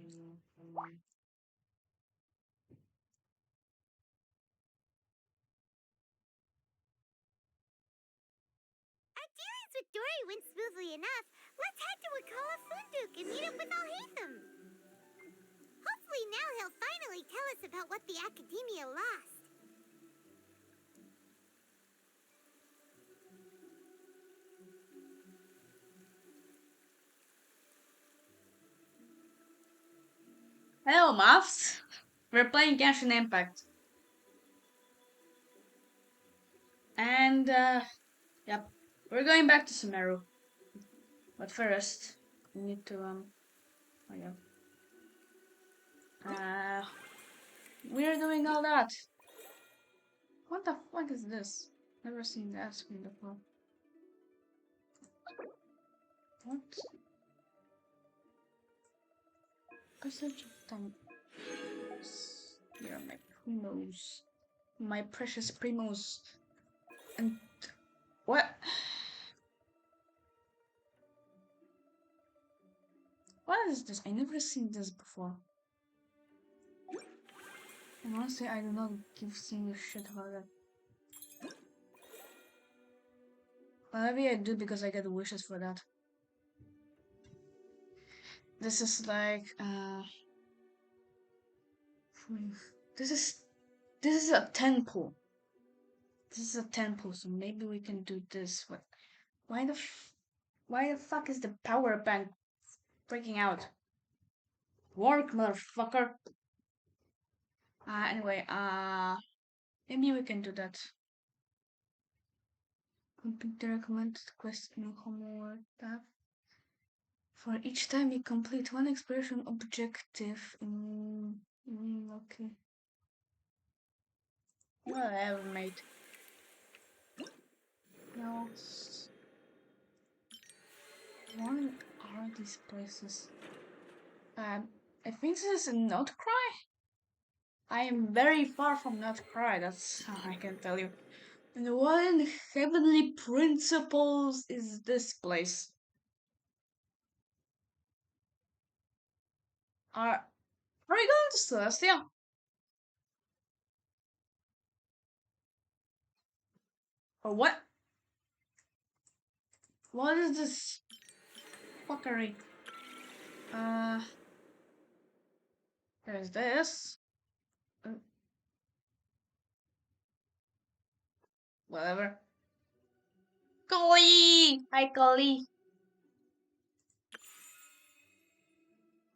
Our dealings with Dory went smoothly enough. Let's head to Wakala Funduk and meet up with Alhaitham. Hopefully now he'll finally tell us about what the Academia lost. Hello, Muffs. We're playing Genshin Impact. And, yep, we're going back to Sumeru. But first, we need to, oh yeah. We're doing all that. What the fuck is this? Never seen that screen before. What? Percentage of time. Here are my primos. My precious primos. And what? What is this? I never seen this before. And honestly, I do not give single shit about that. Well, maybe I do because I get wishes for that. This is like this is a temple. This is a temple, so maybe we can do this. What? Why the fuck is the power bank freaking out? Work, motherfucker. Anyway, maybe we can do that. Complete the recommended quest in homework tab. For each time you complete one exploration objective. Okay. Whatever, mate. No. What are these places? I think this is a Notcry? I am very far from Notcry, that's how I can tell you. And what in heavenly principles is this place? Are we going to Celestia? Or what? What is this fuckery? There's this. Whatever. Golly! Hi, Golly!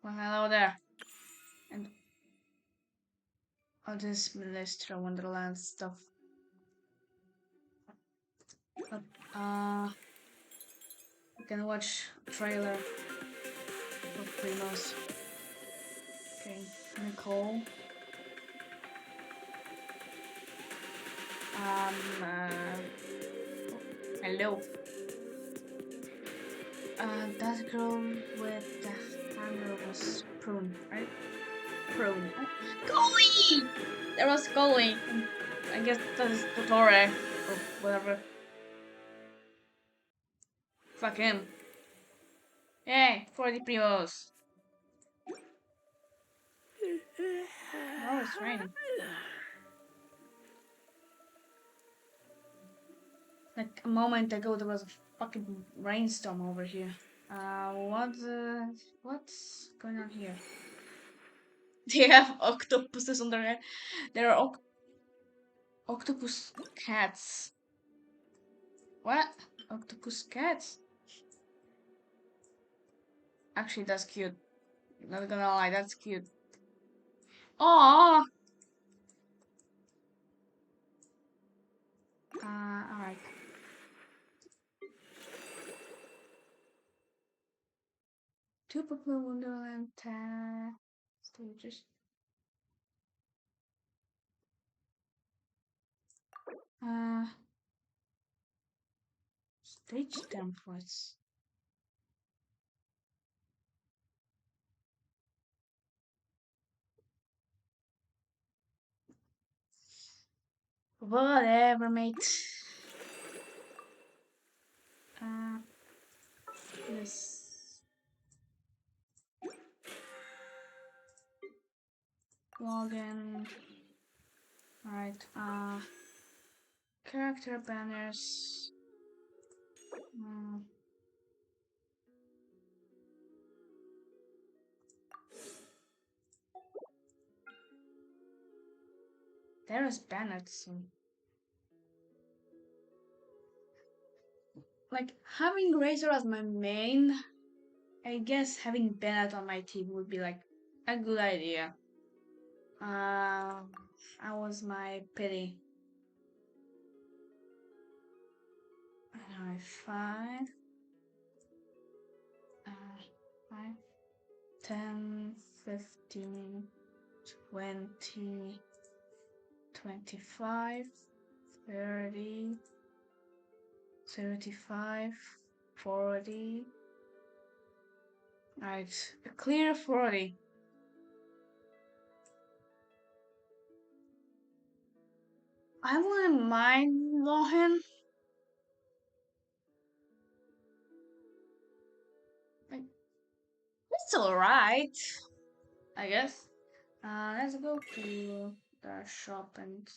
Well, hello there. And all this Milestra Wonderland stuff. But, you can watch a trailer of Primos. Okay, Nicole. Hello. That girl with the hammer was prone, right? Prone. Golly! There was Golly. I guess that is Totore or whatever. Fuck him. Yay, 40 primos. Oh, it's raining. Like a moment ago, there was a fucking rainstorm over here. What's going on here? They have octopuses on their head. There are octopus cats. What? Octopus cats? Actually, that's cute. Not gonna lie, that's cute. Oh. Alright. Two popular Wonderland stages. Stage templates. Whatever, mate. This. Login. Alright, character banners. There is Bennett, so like having Razor as my main, I guess having Bennett on my team would be like a good idea. That was my pity. Alright, 5, 5, 10, 15, 20, 25, 30, 35, 40. Alright, a clear 40. I wouldn't mind Lohan. Like, it's alright, I guess. Let's go to the shop and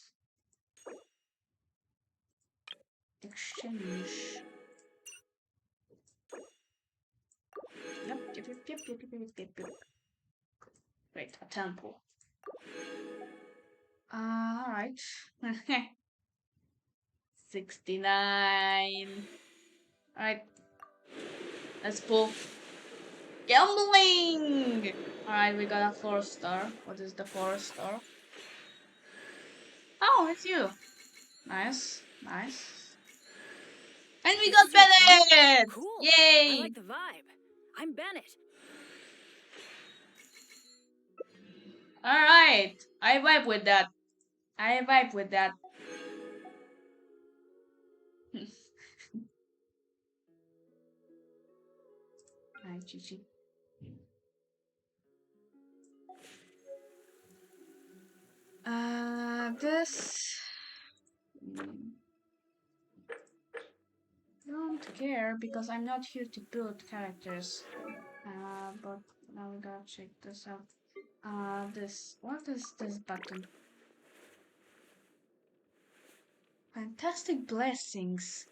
exchange. Yep. Wait, a temple. Alright. 69. Alright. Let's pull. Gambling! Alright, we got a 4-star. What is the 4-star? Oh, it's you. Nice. And we got Bennett! Cool. Yay! I like the vibe. I'm Bennett. Alright. I vibe with that. Alright, GG. This... don't care because I'm not here to build characters. But now we gotta check this out. What is this button? Fantastic blessings.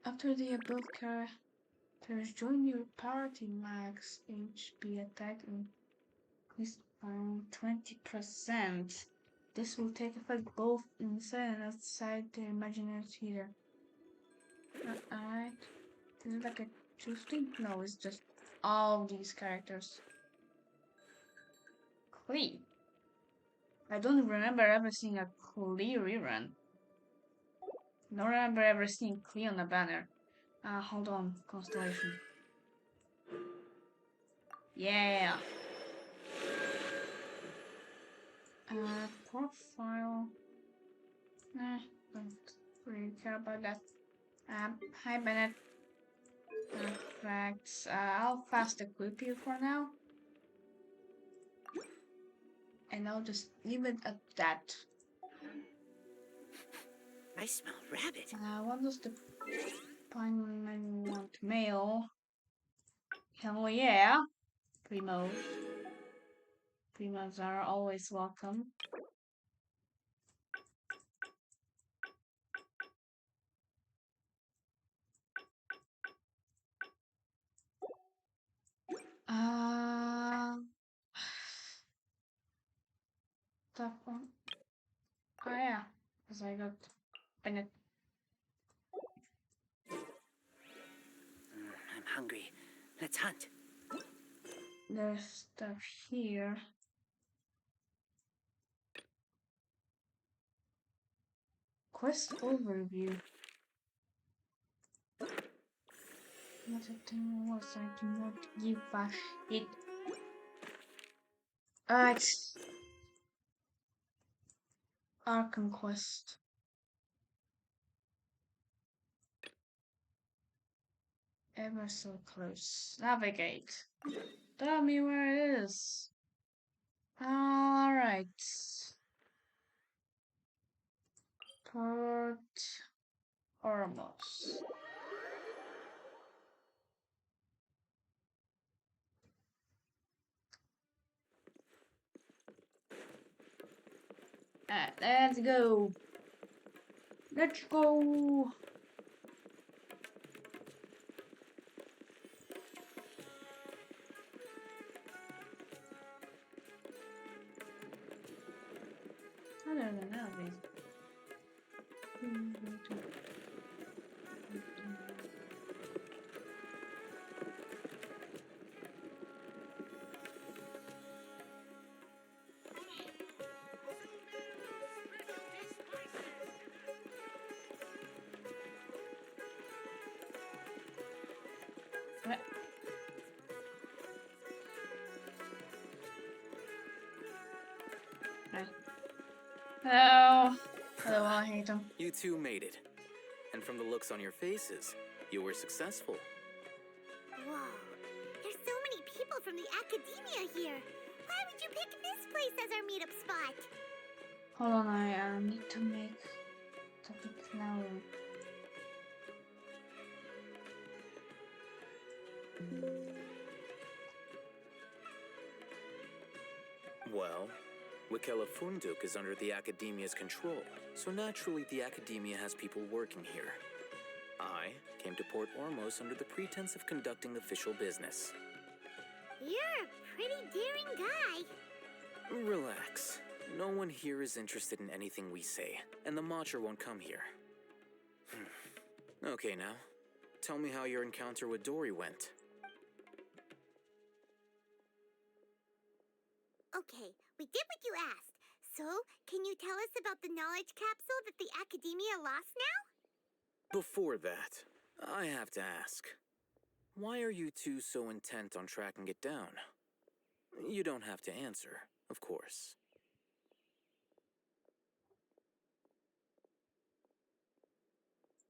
After the above characters join your party, max HP attack increased by 20%. This will take effect both inside and outside the imaginary theater. Alright. Is it like a choosing? No, it's just all these characters. Klee. I don't remember ever seeing a Klee rerun. Don't remember ever seeing Klee on the banner. Hold on. Constellation. Yeah. Profile. Don't really care about that. Hi Bennett. Facts. I'll fast equip you for now. And I'll just leave it at that. I smell rabbit. What does the Pine want? Mail. Hell yeah. Primos. Primos are always welcome. Tough one. Oh yeah, because I got Bennett. I'm hungry. Let's hunt. There's stuff here. Quest overview. Not a thing was I do not give a shit. Alright. Archon quest. Ever so close. Navigate. Tell me where it is. Alright. Port Ormos. Alright, let's go. Let's go. I don't know nowadays. What? Right. Hello. Hello, I hate them. You two made it. And from the looks on your faces, you were successful. Whoa. There's so many people from the academia here. Why would you pick this place as our meetup spot? Hold on, I need to make topic louder. Well, Wikela Funduk is under the Academia's control, so naturally the Academia has people working here. I came to Port Ormos under the pretense of conducting official business. You're a pretty daring guy. Relax. No one here is interested in anything we say, and the Matcher won't come here. Okay now, tell me how your encounter with Dory went. Okay, we did what you asked. So, can you tell us about the knowledge capsule that the academia lost now? Before that, I have to ask, why are you two so intent on tracking it down? You don't have to answer, of course.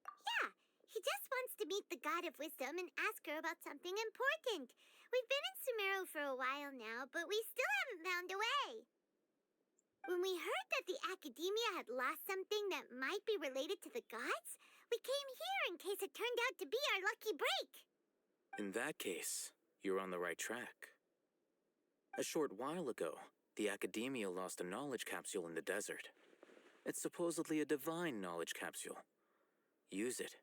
Yeah, he just wants to meet the God of Wisdom and ask her about something important. We've been in Sumeru for a while now, but we still haven't found a way. When we heard that the academia had lost something that might be related to the gods, we came here in case it turned out to be our lucky break. In that case, you're on the right track. A short while ago, the Academia lost a knowledge capsule in the desert. It's supposedly a divine knowledge capsule. Use it,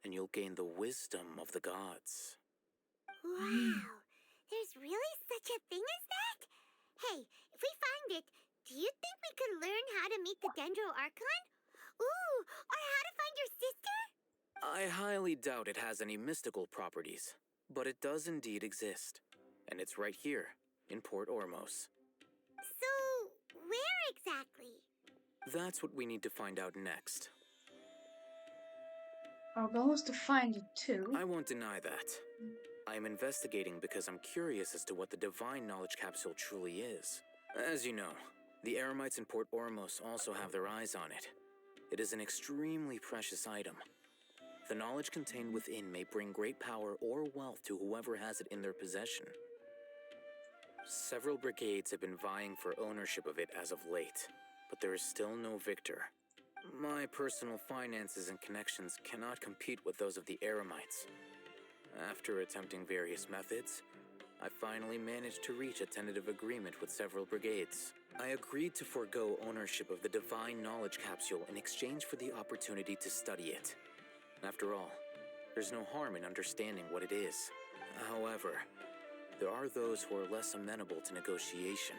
and you'll gain the wisdom of the gods. Wow, there's really such a thing as that? Hey, if we find it, do you think we could learn how to meet the Dendro Archon? Ooh, or how to find your sister? I highly doubt it has any mystical properties, but it does indeed exist. And it's right here, in Port Ormos. So, where exactly? That's what we need to find out next. Our goal is to find it too. I won't deny that. I am investigating because I'm curious as to what the divine knowledge capsule truly is. As you know, the Eremites in Port Ormos also have their eyes on it. It is an extremely precious item. The knowledge contained within may bring great power or wealth to whoever has it in their possession. Several brigades have been vying for ownership of it as of late, but there is still no victor. My personal finances and connections cannot compete with those of the Eremites. After attempting various methods, I finally managed to reach a tentative agreement with several brigades. I agreed to forego ownership of the divine knowledge capsule in exchange for the opportunity to study it. After all, there's no harm in understanding what it is. However, there are those who are less amenable to negotiation,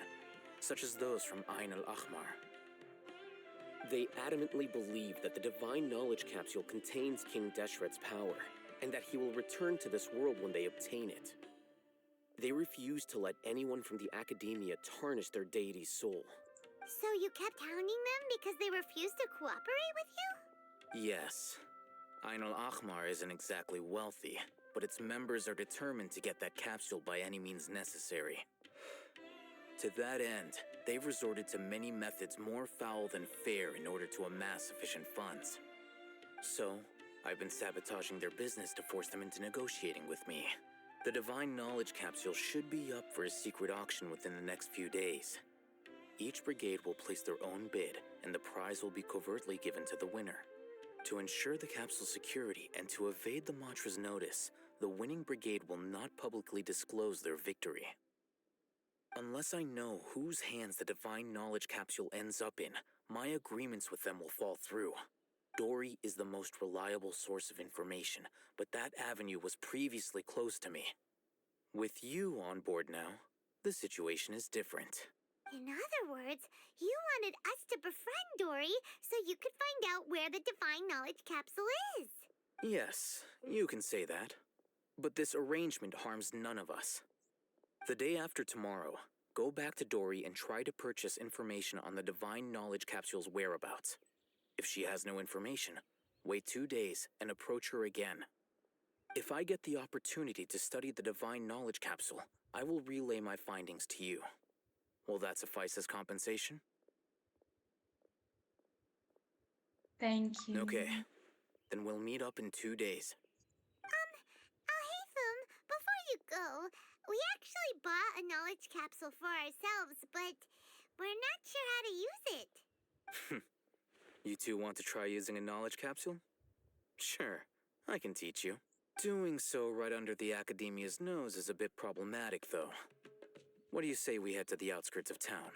such as those from Ain al-Ahmar. They adamantly believe that the divine knowledge capsule contains King Deshret's power, and that he will return to this world when they obtain it. They refuse to let anyone from the academia tarnish their deity's soul. So you kept hounding them because they refused to cooperate with you? Yes. Ain al-Ahmar isn't exactly wealthy, but its members are determined to get that capsule by any means necessary. To that end, they've resorted to many methods more foul than fair in order to amass sufficient funds. So, I've been sabotaging their business to force them into negotiating with me. The divine knowledge capsule should be up for a secret auction within the next few days. Each brigade will place their own bid, and the prize will be covertly given to the winner. To ensure the capsule's security and to evade the mantra's notice, the winning brigade will not publicly disclose their victory. Unless I know whose hands the divine knowledge capsule ends up in, my agreements with them will fall through. Dory is the most reliable source of information, but that avenue was previously closed to me. With you on board now, the situation is different. In other words, you wanted us to befriend Dory so you could find out where the Divine Knowledge Capsule is. Yes, you can say that. But this arrangement harms none of us. The day after tomorrow, go back to Dory and try to purchase information on the Divine Knowledge Capsule's whereabouts. If she has no information, wait 2 days and approach her again. If I get the opportunity to study the Divine Knowledge Capsule, I will relay my findings to you. Will that suffice as compensation? Thank you. Okay, then we'll meet up in 2 days. Haytham, before you go, we actually bought a knowledge capsule for ourselves, but we're not sure how to use it. You two want to try using a knowledge capsule? Sure, I can teach you. Doing so right under the Academia's nose is a bit problematic, though. What do you say we head to the outskirts of town?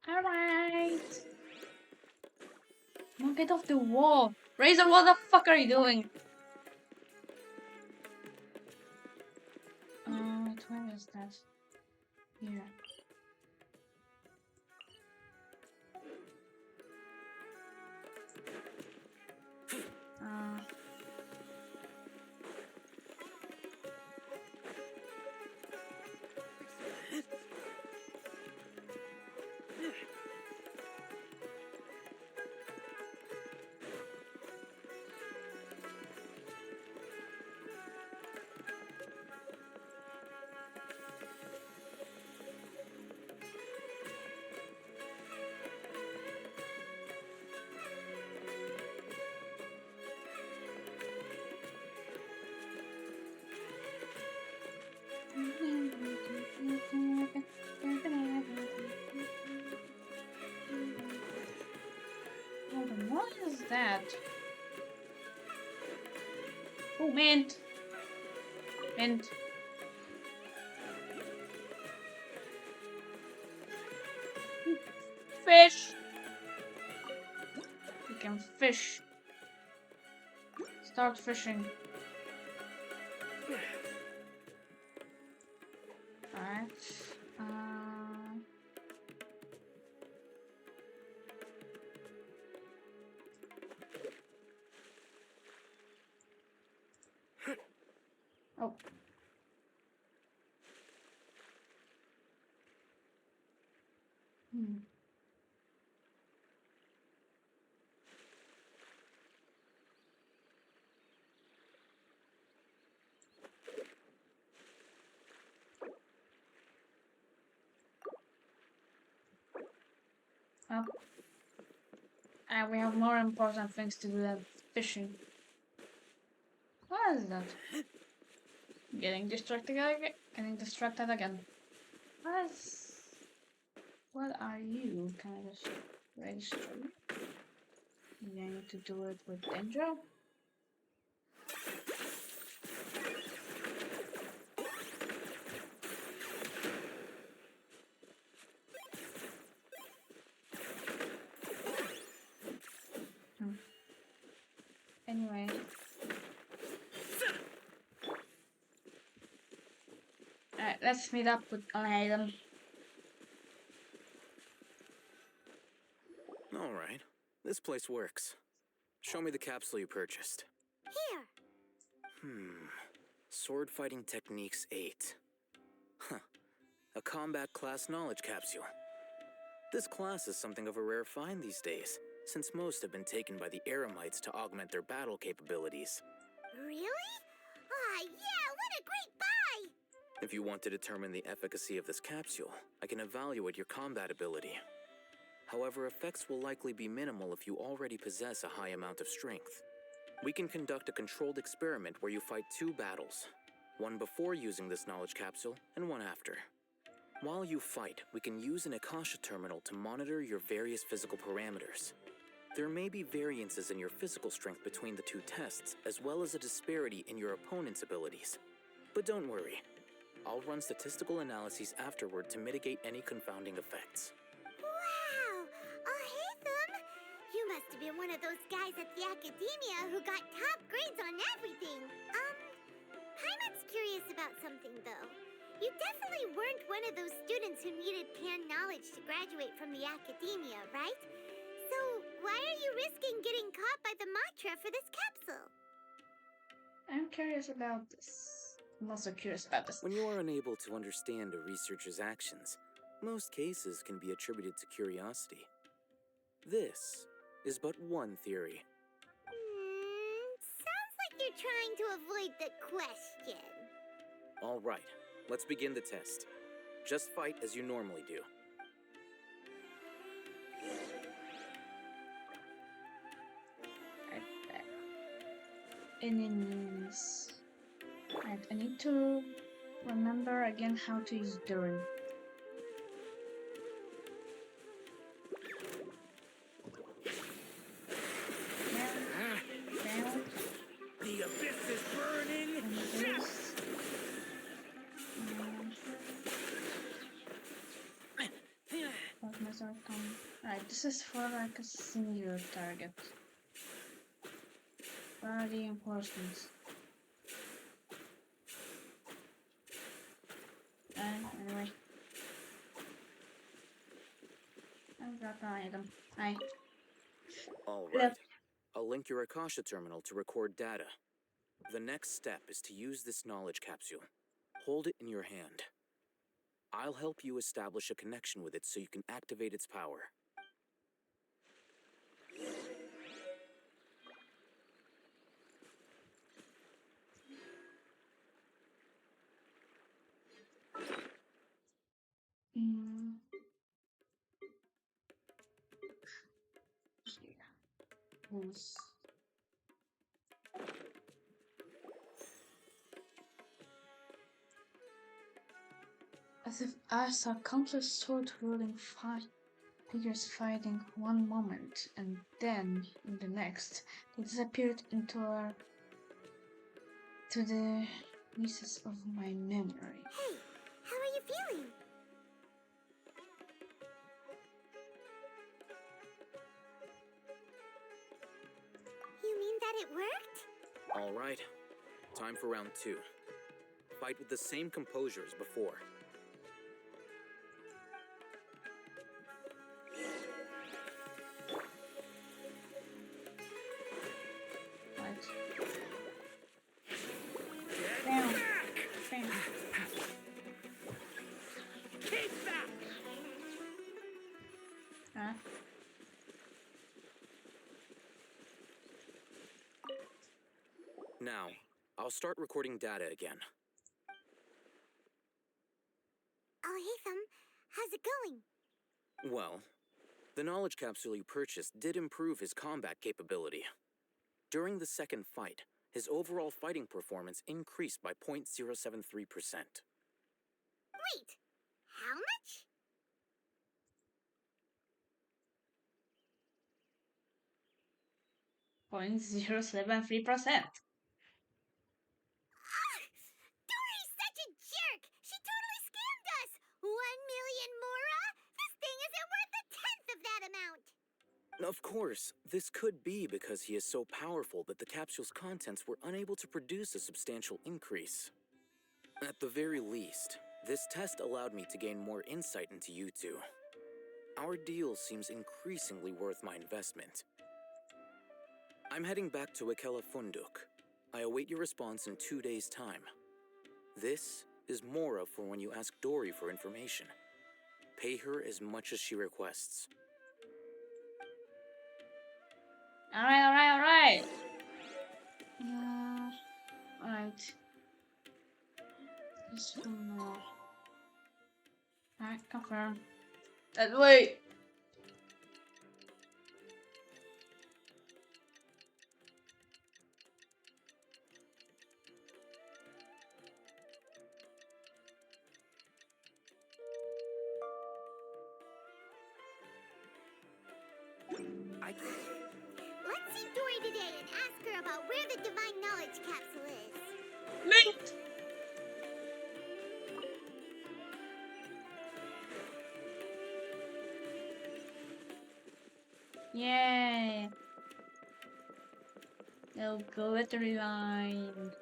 Alright. Now get off the wall. Razor, what the fuck are you doing? Where is that? Here. What is that? Oh, mint. Mint. Fish. You can fish. Start fishing. Alright. Oh. Well, we have more important things to do than fishing. What is that? Getting distracted again? Getting distracted again. What are you? Can I just register? Maybe I need to do it with danger. Anyway. Alright, let's meet up with an item. Alright, this place works. Show me the capsule you purchased. Here. Sword Fighting Techniques 8. Huh. A combat class knowledge capsule. This class is something of a rare find these days, since most have been taken by the Eremites to augment their battle capabilities. Really? Ah, yeah, what a great buy! If you want to determine the efficacy of this capsule, I can evaluate your combat ability. However, effects will likely be minimal if you already possess a high amount of strength. We can conduct a controlled experiment where you fight 2 battles, one before using this knowledge capsule and one after. While you fight, we can use an Akasha terminal to monitor your various physical parameters. There may be variances in your physical strength between the 2 tests, as well as a disparity in your opponent's abilities. But don't worry, I'll run statistical analyses afterward to mitigate any confounding effects. Wow! been one of those guys at the academia who got top grades on everything. Paimon's curious about something, though. You definitely weren't one of those students who needed canned knowledge to graduate from the academia, right? So, why are you risking getting caught by the Matra for this capsule? I'm curious about this. I'm also curious about this. When you are unable to understand a researcher's actions, most cases can be attributed to curiosity. This is but one theory. Sounds like you're trying to avoid the question. All right, let's begin the test. Just fight as you normally do. Right. Enemies. Right, I need to remember again how to use Durin. The abyss is burning! Right, this is for like a singular target. Where are the reinforcements? Anyway. I've got an item. Hi. All Yep. right. I'll link your Akasha terminal to record data. The next step is to use this knowledge capsule. Hold it in your hand. I'll help you establish a connection with it so you can activate its power. Yes. As if I saw countless sword-wielding figures fighting one moment, and then, in the next, they disappeared into the recesses of my memory. Hey, how are you feeling? You mean that it worked? All right. Time for round 2. Fight with the same composure as before. Right. Bam. Bam. Keep that! Huh? Now, I'll start recording data again. Oh, hey, Thumb. How's it going? Well, the knowledge capsule you purchased did improve his combat capability. During the second fight, his overall fighting performance increased by 0.073%. Wait, how much? .073%. Dory's such a jerk! She totally scammed us! 1 million mora? This thing isn't worth a tenth of that amount! Of course, this could be because he is so powerful that the capsule's contents were unable to produce a substantial increase. At the very least, this test allowed me to gain more insight into you two. Our deal seems increasingly worth my investment. I'm heading back to Akela Funduk. I await your response in 2 days' time. This is Mora for when you ask Dory for information. Pay her as much as she requests. Alright. Alright. This one more. Alright, confirm. Wait! Let's see Dory today and ask her about where the divine knowledge capsule is. Linked! Yay! Oh, glittery line.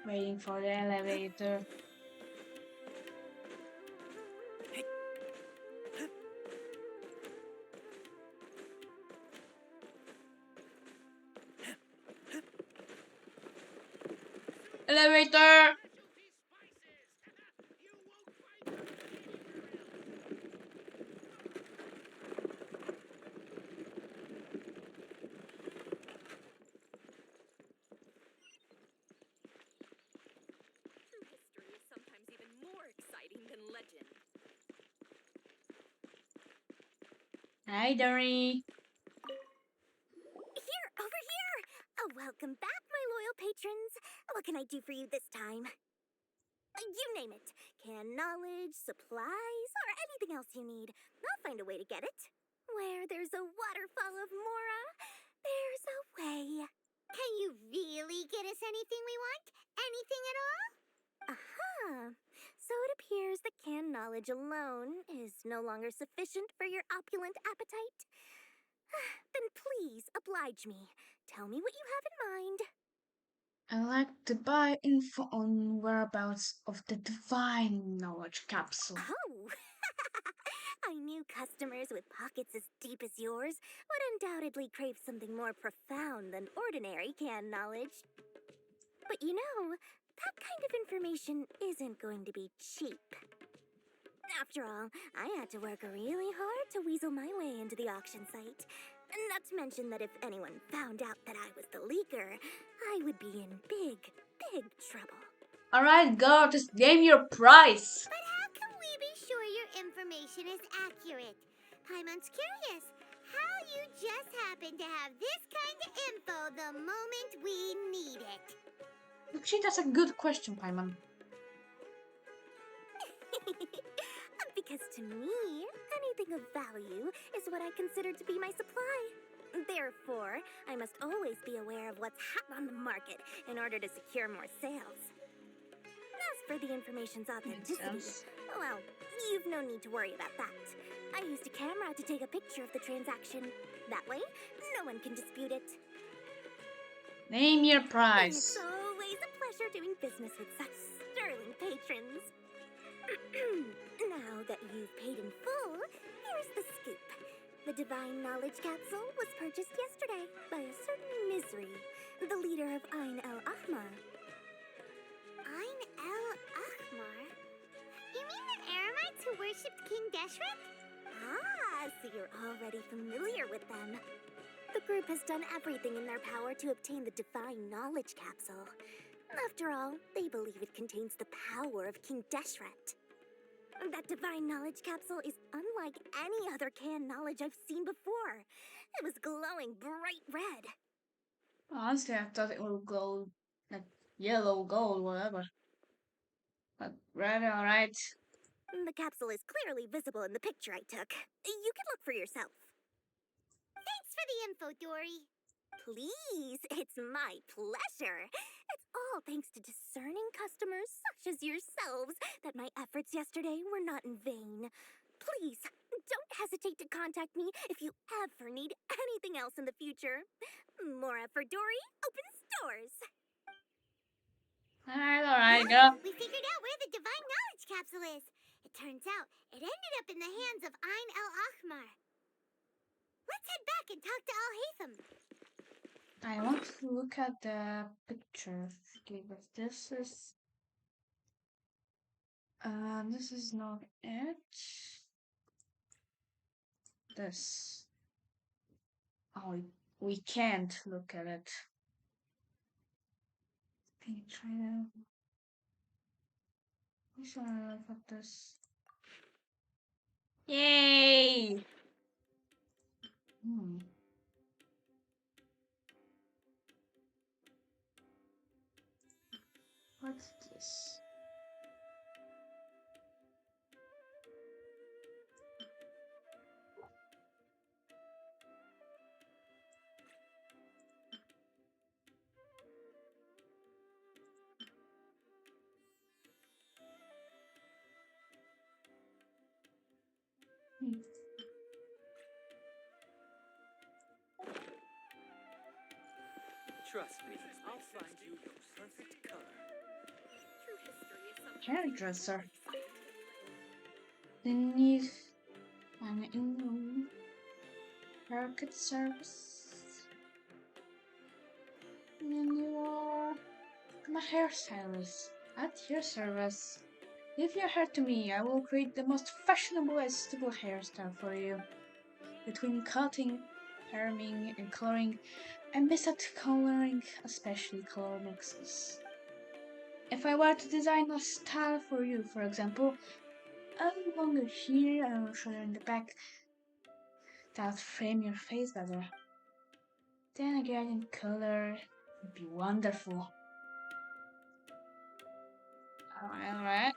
Waiting for the elevator. Elevator! True history is sometimes even more exciting than legend. Hi, Dory. Here, over here! Oh, welcome back, my loyal patrons. What can I do for you this time? You name it. Canned knowledge, supplies, or anything else you need. I'll find a way to get it. Where there's a waterfall of Mora, there's a way. Can you really get us anything we want? Anything at all? Aha! So it appears that canned knowledge alone is no longer sufficient for your opulent appetite. Then please oblige me. Tell me what you have in mind. I'd like to buy info on whereabouts of the divine knowledge capsule. Oh! I knew customers with pockets as deep as yours would undoubtedly crave something more profound than ordinary canned knowledge. But you know, that kind of information isn't going to be cheap. After all, I had to work really hard to weasel my way into the auction site. Not to mention that if anyone found out that I was the leaker, I would be in big, big trouble. Alright, go, just name your price. But how can we be sure your information is accurate? Paimon's curious how you just happen to have this kind of info the moment we need it. Actually, that's a good question, Paimon. Because to me, anything of value is what I consider to be my supply. Therefore, I must always be aware of what's hot on the market in order to secure more sales. As for the information's authenticity, well, you've no need to worry about that. I used a camera to take a picture of the transaction. That way, no one can dispute it. Name your And price. it's always a pleasure doing business with such sterling patrons. Now that you've paid in full, here's the scoop. The Divine Knowledge Capsule was purchased yesterday by a certain Misery, the leader of Ain el-Ahmar. Ain el-Ahmar? You mean the Eremites who worshipped King Deshret? Ah, so you're already familiar with them. The group has done everything in their power to obtain the Divine Knowledge Capsule. After all, they believe it contains the power of King Deshret. That Divine Knowledge Capsule is unlike any other canned knowledge I've seen before. It was glowing bright red. Honestly, I thought it would go like yellow, gold, whatever. But red, alright. The capsule is clearly visible in the picture I took. You can look for yourself. Thanks for the info, Dory. Please, it's my pleasure. It's all thanks to discerning customers such as yourselves that my efforts yesterday were not in vain. Please, don't hesitate to contact me if you ever need anything else in the future. Mora for Dory opens doors. Alright, girl. We figured out where the Divine Knowledge Capsule is. It turns out it ended up in the hands of Ain el-Ahmar. Let's head back and talk to Al-Haytham. I want to look at the picture. Okay, but this is not it. This. Oh, we can't look at it. Can you try to? Who's gonna look at this? Yay! What's this? Hmm. Trust me, I'll find you your perfect color. True history is sometimes Hairdresser. exciting. Beneath an in haircut service. And you are my hairstylist at your service. Leave your hair to me. I will create the most fashionable and suitable hairstyle for you. Between cutting, perming, and coloring, I miss out coloring, especially color mixes. If I were to design a style for you, for example, a longer here and shorter in the back, that would frame your face better. Then again, in color would be wonderful. Alright. Alright.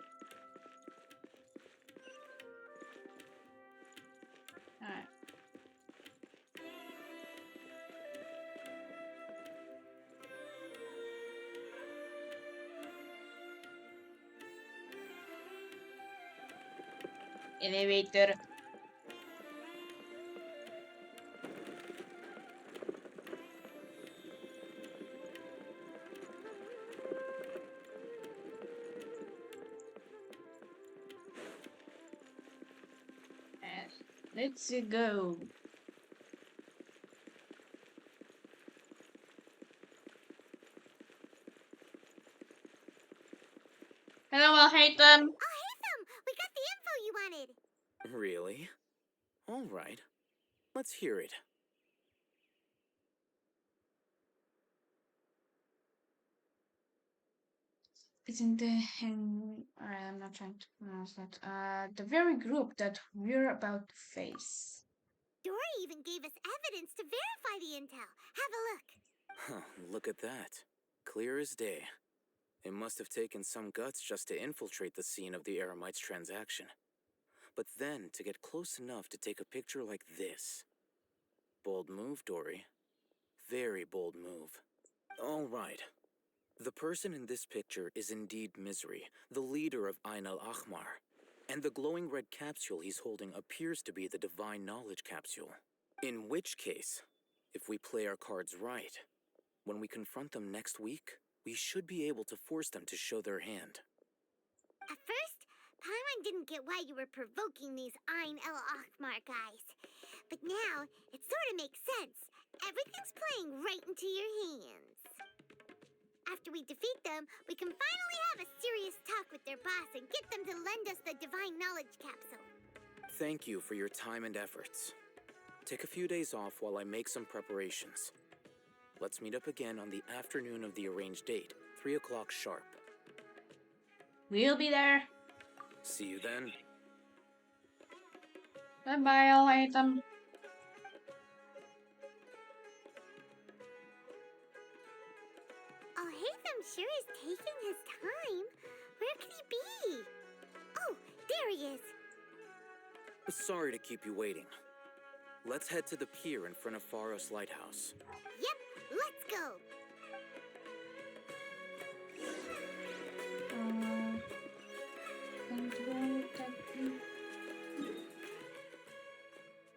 Elevator. Let's go. Hello, I'll hate them. Oh, Haytham! We got the info you wanted. Really? All right. Let's hear it. Isn't the I'm not trying to pronounce that. The very group that we're about to face. Dory even gave us evidence to verify the intel. Have a look. Huh, look at that. Clear as day. It must have taken some guts just to infiltrate the scene of the Eremites transaction. But then to get close enough to take a picture like this. Bold move, Dory. Very bold move. All right. The person in this picture is indeed Misery, the leader of Ain al-Ahmar. And the glowing red capsule he's holding appears to be the Divine Knowledge Capsule. In which case, if we play our cards right, when we confront them next week, we should be able to force them to show their hand. At first, Paimon didn't get why you were provoking these Ain el-Ahmar guys. But now, it sort of makes sense. Everything's playing right into your hands. After we defeat them, we can finally have a serious talk with their boss and get them to lend us the Divine Knowledge Capsule. Thank you for your time and efforts. Take a few days off while I make some preparations. Let's meet up again on the afternoon of the arranged date, 3 o'clock sharp. We'll be there. See you then. Bye-bye, I'll hate them. Oh, Haytham sure is taking his time. Where could he be? Oh, there he is. Sorry to keep you waiting. Let's head to the pier in front of Faros Lighthouse. Yep, let's go. And where that be?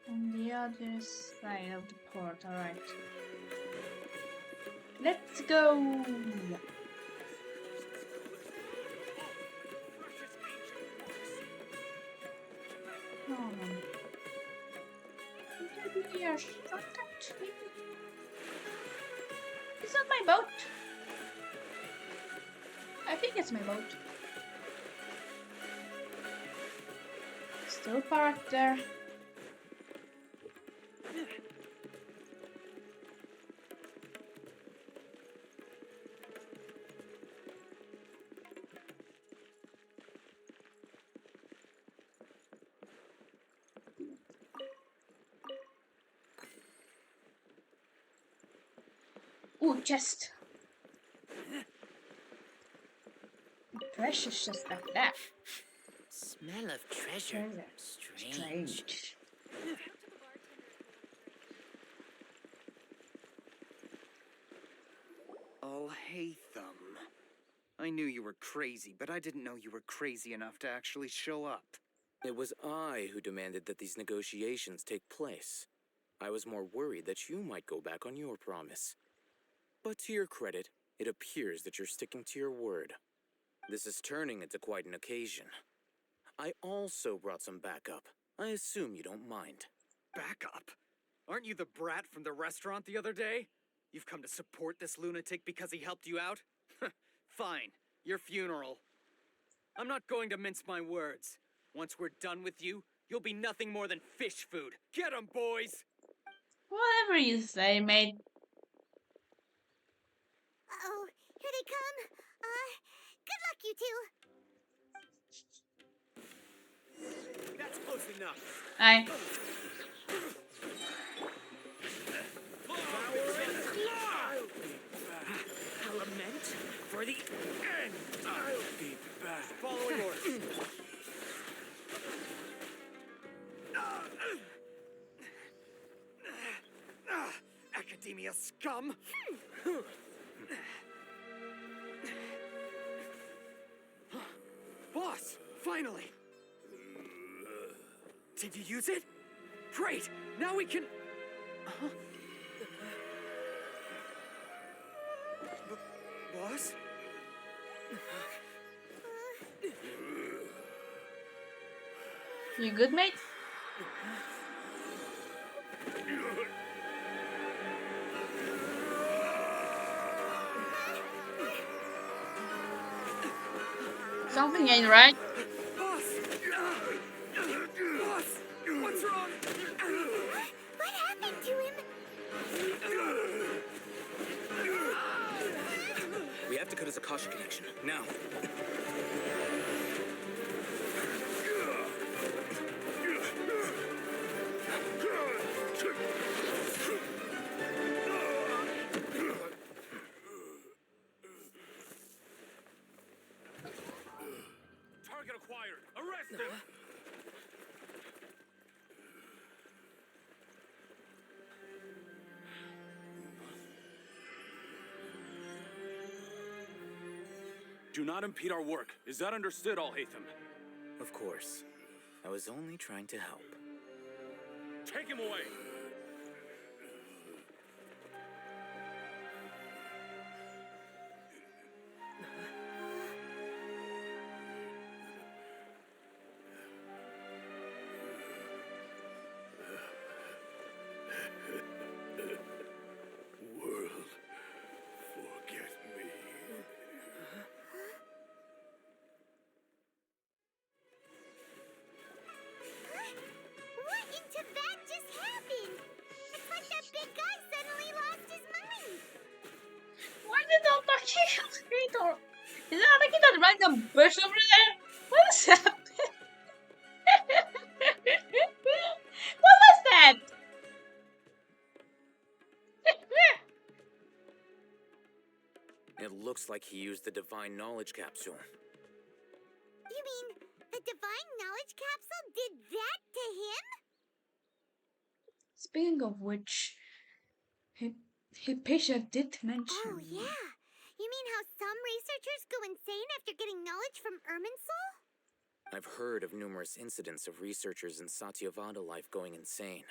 On the other side of the port, alright. Let's go! Come on. Here, shortcut. Is that my boat? I think it's my boat. Still parked there. Ooh, chest. Precious just like that. Smell of treasure. Treasure. Strange. I'll hate them. I knew you were crazy, but I didn't know you were crazy enough to actually show up. It was I who demanded that these negotiations take place. I was more worried that you might go back on your promise. But to your credit, it appears that you're sticking to your word. This is turning into quite an occasion. I also brought some backup. I assume you don't mind. Backup? Aren't you the brat from the restaurant the other day? You've come to support this lunatic because he helped you out? Fine, your funeral. I'm not going to mince my words. Once we're done with you, you'll be nothing more than fish food. Get 'em, boys! Whatever you say, mate. Uh-oh, here they come. Good luck, you two. That's close enough. Aye. Lament for the end. I'll be back. Following orders. Academia scum. Boss, finally. Did you use it? Great. Now we can. Boss? You good, mate? Something ain't right. Boss! Boss! What's wrong? What happened to him? We have to cut his Akasha connection, now. Target acquired. Arrest him! Do not impede our work. Is that understood, Al-Haytham? Of course. I was only trying to help. Take him away! World, forget me. What in Tibet just happened? It's like that big guy suddenly lost his mind. Why did the Archon? Is that like that random bush over there? What is happening? What was that? It looks like he used the Divine Knowledge Capsule. You mean the Divine Knowledge Capsule did that to him? Speaking of which, Hypatia did mention. Oh, yeah. You mean how some researchers go insane after getting knowledge from Irminsul? I've heard of numerous incidents of researchers in Satyavada life going insane.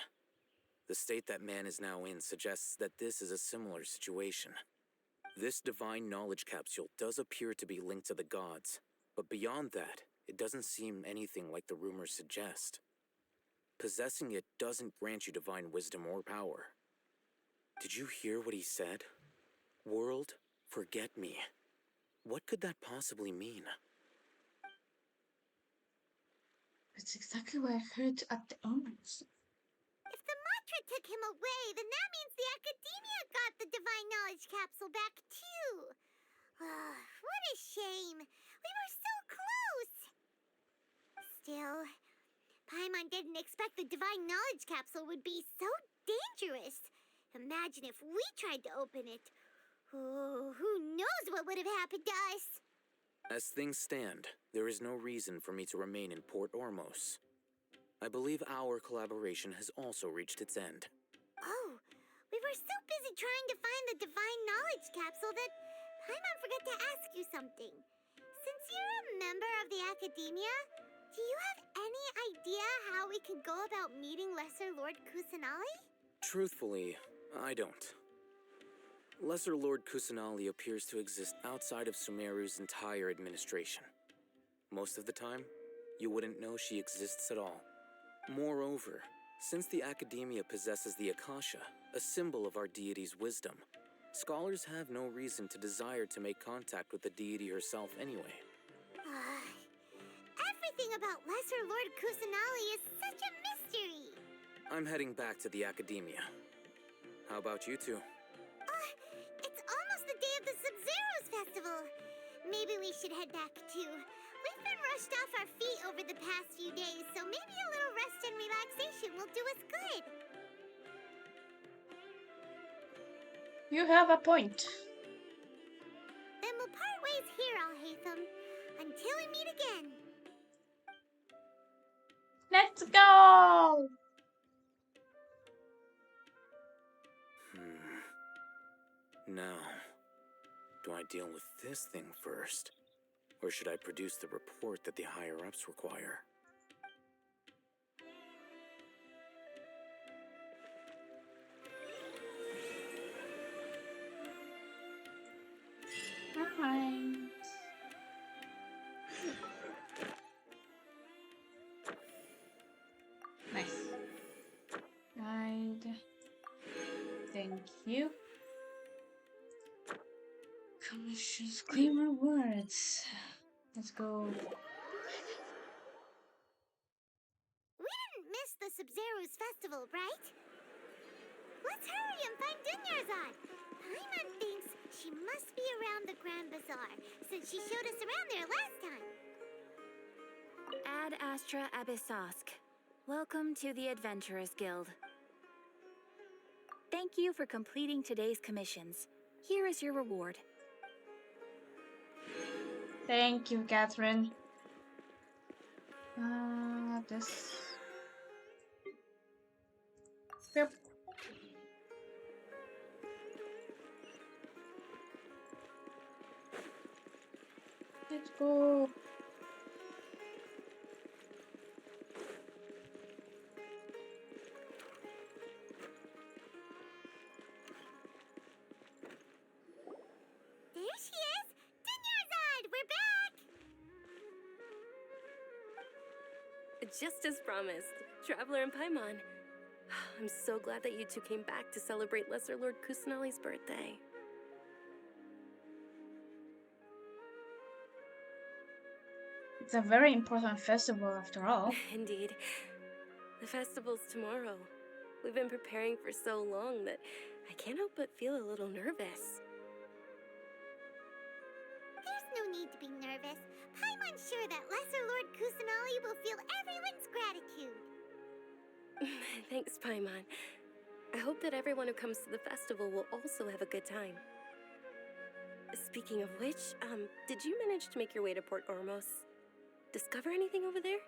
The state that man is now in suggests that this is a similar situation. This Divine Knowledge Capsule does appear to be linked to the gods, but beyond that, it doesn't seem anything like the rumors suggest. Possessing it doesn't grant you divine wisdom or power. Did you hear what he said? World, forget me. What could that possibly mean? That's exactly what I heard at the omens. If the mantra took him away, then that means the Academia got the Divine Knowledge Capsule back, too. What a shame. We were so close. Still, Paimon didn't expect the Divine Knowledge Capsule would be so dangerous. Imagine if we tried to open it. Oh, who knows what would have happened to us? As things stand, there is no reason for me to remain in Port Ormos. I believe our collaboration has also reached its end. Oh, we were so busy trying to find the Divine Knowledge Capsule that Paimon forgot to ask you something. Since you're a member of the Academia, Do you have any idea how we could go about meeting Lesser Lord Kusanali? Truthfully, I don't. Lesser Lord Kusanali appears to exist outside of Sumeru's entire administration. Most of the time, you wouldn't know she exists at all. Moreover, since the Academia possesses the Akasha, a symbol of our deity's wisdom, scholars have no reason to desire to make contact with the deity herself anyway. Everything about Lesser Lord Kusanali is such a mystery. I'm heading back to the Academia. How about you two? It's almost the day of the Sub-Zero's festival. Maybe we should head back too. We've been rushed off our feet over the past few days, so maybe a little rest and relaxation will do us good. You have a point. Then we'll part ways here, Alhaitham. Until we meet again. Let's go! Now, do I deal with this thing first? Or should I produce the report that the higher-ups require? Alright. Nice. Guide. Thank you. Commissions, claim rewards. Let's go. We didn't miss the Sub-Zero's festival, right? Let's hurry and find Dunyarzad. Paimon thinks she must be around the Grand Bazaar, since she showed us around there last time. Ad Astra Abyssosk. Welcome to the Adventurers Guild. Thank you for completing today's commissions. Here is your reward. Thank you, Catherine. This. Yep. Let's go. There she is! Dunyarzad, we're back! Just as promised, Traveler and Paimon. I'm so glad that you two came back to celebrate Lesser Lord Kusanali's birthday. It's a very important festival after all. Indeed. The festival's tomorrow. We've been preparing for so long that I can't help but feel a little nervous. There's no need to be nervous. Paimon's sure that Lesser Lord Kusanali will feel everyone's gratitude. Thanks, Paimon. I hope that everyone who comes to the festival will also have a good time. Speaking of which, did you manage to make your way to Port Ormos? Discover anything over there?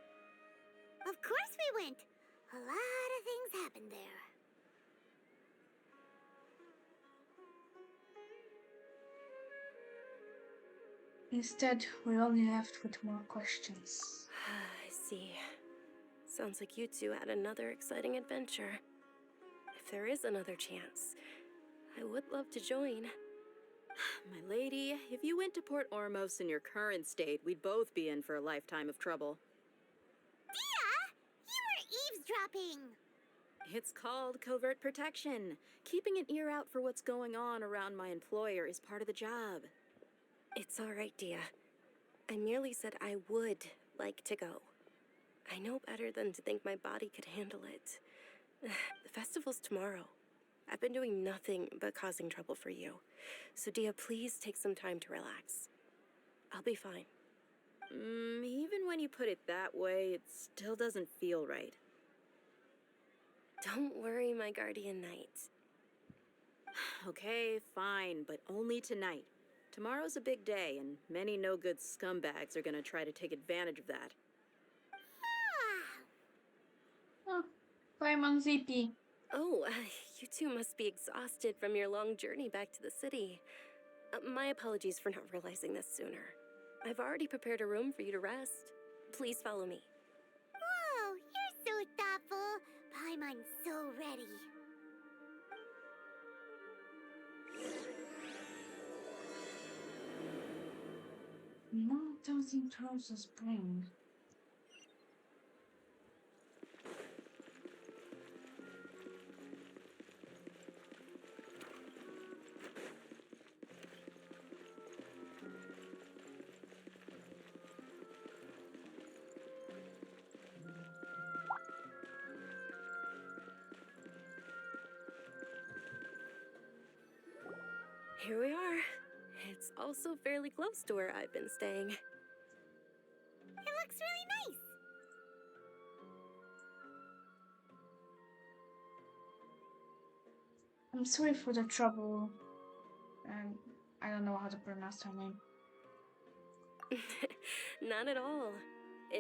Of course we went. A lot of things happened there. Instead, we're only left with more questions. I see. Sounds like you two had another exciting adventure. If there is another chance, I would love to join. My lady, if you went to Port Ormos in your current state, we'd both be in for a lifetime of trouble. Dia! You were eavesdropping! It's called covert protection. Keeping an ear out for what's going on around my employer is part of the job. It's all right, Dia. I merely said I would like to go. I know better than to think my body could handle it. The festival's tomorrow. I've been doing nothing but causing trouble for you. So, Dia, please take some time to relax. I'll be fine. Even when you put it that way, it still doesn't feel right. Don't worry, my guardian knight. Okay, fine, but only tonight. Tomorrow's a big day, and many no-good scumbags are gonna try to take advantage of that. Oh, Paimon ZP. Oh, you two must be exhausted from your long journey back to the city. My apologies for not realizing this sooner. I've already prepared a room for you to rest. Please follow me. so thoughtful. Paimon's so ready. Not everything towards the spring. Here we are. It's also fairly close to where I've been staying. It looks really nice. I'm sorry for the trouble, and I don't know how to pronounce her name. Not at all.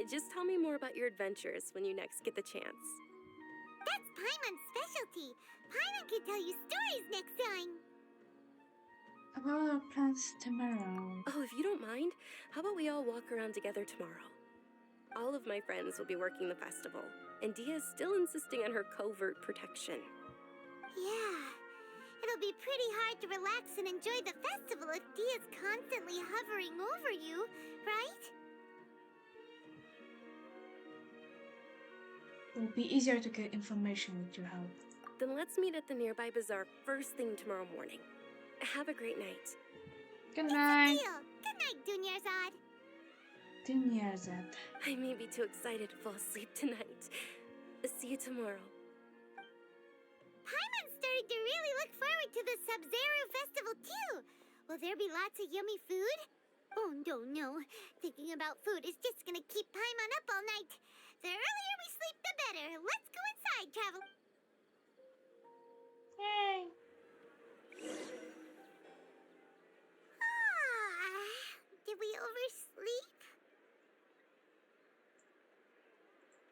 Just tell me more about your adventures when you next get the chance. That's Paimon's specialty. Paimon can tell you stories next time. About our plans tomorrow. Oh, if you don't mind, how about we all walk around together tomorrow? All of my friends will be working the festival, and Dia's still insisting on her covert protection. Yeah. It'll be pretty hard to relax and enjoy the festival if Dia's constantly hovering over you, right? It will be easier to get information with your help. Then let's meet at the nearby bazaar first thing tomorrow morning. Have a great night. Good night. Deal. Good night, Dunyarzad. Dunyarzad. I may be too excited to fall asleep tonight. See you tomorrow. Paimon's starting to really look forward to the Sumeru festival too. Will there be lots of yummy food? Oh no. Thinking about food is just gonna keep Paimon up all night. The earlier we sleep, the better. Let's go inside, Travel. Yay. Did we oversleep?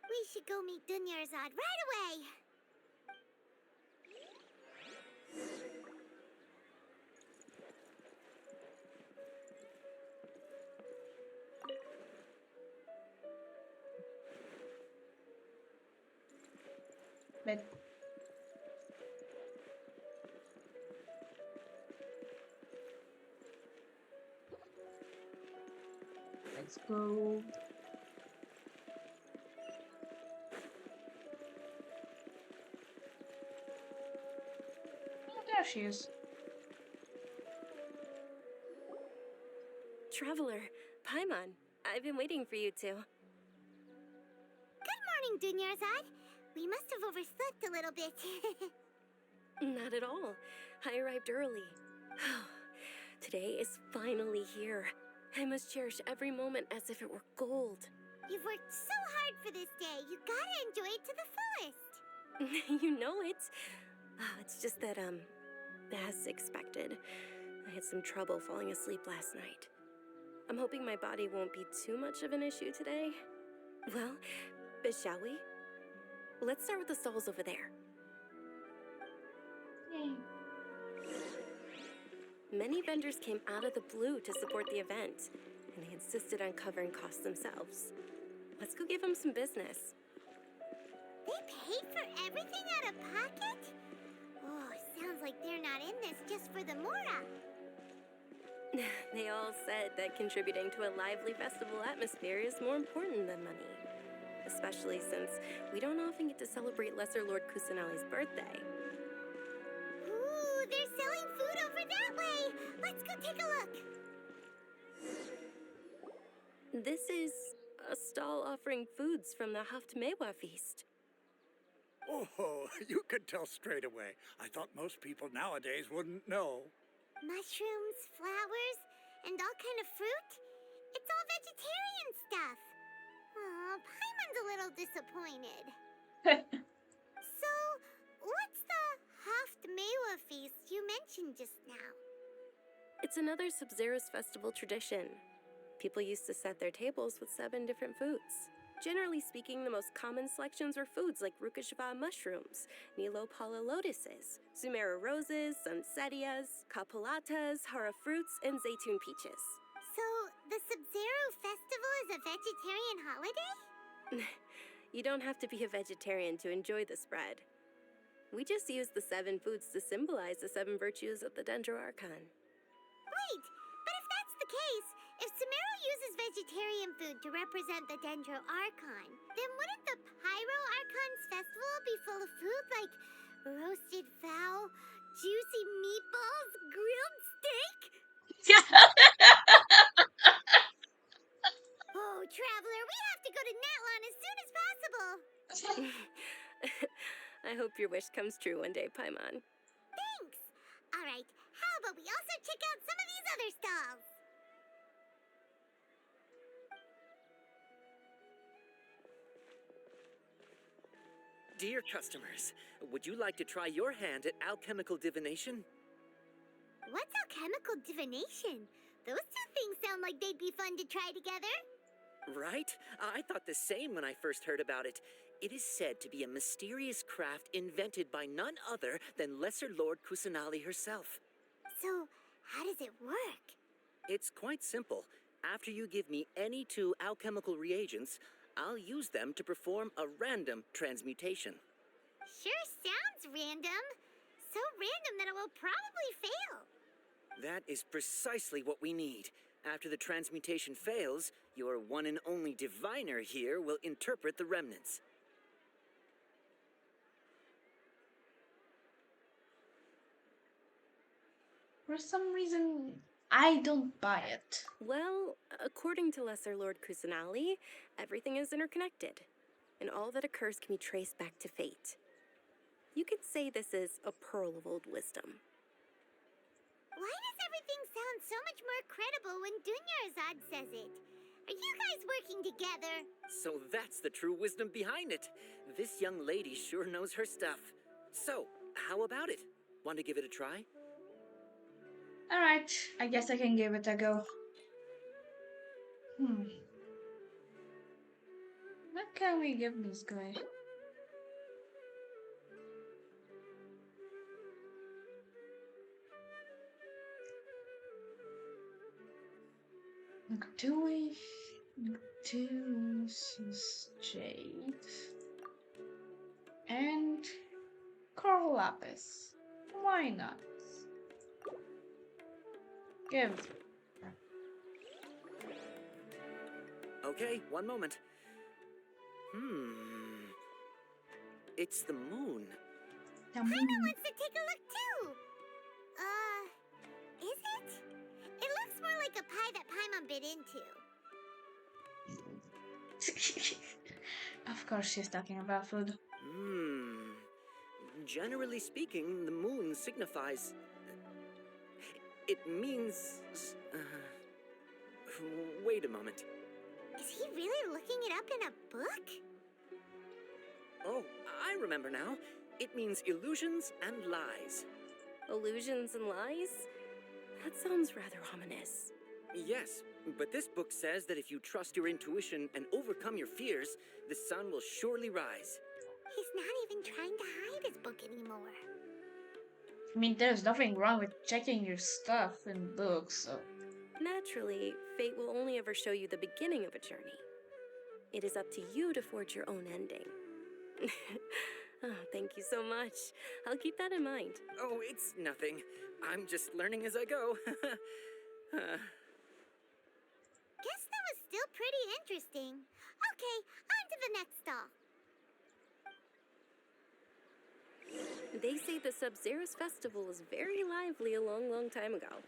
We should go meet Dunyarzad right away. But let's go. Oh, there she is. Traveler, Paimon, I've been waiting for you two. Good morning, Dunyarzad. We must have overslept a little bit. Not at all. I arrived early. Today is finally here. I must cherish every moment as if it were gold. You've worked so hard for this day. You gotta enjoy it to the fullest. You know it. It's just that, as expected, I had some trouble falling asleep last night. I'm hoping my body won't be too much of an issue today. Well, shall we? Let's start with the stalls over there. Yay. Many vendors came out of the blue to support the event, and they insisted on covering costs themselves. Let's go give them some business. They paid for everything out of pocket? Oh, sounds like they're not in this just for the Mora. They all said that contributing to a lively festival atmosphere is more important than money. Especially since we don't often get to celebrate Lesser Lord Kusanali's birthday. Ooh, they're selling food over that way. Let's go take a look. This is a stall offering foods from the Haftmewa feast. Oh, you could tell straight away. I thought most people nowadays wouldn't know. Mushrooms, flowers, and all kind of fruit? It's all vegetarian stuff. Aw, Paimon's a little disappointed. So, what's the Haftmewa feast you mentioned just now? It's another Sub-Zero's festival tradition. People used to set their tables with 7 different foods. Generally speaking, the most common selections were foods like Rukashva mushrooms, Nilopala lotuses, Sumeru roses, Sunsetias, Kapalatas, Hara fruits, and Zaytun peaches. So, the Sub-Zero festival is a vegetarian holiday? You don't have to be a vegetarian to enjoy the spread. We just use the 7 foods to symbolize the 7 virtues of the Dendro Archon. Wait, but if that's the case, if Sumeru uses vegetarian food to represent the Dendro Archon, then wouldn't the Pyro Archon's festival be full of food like roasted fowl, juicy meatballs, grilled steak? Oh, Traveler, we have to go to Natlan as soon as possible. I hope your wish comes true one day, Paimon. Thanks. All right, how about we also check out some of these other stalls? Dear customers, would you like to try your hand at alchemical divination? What's alchemical divination? Those two things sound like they'd be fun to try together. Right? I thought the same when I first heard about it. It is said to be a mysterious craft invented by none other than Lesser Lord Kusanali herself. So, how does it work? It's quite simple. After you give me any 2 alchemical reagents, I'll use them to perform a random transmutation. Sure sounds random. So random that it will probably fail. That is precisely what we need. After the transmutation fails, your one and only diviner here will interpret the remnants. For some reason, I don't buy it. Well, according to Lesser Lord Kusanali, everything is interconnected, and all that occurs can be traced back to fate. You could say this is a pearl of old wisdom. Why does everything sound so much more credible when Dunyarzad says it? Are you guys working together? So that's the true wisdom behind it. This young lady sure knows her stuff. So, how about it? Want to give it a try? Alright, I guess I can give it a go. What can we give this guy? Dewey, Jade, and Coral Lapis. Why not? Give. Okay, one moment. It's the moon. Paimon wants to take a look too. Is it? It looks more like a pie that Paimon bit into. Of course she's talking about food. Generally speaking, the moon signifies... It means... Wait a moment. Is he really looking it up in a book? Oh, I remember now. It means illusions and lies. Illusions and lies? That sounds rather ominous. Yes, but this book says that if you trust your intuition and overcome your fears, the sun will surely rise. He's not even trying to hide his book anymore. I mean, there's nothing wrong with checking your stuff in books, so... Naturally, fate will only ever show you the beginning of a journey. It is up to you to forge your own ending. Oh, thank you so much. I'll keep that in mind. Oh, it's nothing. I'm just learning as I go. Guess that was still pretty interesting. Okay, on to the next stall. They say the Sub-Zero's festival was very lively a long, long time ago.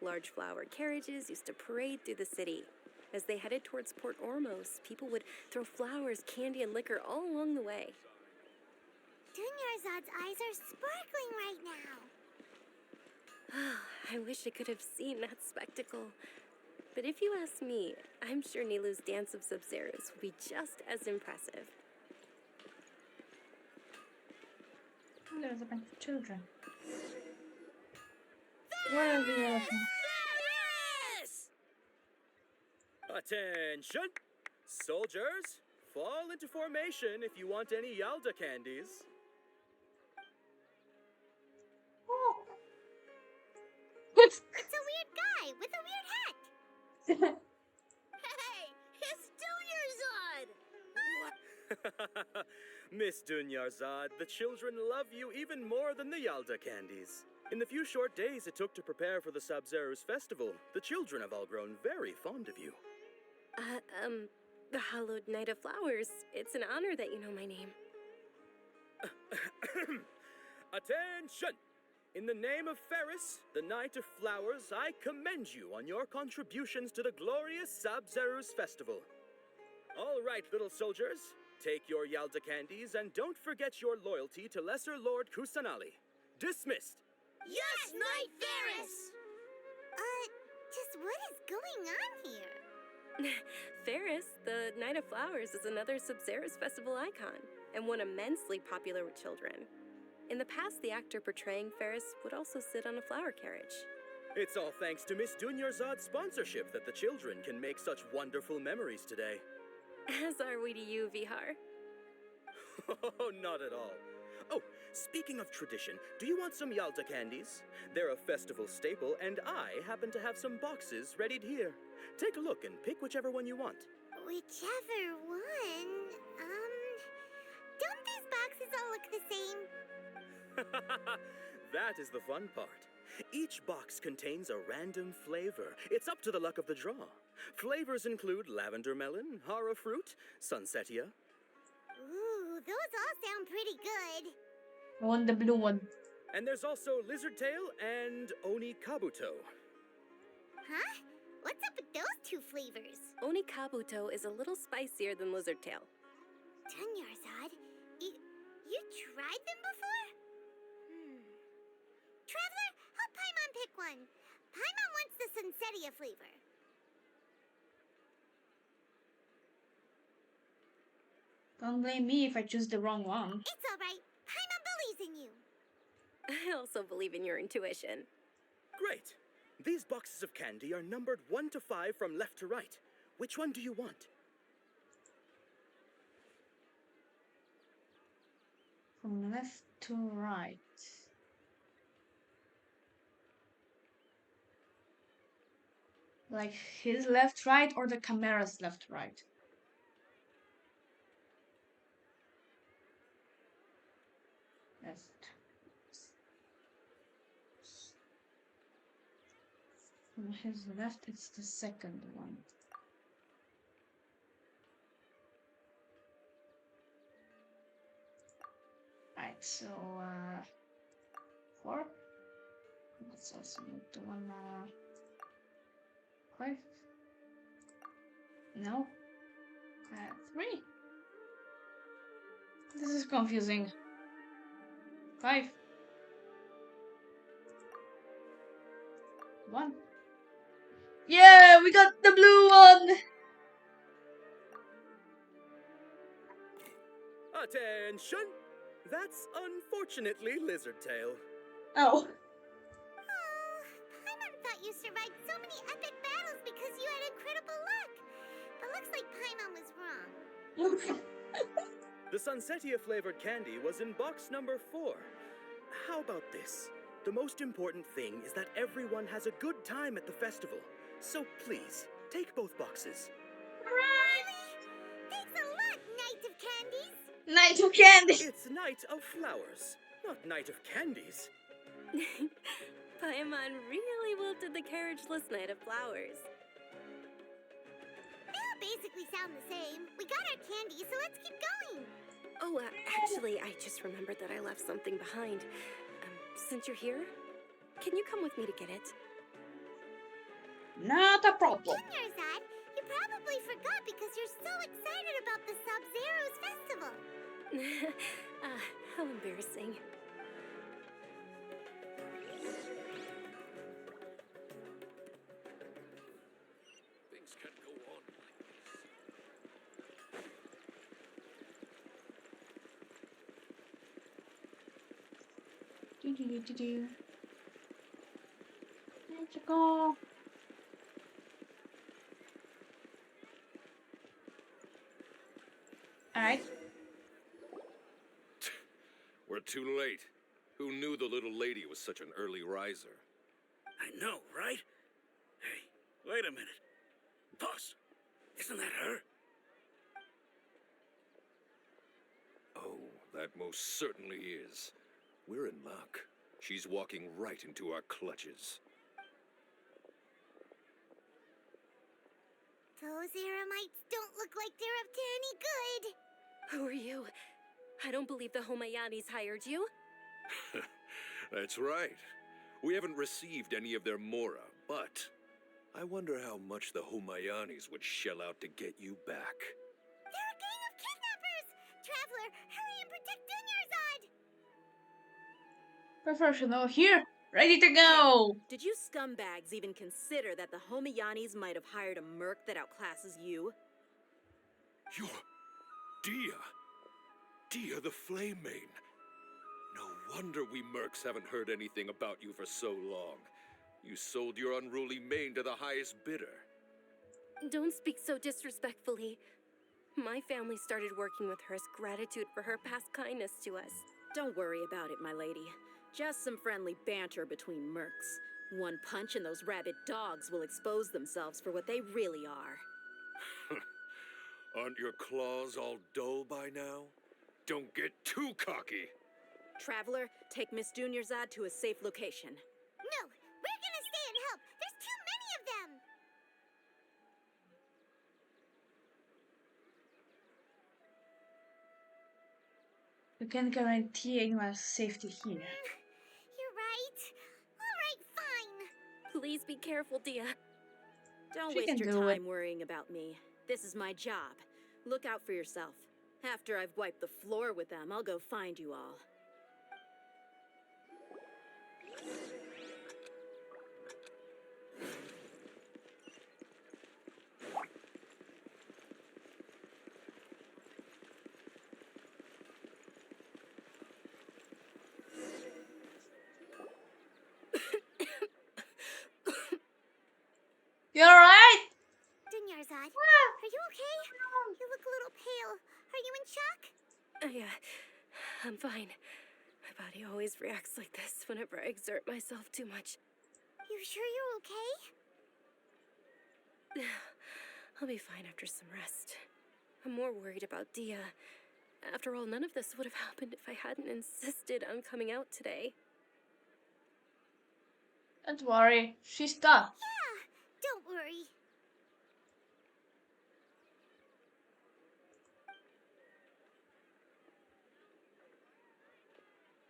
Large flower carriages used to parade through the city. As they headed towards Port Ormos, people would throw flowers, candy, and liquor all along the way. Dunyarzad's eyes are sparkling right now. I wish I could have seen that spectacle. But if you ask me, I'm sure Nilu's dance of Sub-Zeros will be just as impressive. There's a bunch of children. What are the other things? Attention! Soldiers, fall into formation if you want any Yalda candies. Oh. It's a weird guy with a weird hat. Hey, it's Dunyarzad! Miss Dunyarzad, the children love you even more than the Yalda candies. In the few short days it took to prepare for the Sabzeruz festival, the children have all grown very fond of you. The Hallowed Knight of Flowers. It's an honor that you know my name. Attention! In the name of Ferris, the Knight of Flowers, I commend you on your contributions to the glorious Sabzeruz festival. All right, little soldiers, take your Yalda candies and don't forget your loyalty to Lesser Lord Kusanali. Dismissed! Yes, Knight Ferris! Just what is going on here? Ferris, the Knight of Flowers, is another Sabzeruz festival icon, and one immensely popular with children. In the past, the actor portraying Ferris would also sit on a flower carriage. It's all thanks to Miss Dunyarzad's sponsorship that the children can make such wonderful memories today. As are we to you, Vihar. Oh, not at all. Oh, speaking of tradition, do you want some Yalda candies? They're a festival staple, and I happen to have some boxes readied here. Take a look and pick whichever one you want. Whichever one? Don't these boxes all look the same? That is the fun part. Each box contains a random flavor. It's up to the luck of the draw. Flavors include lavender melon, hara fruit, sunsetia. Ooh, those all sound pretty good. I want the blue one. And there's also lizard tail and oni kabuto. Huh? What's up with those two flavors? Oni Kabuto is a little spicier than Lizard Tail. Dunyarzad, you tried them before? Traveler, help Paimon pick one. Paimon wants the Sunsetia flavor. Don't blame me if I choose the wrong one. It's alright. Paimon believes in you. I also believe in your intuition. Great! These boxes of candy are numbered 1 to 5 from left to right. Which one do you want? From left to right. Like his left, right, or the camera's left, right? Left. From his left, it's the second one. Right, so 4. Let's also move to 1 5. No. 3. This is confusing. 5. 1. Yeah, we got the blue one! Attention! That's unfortunately Lizard Tail. Oh. Paimon thought you survived so many epic battles because you had incredible luck. But looks like Paimon was wrong. The Sunsetia flavored candy was in box number 4. How about this? The most important thing is that everyone has a good time at the festival. So please, take both boxes. Really? Thanks a lot, Knight of Candies. Knight of Candies! It's Knight of Flowers, not Knight of Candies. Paimon really wilted the carriageless Knight of Flowers. They all basically sound the same. We got our candy, so let's keep going. Oh, actually, I just remembered that I left something behind. Since you're here, can you come with me to get it? Not a problem. Dunyarzad, you probably forgot because you're so excited about the Sabzeruz festival. How embarrassing. Things can't go on like this. Let's go. Alright. We're too late. Who knew the little lady was such an early riser? I know, right? Hey, wait a minute. Boss, isn't that her? That most certainly is. We're in luck. She's walking right into our clutches. Those Eremites don't look like they're up to any good. Who are you? I don't believe the Homayanis hired you. That's right. We haven't received any of their mora, but I wonder how much the Humayanis would shell out to get you back. They're a gang of kidnappers! Traveler, hurry and protect Dunyarzad! Professional here, ready to go. Did you scumbags even consider that the Homayanis might have hired a merc that outclasses you? You're Dia. Dia the Flame Main. No wonder we mercs haven't heard anything about you for so long. You sold your unruly mane to the highest bidder. Don't speak so disrespectfully. My family started working with her as gratitude for her past kindness to us. Don't worry about it, my lady. Just some friendly banter between mercs. One punch and those rabid dogs will expose themselves for what they really are. Aren't your claws all dull by now? Don't get too cocky. Traveler, take Miss Dunyarzad to a safe location. No, we're gonna stay and help. There's too many of them. You can guarantee anyone's safety here. You're right. All right, fine. Please be careful, Dia. Don't She waste can your do it. time worrying about me. This is my job. Look out for yourself. After I've wiped the floor with them, I'll go find you all. You alright? Dunyarzad, are you okay? You look a little pale. Are you in shock? Yeah, I'm fine. My body always reacts like this whenever I exert myself too much. You sure you're okay? I'll be fine after some rest. I'm more worried about Dia. After all, none of this would have happened if I hadn't insisted on coming out today. Don't worry, she's tough. Yeah, don't worry.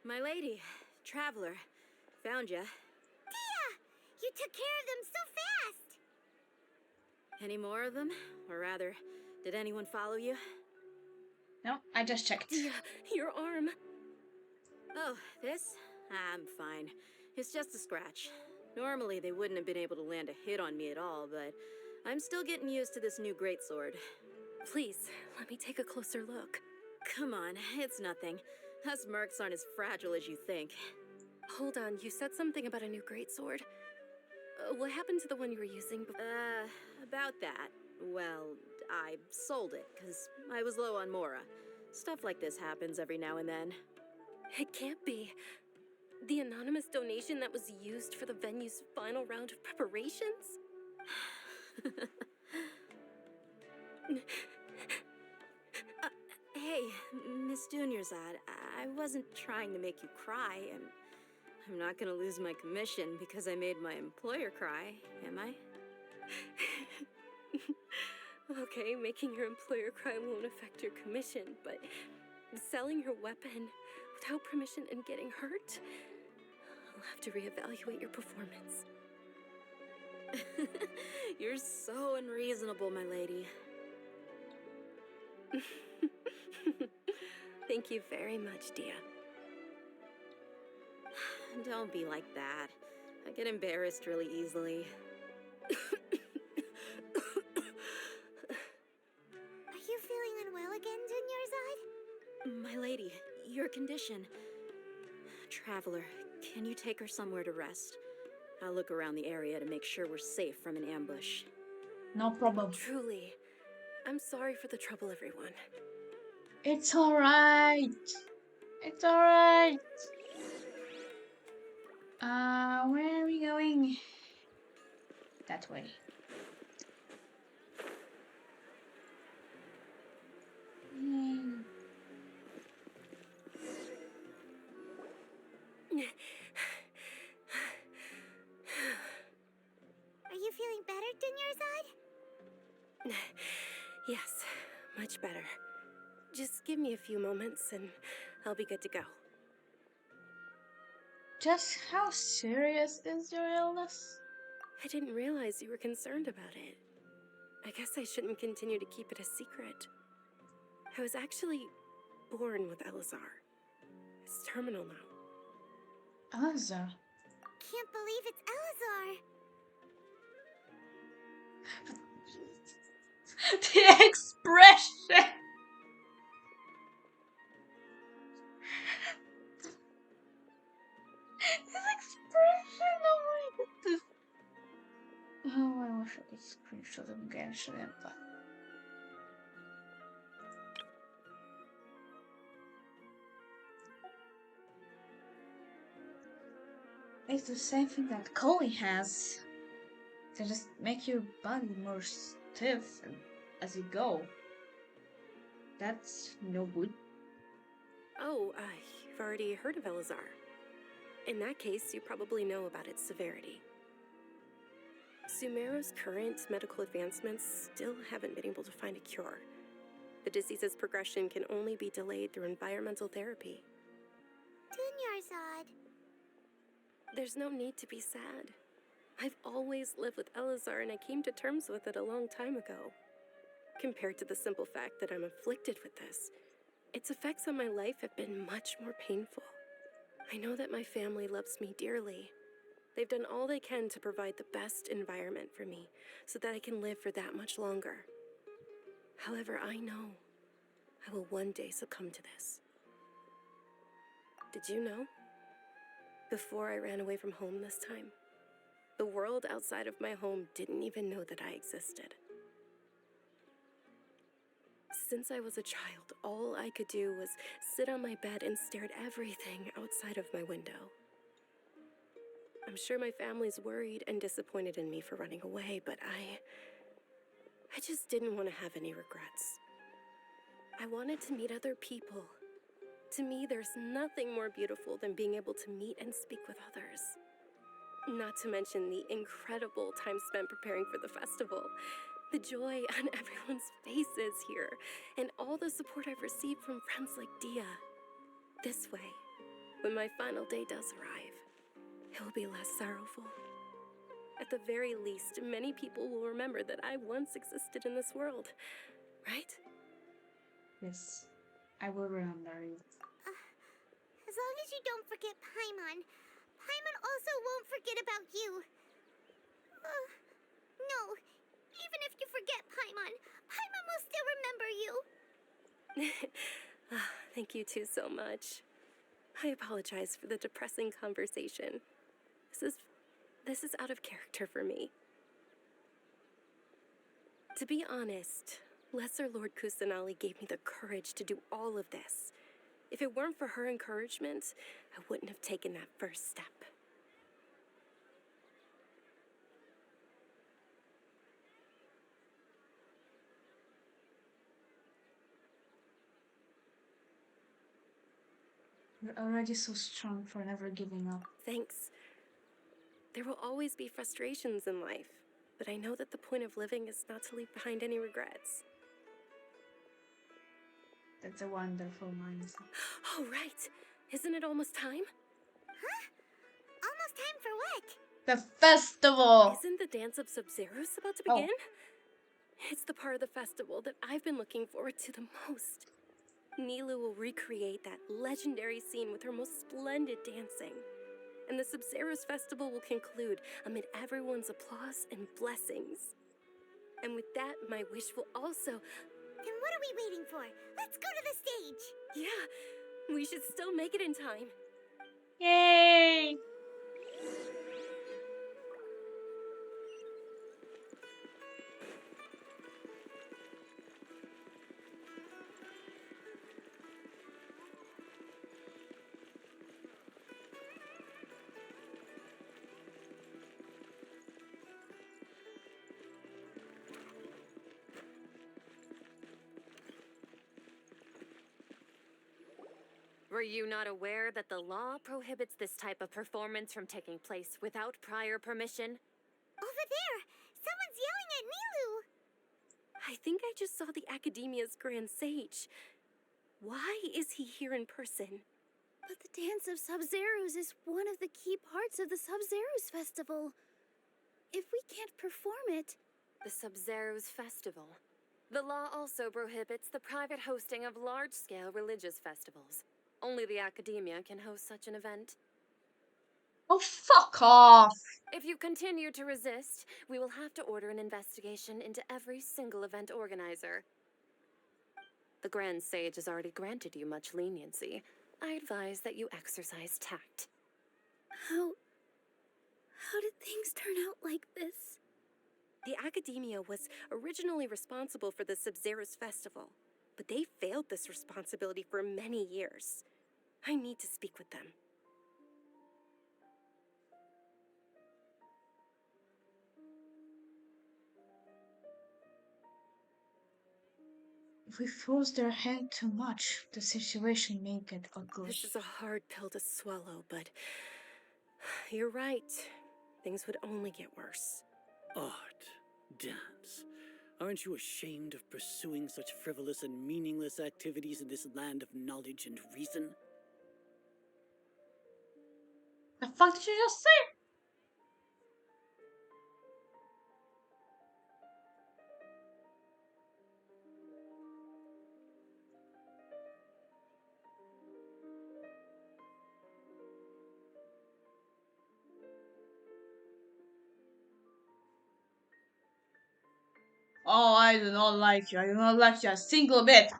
My lady, Traveler, found ya. Dia! You took care of them so fast! Any more of them? Or rather, did anyone follow you? No, I just checked. Dia, your arm. Oh, this? I'm fine. It's just a scratch. Normally, they wouldn't have been able to land a hit on me at all, but I'm still getting used to this new greatsword. Please, let me take a closer look. Come on, it's nothing. Us mercs aren't as fragile as you think. Hold on, you said something about a new greatsword. What happened to the one you were using before? About that. Well, I sold it, because I was low on mora. Stuff like this happens every now and then. It can't be. The anonymous donation that was used for the venue's final round of preparations? Hey, Miss Dunyarzad, I wasn't trying to make you cry, and I'm not gonna lose my commission because I made my employer cry, am I? Okay, making your employer cry won't affect your commission, but selling your weapon without permission and getting hurt? I'll have to reevaluate your performance. You're so unreasonable, my lady. Thank you very much, Dia. Don't be like that. I get embarrassed really easily. Are you feeling unwell again, Dunyarzad? My lady, your condition. Traveler, can you take her somewhere to rest? I'll look around the area to make sure we're safe from an ambush. No problem. Truly, I'm sorry for the trouble, everyone. It's alright. It's alright. Where are we going? That way. much better. Just give me a few moments and I'll be good to go. Just how serious is your illness? I didn't realize you were concerned about it. I guess I shouldn't continue to keep it a secret. I was actually born with Elazar. It's terminal now. Elazar? Can't believe it's Elazar. The expression! His expression! Oh my goodness! Oh, I wish I could screenshot him again, shouldn't I? It's the same thing that Coley has. To just make your body more stiff as you go. That's no good. Oh, you've already heard of Elazar. In that case, you probably know about its severity. Sumeru's current medical advancements still haven't been able to find a cure. The disease's progression can only be delayed through environmental therapy. Dunyarzad. There's no need to be sad. I've always lived with Elazar and I came to terms with it a long time ago. Compared to the simple fact that I'm afflicted with this, its effects on my life have been much more painful. I know that my family loves me dearly. They've done all they can to provide the best environment for me so that I can live for that much longer. However, I know I will one day succumb to this. Did you know? Before I ran away from home this time, the world outside of my home didn't even know that I existed. Since I was a child, all I could do was sit on my bed and stare at everything outside of my window. I'm sure my family's worried and disappointed in me for running away, but I just didn't want to have any regrets. I wanted to meet other people. To me, there's nothing more beautiful than being able to meet and speak with others. Not to mention the incredible time spent preparing for the festival. The joy on everyone's faces here, and all the support I've received from friends like Dia. This way, when my final day does arrive, it will be less sorrowful. At the very least, many people will remember that I once existed in this world, right? Yes, I will remember you. As long as you don't forget Paimon, Paimon also won't forget about you. No, even if you forget Paimon, Paimon will still remember you. Thank you two so much. I apologize for the depressing conversation. This is out of character for me. To be honest, Lesser Lord Kusanali gave me the courage to do all of this. If it weren't for her encouragement, I wouldn't have taken that first step. You're already so strong for never giving up. Thanks. There will always be frustrations in life, but I know that the point of living is not to leave behind any regrets. That's a wonderful mindset. Oh, right. Isn't it almost time? Huh? Almost time for what? The festival! Isn't the Dance of Sub-Zeros about to begin? It's the part of the festival that I've been looking forward to the most. Nilu will recreate that legendary scene with her most splendid dancing. And the Sub-Zeros festival will conclude amid everyone's applause and blessings. And with that, my wish will also... Then what are we waiting for? Let's go to the stage! Yeah, we should still make it in time. Yay! Were you not aware that the law prohibits this type of performance from taking place without prior permission? Over there! Someone's yelling at Nilu! I think I just saw the Academia's Grand Sage. Why is he here in person? But the Dance of Sub-Zerus is one of the key parts of the Sub-Zerus Festival. If we can't perform it... The Sub-Zerus Festival. The law also prohibits the private hosting of large-scale religious festivals. Only the Academia can host such an event. Oh, fuck off! If you continue to resist, we will have to order an investigation into every single event organizer. The Grand Sage has already granted you much leniency. I advise that you exercise tact. How did things turn out like this? The Academia was originally responsible for the Sub-Zerus Festival, but they failed this responsibility for many years. I need to speak with them. If we force their hand too much, the situation may get ugly. This is a hard pill to swallow, but you're right. Things would only get worse. Art, dance. Aren't you ashamed of pursuing such frivolous and meaningless activities in this land of knowledge and reason? The fuck did you just say? Oh, I do not like you. I do not like you a single bit.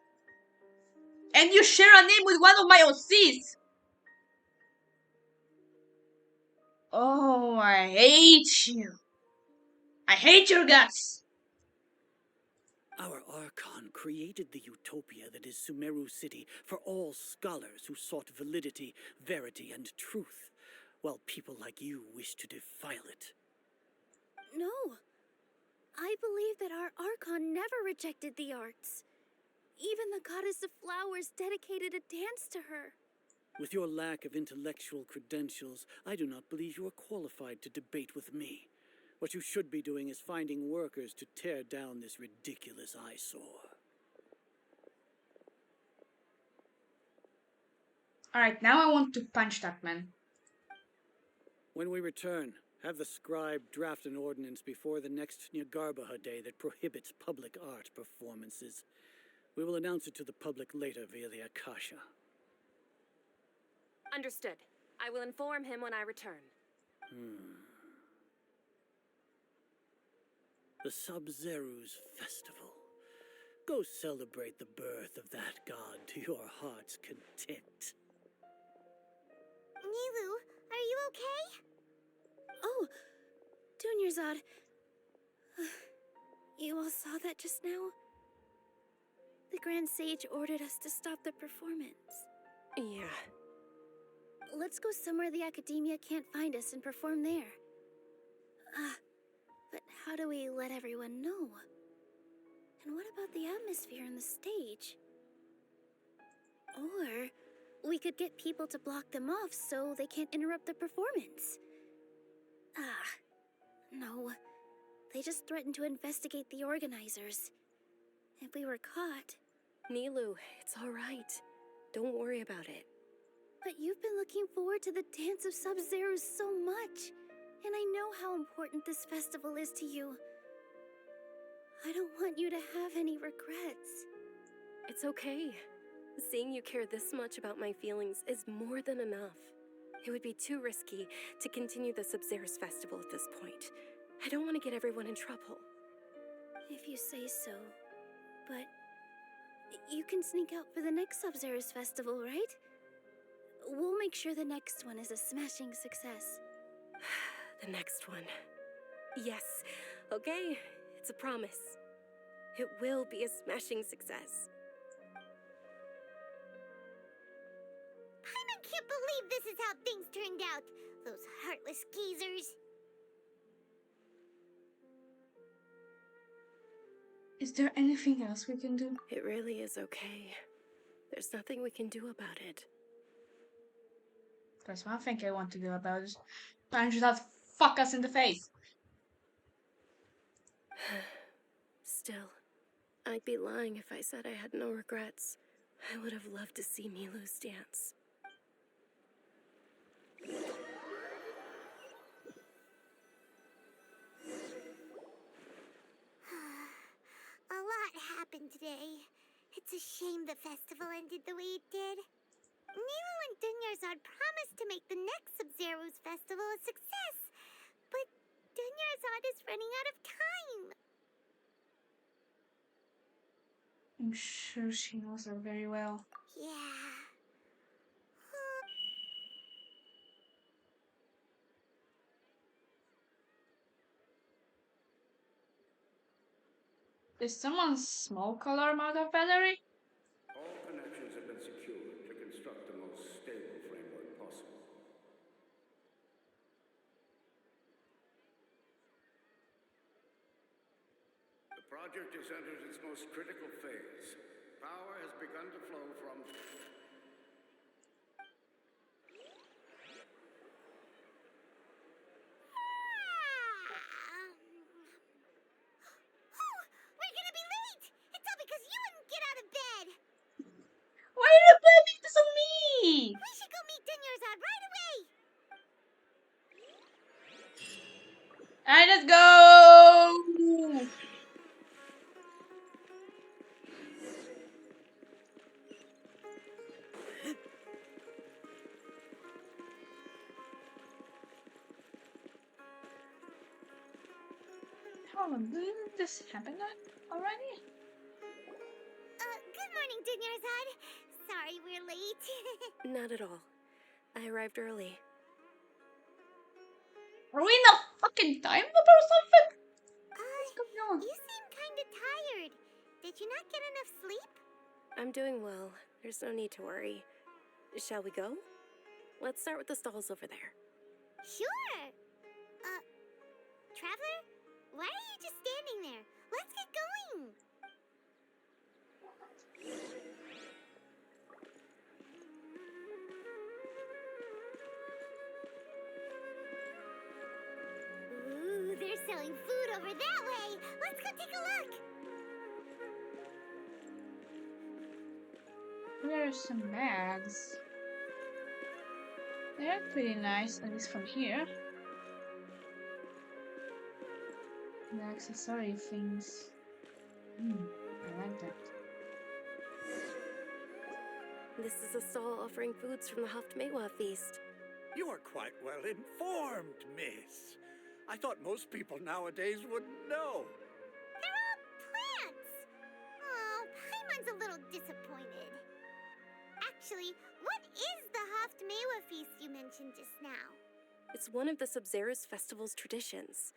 And you share a name with one of my OCs. Oh, I hate you. I hate your guts. Our Archon created the utopia that is Sumeru City for all scholars who sought validity, verity, and truth, while people like you wish to defile it. No. I believe that our Archon never rejected the arts. Even the goddess of flowers dedicated a dance to her. With your lack of intellectual credentials, I do not believe you are qualified to debate with me. What you should be doing is finding workers to tear down this ridiculous eyesore. Alright, now I want to punch that man. When we return, have the scribe draft an ordinance before the next Nyagarbha day that prohibits public art performances. We will announce it to the public later via the Akasha. Understood. I will inform him when I return. The Sub-Zerus Festival. Go celebrate the birth of that god to your heart's content. Nilu, are you okay? Oh, Dunyarzad. You all saw that just now? The Grand Sage ordered us to stop the performance. Yeah. Let's go somewhere the Academia can't find us and perform there. But how do we let everyone know? And what about the atmosphere on the stage? Or we could get people to block them off so they can't interrupt the performance. No. They just threatened to investigate the organizers. If we were caught... Nilu, it's all right. Don't worry about it. But you've been looking forward to the Dance of Sub-Zerus so much. And I know how important this festival is to you. I don't want you to have any regrets. It's okay. Seeing you care this much about my feelings is more than enough. It would be too risky to continue the Sub-Zerus Festival at this point. I don't want to get everyone in trouble. If you say so. But you can sneak out for the next Sub-Zerus Festival, right? We'll make sure the next one is a smashing success. The next one. Yes. Okay. It's a promise. It will be a smashing success. I can't believe this is how things turned out. Those heartless geezers. Is there anything else we can do? It really is okay. There's nothing we can do about it. There's one thing I want to do about it. Punch that fuck us in the face. Still, I'd be lying if I said I had no regrets. I would have loved to see Milu's dance. A lot happened today. It's a shame the festival ended the way it did. Nilo and Dunyarzad promised to make the next Sub-Zero's festival a success, but Dunyarzad is running out of time. I'm sure she knows her very well. Yeah. Is someone's smoke alarm out of battery? All connections have been secured to construct the most stable framework possible. The project has entered its most critical phase. Power has begun to flow from... We're gonna be late! It's all because you wouldn't get out of bed! Why are you blaming this on me? We should go meet Dunyarzad right away! Alright, let's go! Hold on, didn't this happen already? Good morning, Dunyarzad. Sorry we're late. Not at all. I arrived early. Are we in a fucking time loop or something? What's going on? You seem kinda tired. Did you not get enough sleep? I'm doing well. There's no need to worry. Shall we go? Let's start with the stalls over there. Sure. Traveler? Why are you just standing there? Let's get going. Ooh, they're selling food over that way. Let's go take a look. There's some bags. They're pretty nice, at least from here. The accessory things. I like that. This is a stall offering foods from the Haftmewa feast. You are quite well informed, miss. I thought most people nowadays wouldn't know. They're all plants. Oh, Paimon's a little disappointed. Actually, what is the Haftmewa feast you mentioned just now? It's one of the Sub-Zero's festival's traditions.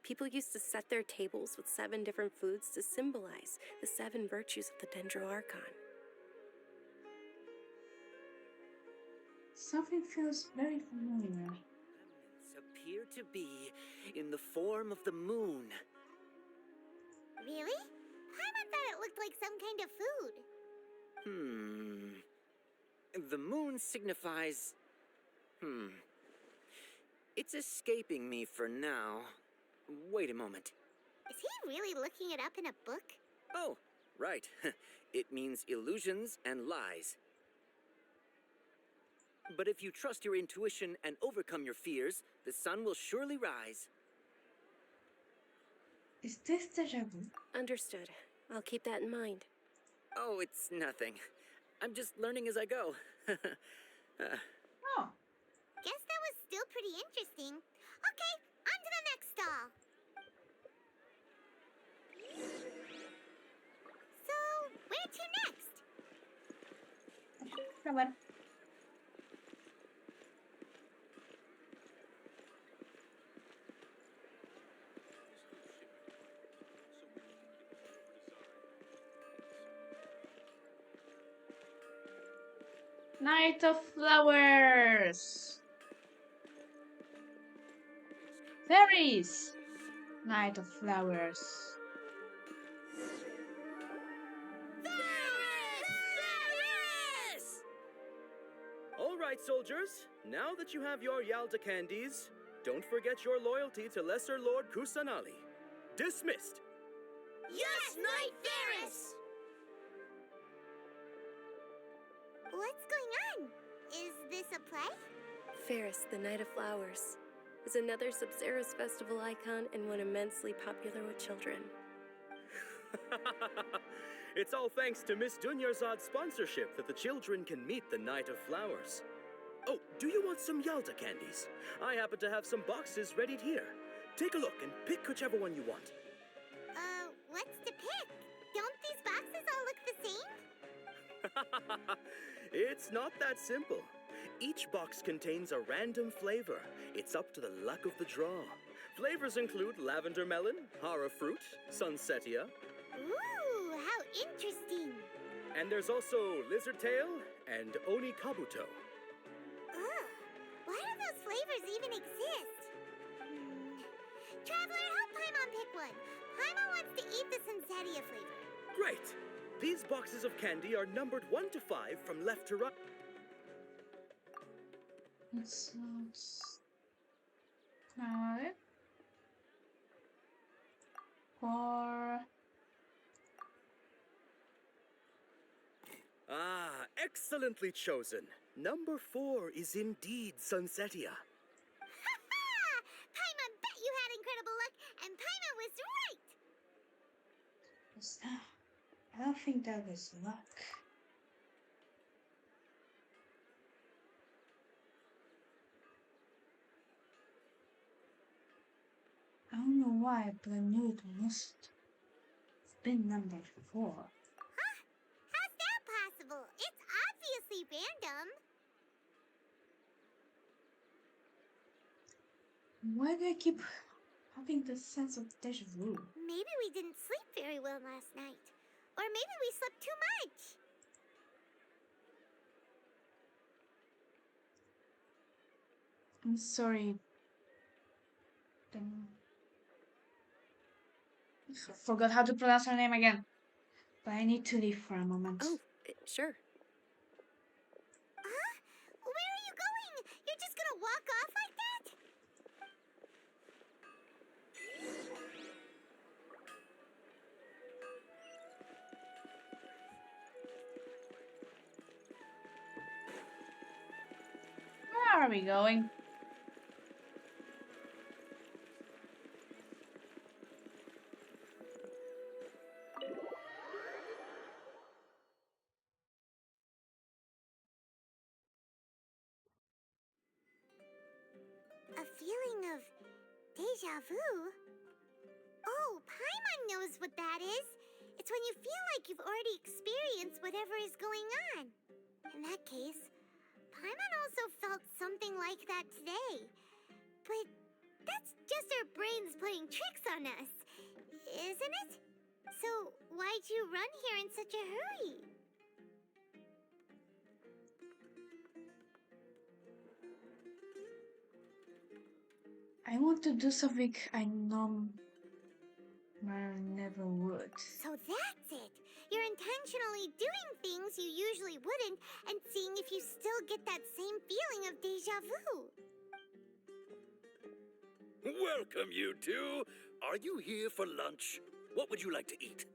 People used to set their tables with 7 different foods to symbolize the 7 virtues of the Dendro Archon. Something feels very familiar. Remnants appear to be in the form of the moon. Really? Paimon thought it looked like some kind of food. The moon signifies... It's escaping me for now. Wait a moment. Is he really looking it up in a book? Oh, right. It means illusions and lies. But if you trust your intuition and overcome your fears, the sun will surely rise. Is this deja vu? Understood. I'll keep that in mind. Oh, it's nothing. I'm just learning as I go. Oh. Guess that was still pretty interesting. Okay, on to the next stall. So, where to next? Come on. Night of Flowers. Fairies. Night of Flowers. All right, soldiers. Now that you have your Yalda candies, don't forget your loyalty to Lesser Lord Kusanali. Dismissed. Yes, Knight Ferris! What's going on? Is this a play? Ferris, the Night of Flowers, is another Sub-Zero's festival icon and one immensely popular with children. It's all thanks to Miss Dunyarzad's sponsorship that the children can meet the Night of Flowers. Oh, do you want some Yalta candies? I happen to have some boxes ready here. Take a look and pick whichever one you want. What's to pick? Don't these boxes all look the same? It's not that simple. Each box contains a random flavor. It's up to the luck of the draw. Flavors include lavender melon, hara fruit, sunsetia. Ooh, how interesting. And there's also lizard tail and oni kabuto. Ugh, why do those flavors even exist? Traveler, help Paimon pick one. Paimon wants to eat the sunsetia flavor. Great! These boxes of candy are numbered 1 to 5 from left to right. It's not 4. Ah, excellently chosen. Number 4 is indeed sunsetia. Paimon bet you had incredible luck, and Paimon was right! I don't think that was luck. I don't know why, but I knew it must have been number 4. Huh? How's that possible? It's obviously random. Why do I keep having this sense of deja vu? Maybe we didn't sleep very well last night. Or maybe we slept too much. I'm sorry. Forgot how to pronounce her name again. But I need to leave for a moment. Oh, sure. Huh? Where are you going? You're just gonna walk off like that? Where are we going? A feeling of deja vu? Oh, Paimon knows what that is. It's when you feel like you've already experienced whatever is going on. In that case, Paimon also felt something like that today. But that's just our brains playing tricks on us, isn't it? So why'd you run here in such a hurry? I want to do something I never would. So that's it. You're intentionally doing things you usually wouldn't and seeing if you still get that same feeling of deja vu. Welcome, you two. Are you here for lunch? What would you like to eat?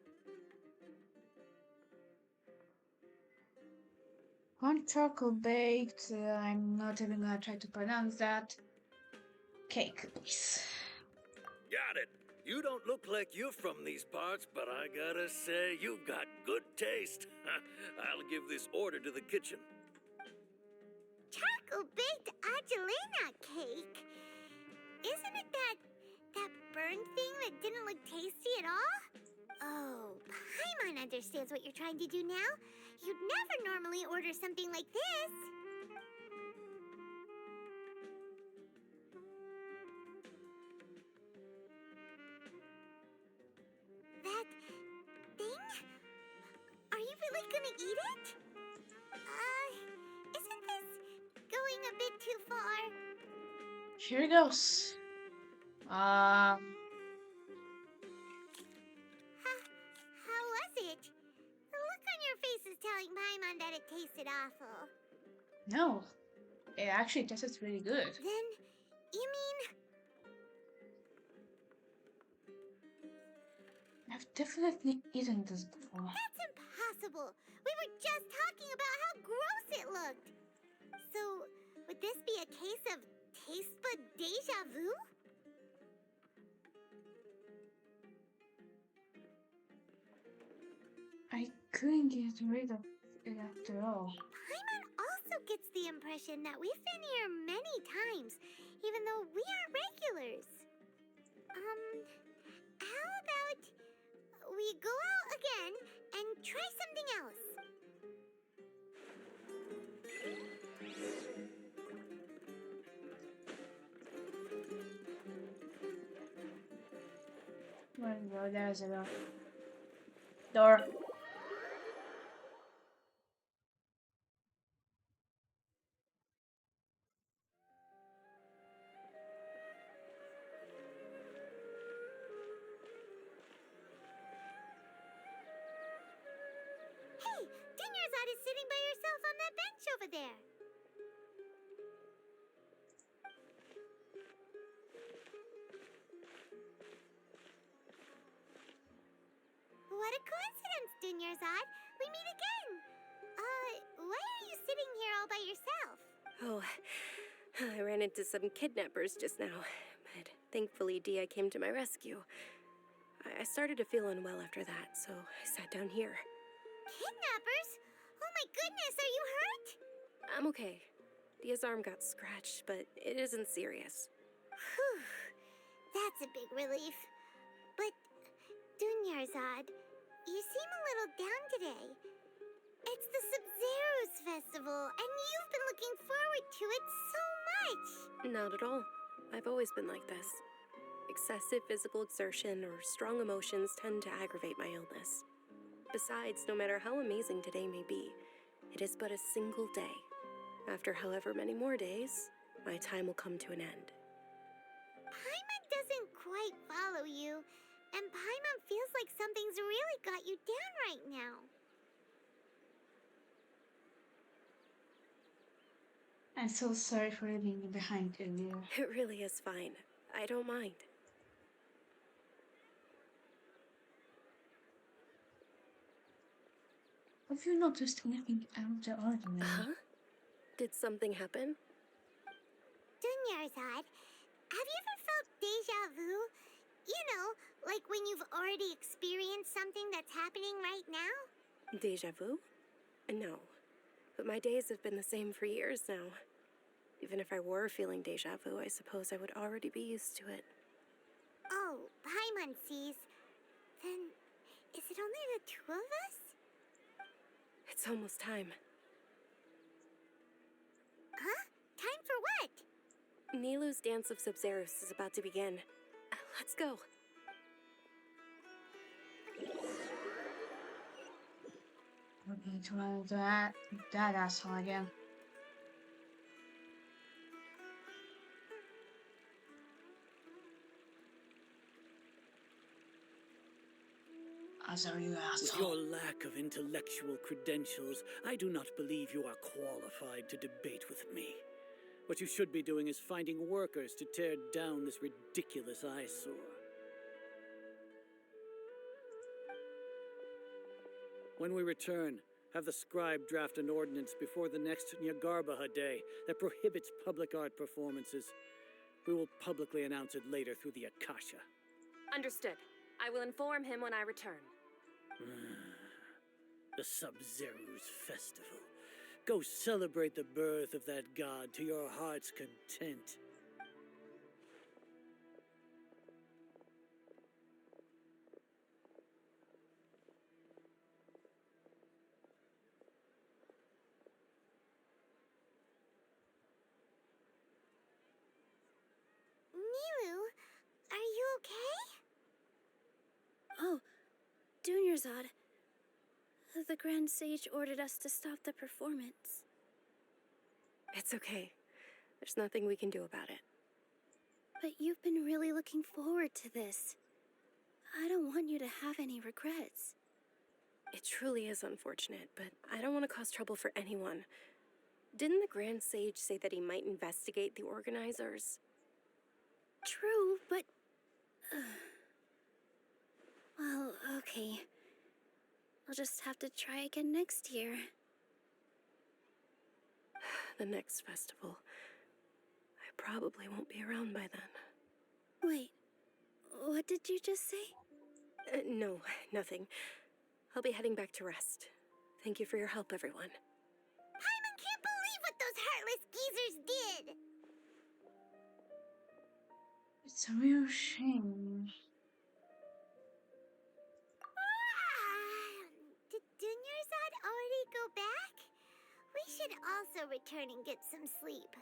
One charcoal baked, I'm not even gonna try to pronounce that. Cake, please. Got it. You don't look like you're from these parts, but I gotta say, you've got good taste. I'll give this order to the kitchen. Charcoal-baked Angelina cake? Isn't it that burned thing that didn't look tasty at all? Oh, Paimon understands what you're trying to do now. You'd never normally order something like this. That thing? Are you really gonna eat it? Isn't this going a bit too far? Here it goes. How was it? The look on your face is telling Paimon that it tasted awful. No. It actually tastes really good. Then, you mean... I've definitely eaten this before. That's impossible! We were just talking about how gross it a case of taste bud deja vu? I couldn't get rid of it after all. Paimon also gets the impression that we've been here many times, even though we are regulars. How about we go out again and try something else? Where to go? There's a door. Hey, Dinyarzad is sitting by herself on that bench over there. What a coincidence, Dinyarzad. We meet again. Why are you sitting here all by yourself? Oh, I ran into some kidnappers just now, but thankfully Dia came to my rescue. I started to feel unwell after that, so I sat down here. Kidnappers? Oh my goodness, are you hurt? I'm okay. Dia's arm got scratched, but it isn't serious. Whew. That's a big relief. But, Dunyarzad, you seem a little down today. It's the Sub-Zero's festival, and you've been looking forward to it so much! Not at all. I've always been like this. Excessive physical exertion or strong emotions tend to aggravate my illness. Besides, no matter how amazing today may be, it is but a single day. After however many more days, my time will come to an end. Paimon doesn't quite follow you, and Paimon feels like something's really got you down right now. I'm so sorry for leaving you behind earlier. It really is fine. I don't mind. Have you noticed anything out of the ordinary? Huh? Did something happen? Dunyarzad, have you ever felt deja vu? You know, like when you've already experienced something that's happening right now? Deja vu? No. But my days have been the same for years now. Even if I were feeling deja vu, I suppose I would already be used to it. Oh, Paimon sees. Then, is it only the two of us? It's almost time. Huh? Time for what? Nilu's Dance of Sub-Zerus is about to begin. Let's go. Okay, to run into that asshole again. As are you, With asshole. your lack of intellectual credentials, I do not believe you are qualified to debate with me. What you should be doing is finding workers to tear down this ridiculous eyesore. When we return, have the scribe draft an ordinance before the next Nyargarbaha Day that prohibits public art performances. We will publicly announce it later through the Akasha. Understood. I will inform him when I return. The Sub-Zeru's festival. Go celebrate the birth of that god to your heart's content. Nilu, are you okay? Oh, Dunyarzad. The Grand Sage ordered us to stop the performance. It's okay. There's nothing we can do about it. But you've been really looking forward to this. I don't want you to have any regrets. It truly is unfortunate, but I don't want to cause trouble for anyone. Didn't the Grand Sage say that he might investigate the organizers? True, but... well, okay. I'll just have to try again next year. The next festival. probably won't be around by then. Wait, what did you just say? No, nothing. I'll be heading back to rest. Thank you for your help, everyone. Paimon can't believe what those heartless geezers did! It's a real shame. Did Dunyarzad already go back? We should also return and get some sleep.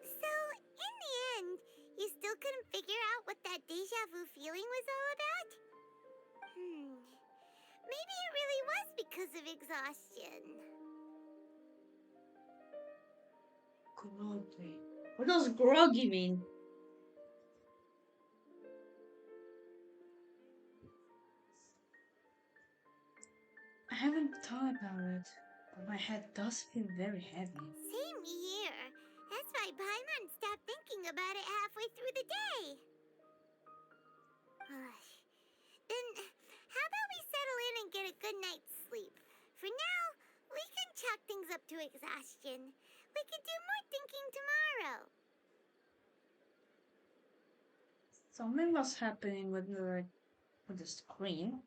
So, in the end, you still couldn't figure out what that deja vu feeling was all about? Maybe it really was because of exhaustion. Groggy. What does groggy mean? I haven't thought about it, but my head does feel very heavy. Same here. That's why Paimon stopped thinking about it halfway through the day. Then, how about we settle in and get a good night's sleep? For now, we can chalk things up to exhaustion. We can do more thinking tomorrow. Something was happening with the screen.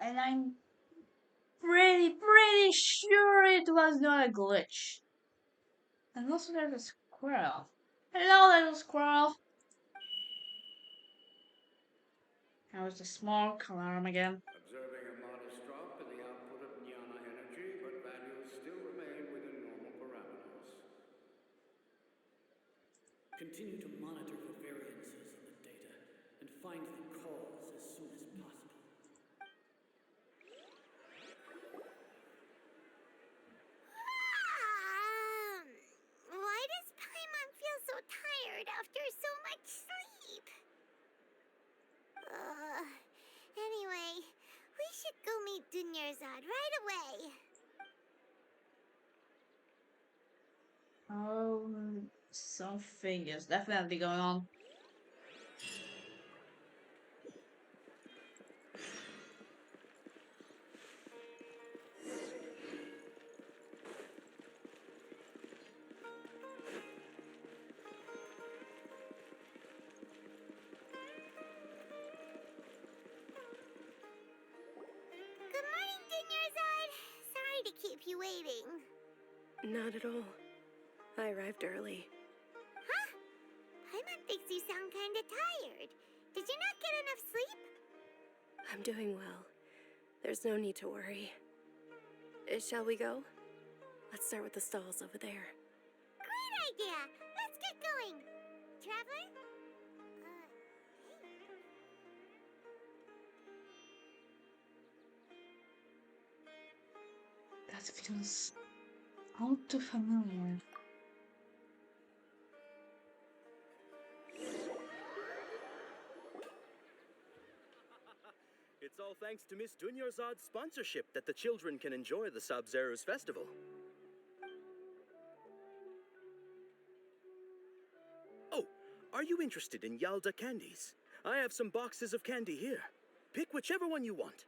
And I'm pretty sure it was not a glitch. And also there's a squirrel. Hello, little squirrel. That was the smoke alarm again. Observing a modest drop in the output of jnana energy, but values still remain within normal parameters. Continue to monitor for variances in the data and find the cause as soon as possible. Why does Paimon feel so tired after so much sleep? Anyway, we should go meet Dunyarzad right away. Something is definitely going on. Good morning, Dunyarzad. Sorry to keep you waiting. Not at all. I arrived early. Huh? Paimon thinks you sound kinda tired. Did you not get enough sleep? I'm doing well. There's no need to worry. Shall we go? Let's start with the stalls over there. Great idea! Let's get going! Traveler? That feels all too familiar. It's all thanks to Miss Dunyarzad's sponsorship that the children can enjoy the Sub-Zero's festival. Oh, are you interested in Yalda candies? I have some boxes of candy here. Pick whichever one you want.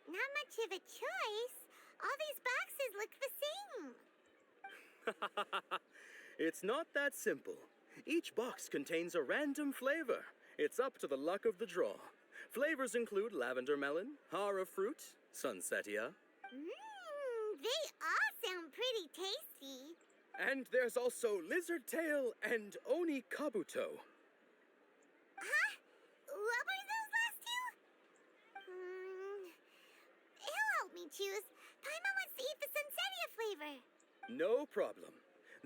Not much of a choice. All these boxes look the same. It's not that simple. Each box contains a random flavor. It's up to the luck of the draw. Flavors include lavender melon, hara fruit, sunsetia. They all sound pretty tasty. And there's also lizard tail and oni kabuto. Huh? What were those last two? He'll help me choose. Paimon wants to eat the sunsetia flavor. No problem.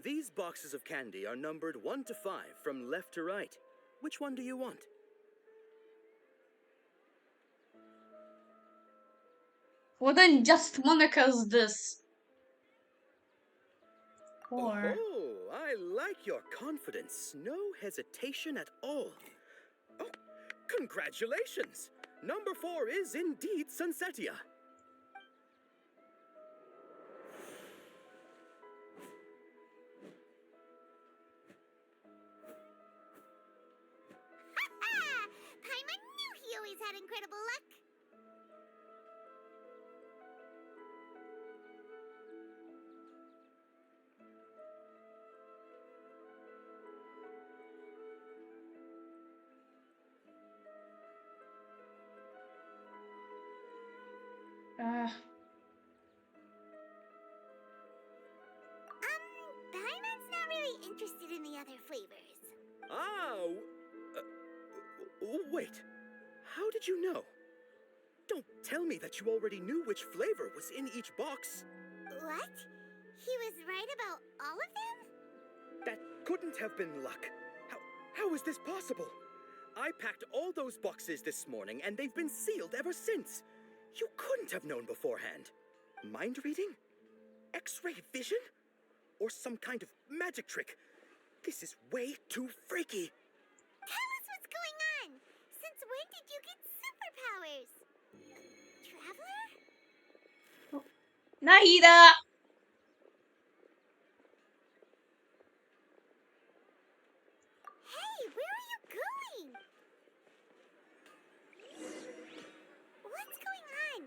These boxes of candy are numbered 1 to 5 from left to right. Which one do you want? Well then just Monica's this. Or Oh, I like your confidence. No hesitation at all. Oh, congratulations! Number 4 is indeed Sunsetia. incredible luck. Paimon's not really interested in the other flavors. Oh! Wait. How did you know? Don't tell me that you already knew which flavor was in each box. What? He was right about all of them? That couldn't have been luck. How is this possible? I packed all those boxes this morning, and they've been sealed ever since. You couldn't have known beforehand. Mind reading? X-ray vision? Or some kind of magic trick? This is way too freaky. Tell us what's going on. Since when did you get superpowers? Traveler? Nahida! Hey, where are you going? What's going on?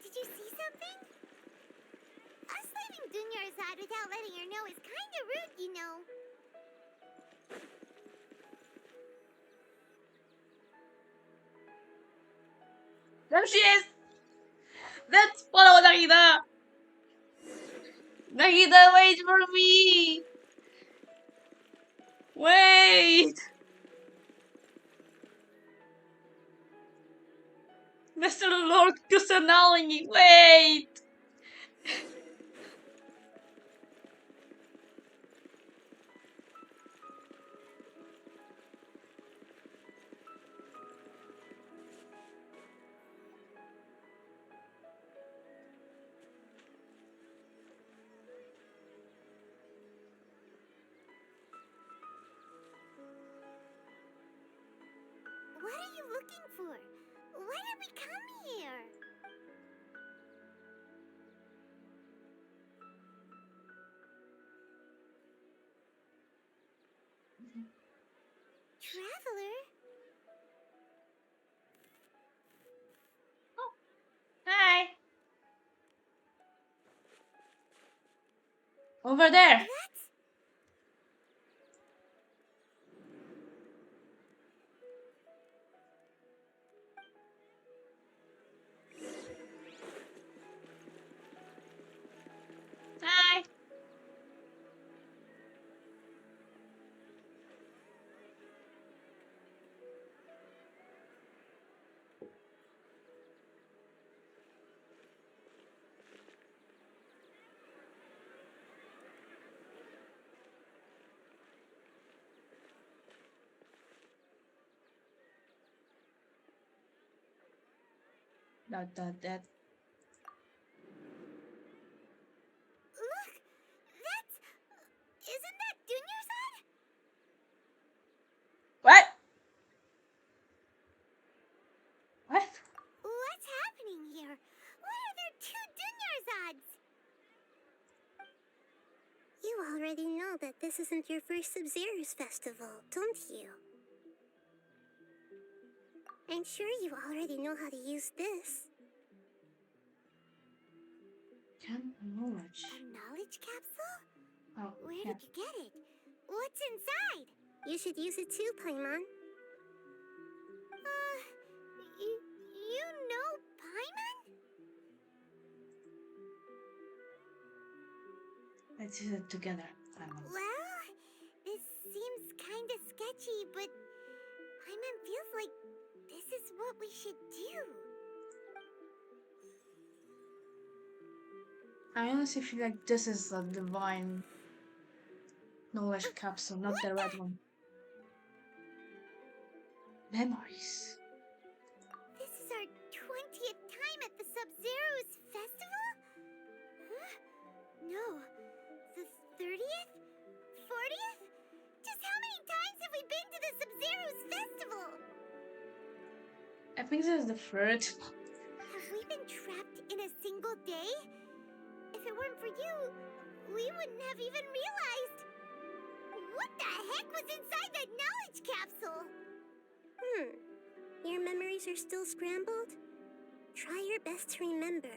Did you see something? Us leaving Dunyarzad without letting her know is kinda rude, you know. There she is! Let's follow Nahida! Nahida, wait for me! Wait! Mr. Lord Kusanali, wait! What are you looking for? Why did we come here? Traveler? Hi! Over there! That's... Hi! That. Look! That's... Isn't that Dunyarzad? What? What? What's happening here? Why are there two Dunyarzads? You already know that this isn't your first Sub-Zero's festival, don't you? I'm sure you already know how to use this. Knowledge. A knowledge capsule? Oh, Where yeah. did you get it? What's inside? You should use it too, Paimon. You know Paimon? Let's use it together. Well, this seems kinda sketchy, but Paimon feels like this is what we should do. I honestly feel like this is a divine knowledge capsule, not the red one. Memories. This is our 20th time at the Sub-Zero's festival? Huh? No. The 30th? 40th? Just how many times have we been to the Sub-Zero's festival? I think this is the third. Have we been trapped in a single day? If it weren't for you, we wouldn't have even realized. What the heck was inside that knowledge capsule? Your memories are still scrambled? Try your best to remember.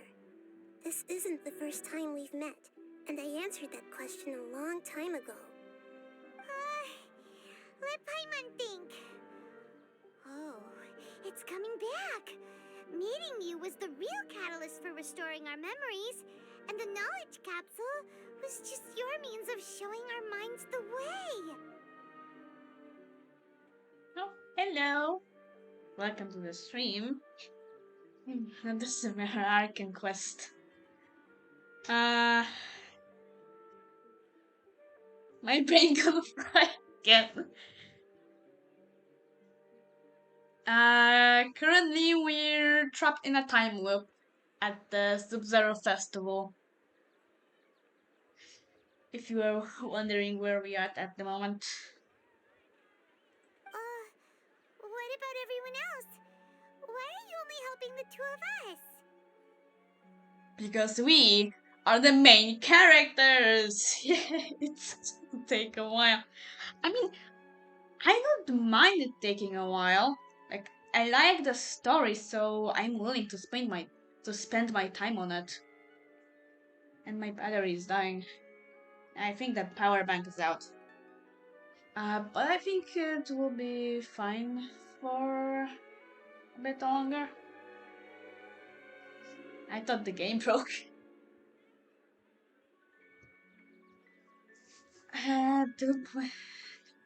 This isn't the first time we've met, and I answered that question a long time ago. Let Paimon think. Oh, it's coming back. Meeting you was the real catalyst for restoring our memories, and the knowledge capsule was just your means of showing our minds the way. Oh, hello. Welcome to the stream. And this is Sumeru Archon quest. My brain gonna fry again. Currently we're trapped in a time loop at the Sub-Zero Festival. If you are wondering where we are at the moment. What about everyone else? Why are you only helping the two of us? Because we are the main characters! It's gonna take a while. I mean, I don't mind it taking a while. Like, I like the story, so I'm willing to spend my time on it. And my battery is dying. I think that power bank is out. But I think it will be fine for a bit longer. I thought the game broke.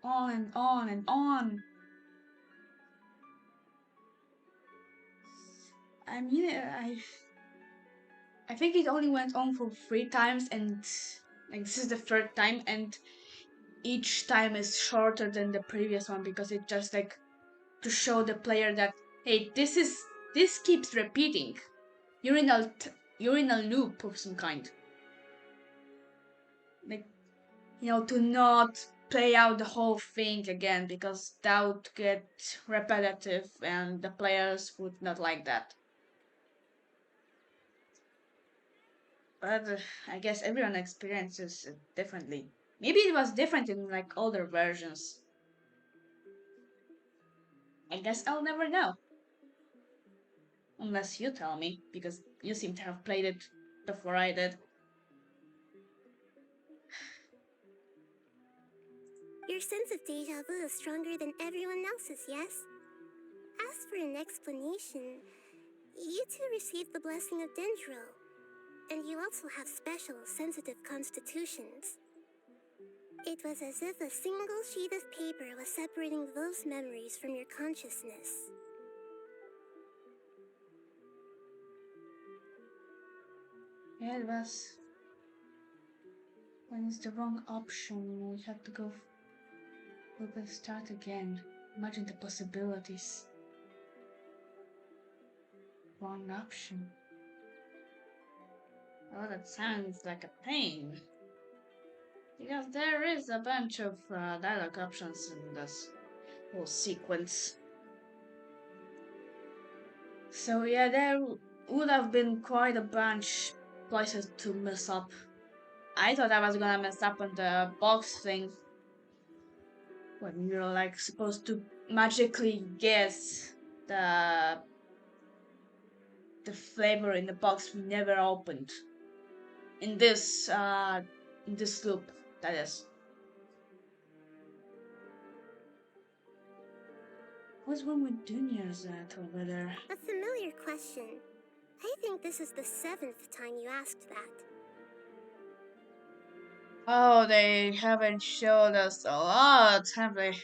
On and on and on. I mean, I think it only went on for 3 times, and like this is the third time, and each time is shorter than the previous one because it just like to show the player that hey, this keeps repeating. You're in a loop of some kind. Like, you know, to not play out the whole thing again because that would get repetitive and the players would not like that. But I guess everyone experiences it differently. Maybe it was different in like older versions. I guess I'll never know. Unless you tell me, because you seem to have played it before I did. Your sense of deja vu is stronger than everyone else's, yes? As for an explanation, you two received the blessing of Dendro, and you also have special, sensitive constitutions. It was as if a single sheet of paper was separating those memories from your consciousness. Yeah, it was. When it's the wrong option, we have to go. We'll start again. Imagine the possibilities. Wrong option. Oh, that sounds like a pain. Because there is a bunch of dialogue options in this whole sequence. So yeah, there would have been quite a bunch places to mess up. I thought I was gonna mess up on the box thing. When you're like supposed to magically guess the flavor in the box we never opened. In this loop, that is. What's wrong with Dunya's over there? A familiar question. I think this is the 7th time you asked that. Oh, they haven't showed us a lot, have they? As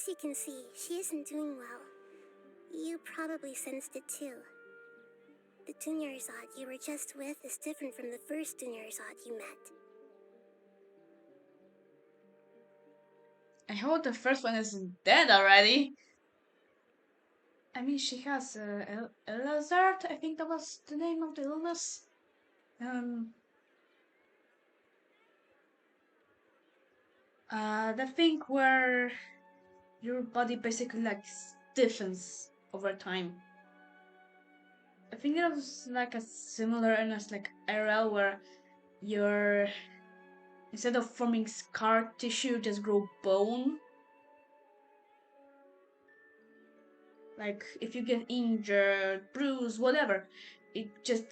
you can see, she isn't doing well. You probably sensed it too. The Dunyarzad you were just with is different from the first Dunyarzad you met. I hope the first one isn't dead already. I mean, she has Elazard, I think that was the name of the illness. The thing where your body basically like stiffens over time. I think it was like a similar illness like IRL where your instead of forming scar tissue just grow bone. Like if you get injured, bruised, whatever, it just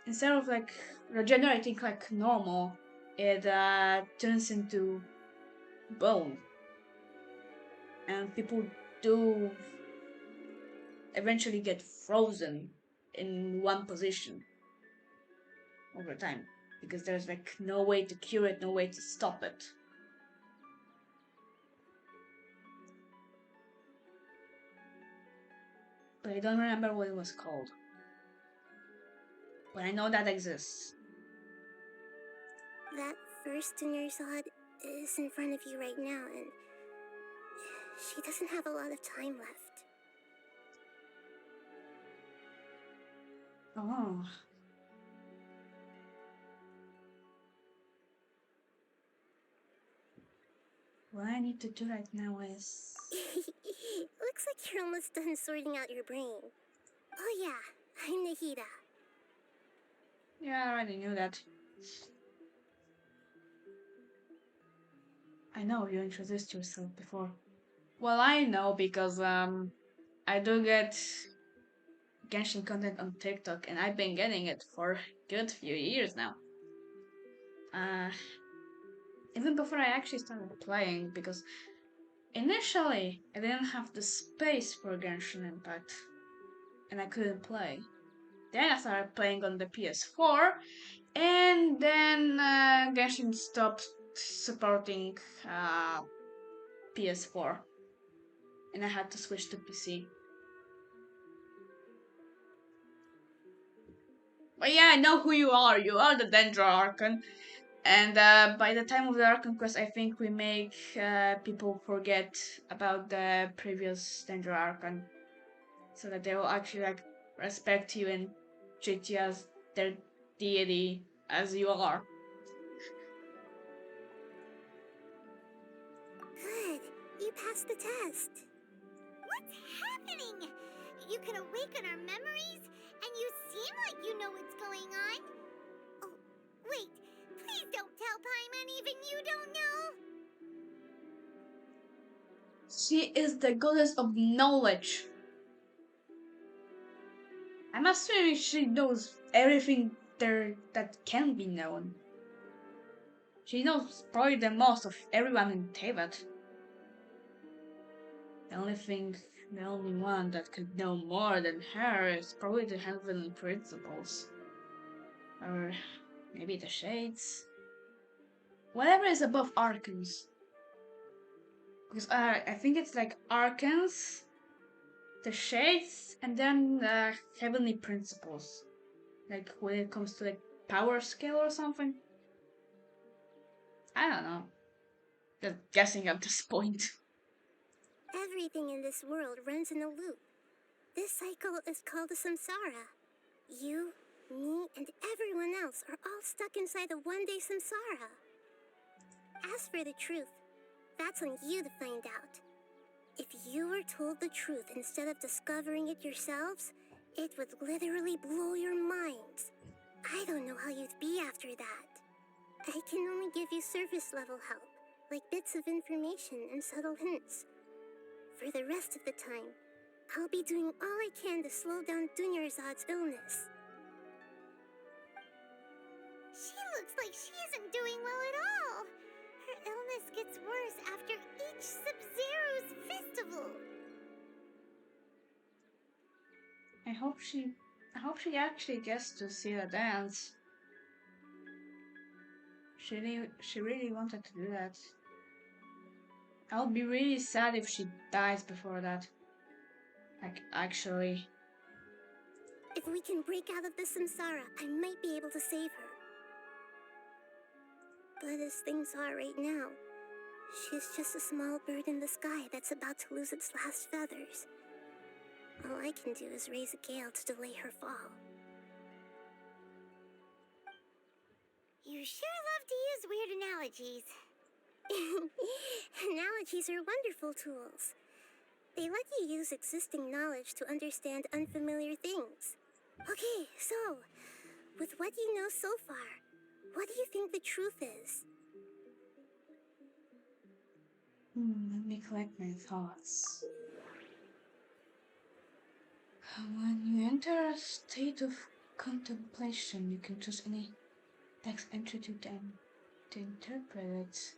instead of like regenerating like normal, it turns into bone, and people do eventually get frozen in one position over time because there's like no way to cure it, no way to stop it. But I don't remember what it was called. But I know that exists. That first Dinnersod is in front of you right now, and she doesn't have a lot of time left. Oh. What I need to do right now is... Looks like you're almost done sorting out your brain. Oh yeah, I'm Nahida. Yeah, I already knew that. I know you introduced yourself before. Well, I know because I do get Genshin content on TikTok, and I've been getting it for a good few years now. Even before I actually started playing, because initially I didn't have the space for Genshin Impact, and I couldn't play. Then I started playing on the PS4, and then Genshin stopped supporting PS4, and I had to switch to PC. But yeah, I know who you are. You are the Dendro Archon. And by the time of the Archon quest, I think we make people forget about the previous Dendro Archon, so that they will actually like respect you and treat you as their deity as you are. Good. You passed the test. What's happening? You can awaken our memories, and you seem like you know what's going on. Oh, wait. Please don't tell Paimon even you don't know. She is the goddess of knowledge. I'm assuming she knows everything there that can be known. She knows probably the most of everyone in Teyvat. The only one that could know more than her is probably the Heavenly Principles. Or maybe the Shades. Whatever is above Archons. Because I think it's like Archons, the Shades, and then the Heavenly Principles. Like when it comes to like power scale or something. I don't know. Just guessing at this point. Everything in this world runs in a loop. This cycle is called the samsara. You, me, and everyone else are all stuck inside the one-day samsara. As for the truth, that's on you to find out. If you were told the truth instead of discovering it yourselves, it would literally blow your minds. I don't know how you'd be after that. I can only give you surface-level help, like bits of information and subtle hints. For the rest of the time, I'll be doing all I can to slow down Dunyarzad's illness. She looks like she isn't doing well at all. Her illness gets worse after each Sub-Zero's festival. I hope she actually gets to see the dance. She really wanted to do that. I'll be really sad if she dies before that. Like, actually. If we can break out of the samsara, I might be able to save her. But as things are right now, she's just a small bird in the sky that's about to lose its last feathers. All I can do is raise a gale to delay her fall. You sure love to use weird analogies. Analogies are wonderful tools. They let you use existing knowledge to understand unfamiliar things. Okay, so, with what you know so far, what do you think the truth is? Let me collect my thoughts. When you enter a state of contemplation, you can choose any text entry to interpret it.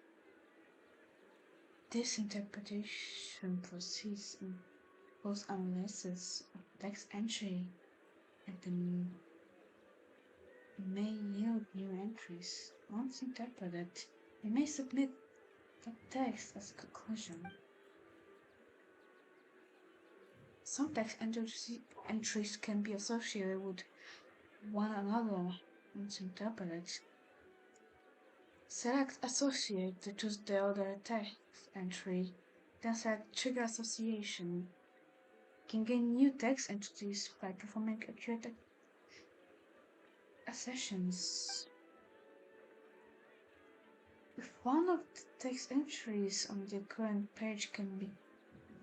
This interpretation proceeds in both analysis of text entry and then may yield new entries. Once interpreted, you may submit the text as a conclusion. Some text entries can be associated with one another once interpreted. Select Associate to choose the other text entry, then select Trigger Association. You can gain new text entities by performing accurate accessions. If one of the text entries on the current page can be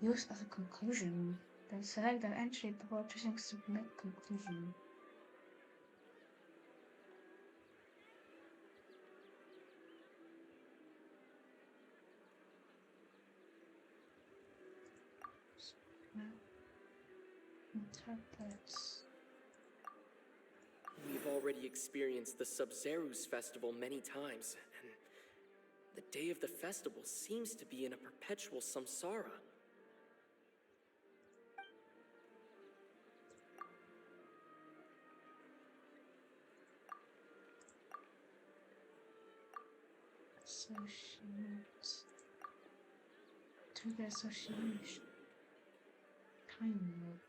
used as a conclusion, then select that entry before choosing Submit Conclusion. Interprets. We've already experienced the Sub-Zeru's festival many times, and the day of the festival seems to be in a perpetual samsara. Associate. Trigger association. Time loop.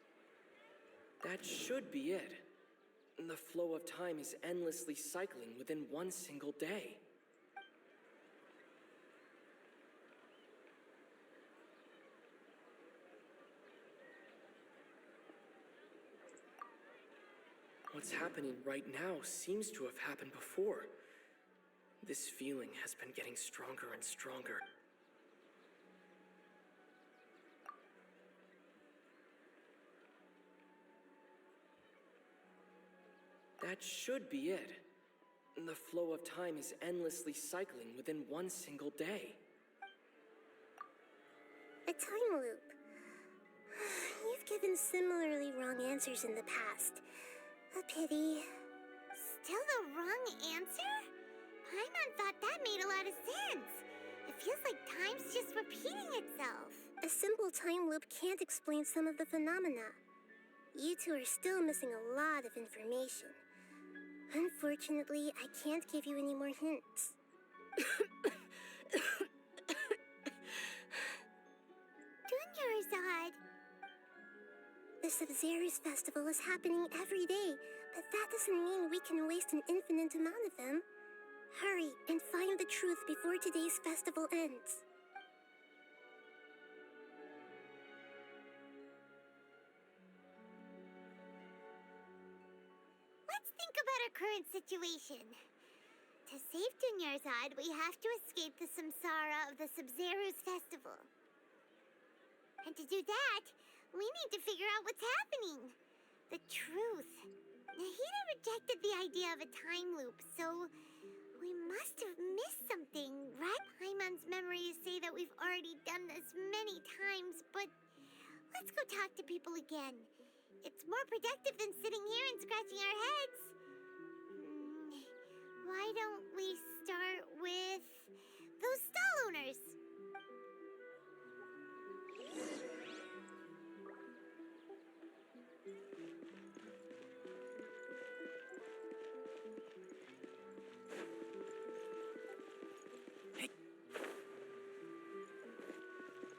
That should be it. The flow of time is endlessly cycling within one single day. What's happening right now seems to have happened before. This feeling has been getting stronger and stronger. That should be it. The flow of time is endlessly cycling within one single day. A time loop. You've given similarly wrong answers in the past. A pity. Still the wrong answer? Paimon thought that made a lot of sense. It feels like time's just repeating itself. A simple time loop can't explain some of the phenomena. You two are still missing a lot of information. Unfortunately, I can't give you any more hints. Dunyarzad! The Sub-Zeru's festival is happening every day, but that doesn't mean we can waste an infinite amount of them. Hurry and find the truth before today's festival ends. Let's think about our current situation. To save Dunyarzad, we have to escape the samsara of the Sub-Zeru's festival. And to do that, we need to figure out what's happening. The truth. Nahida rejected the idea of a time loop, so we must have missed something, right? Paimon's memories say that we've already done this many times, but let's go talk to people again. It's more productive than sitting here and scratching our heads. Why don't we start with those stall owners?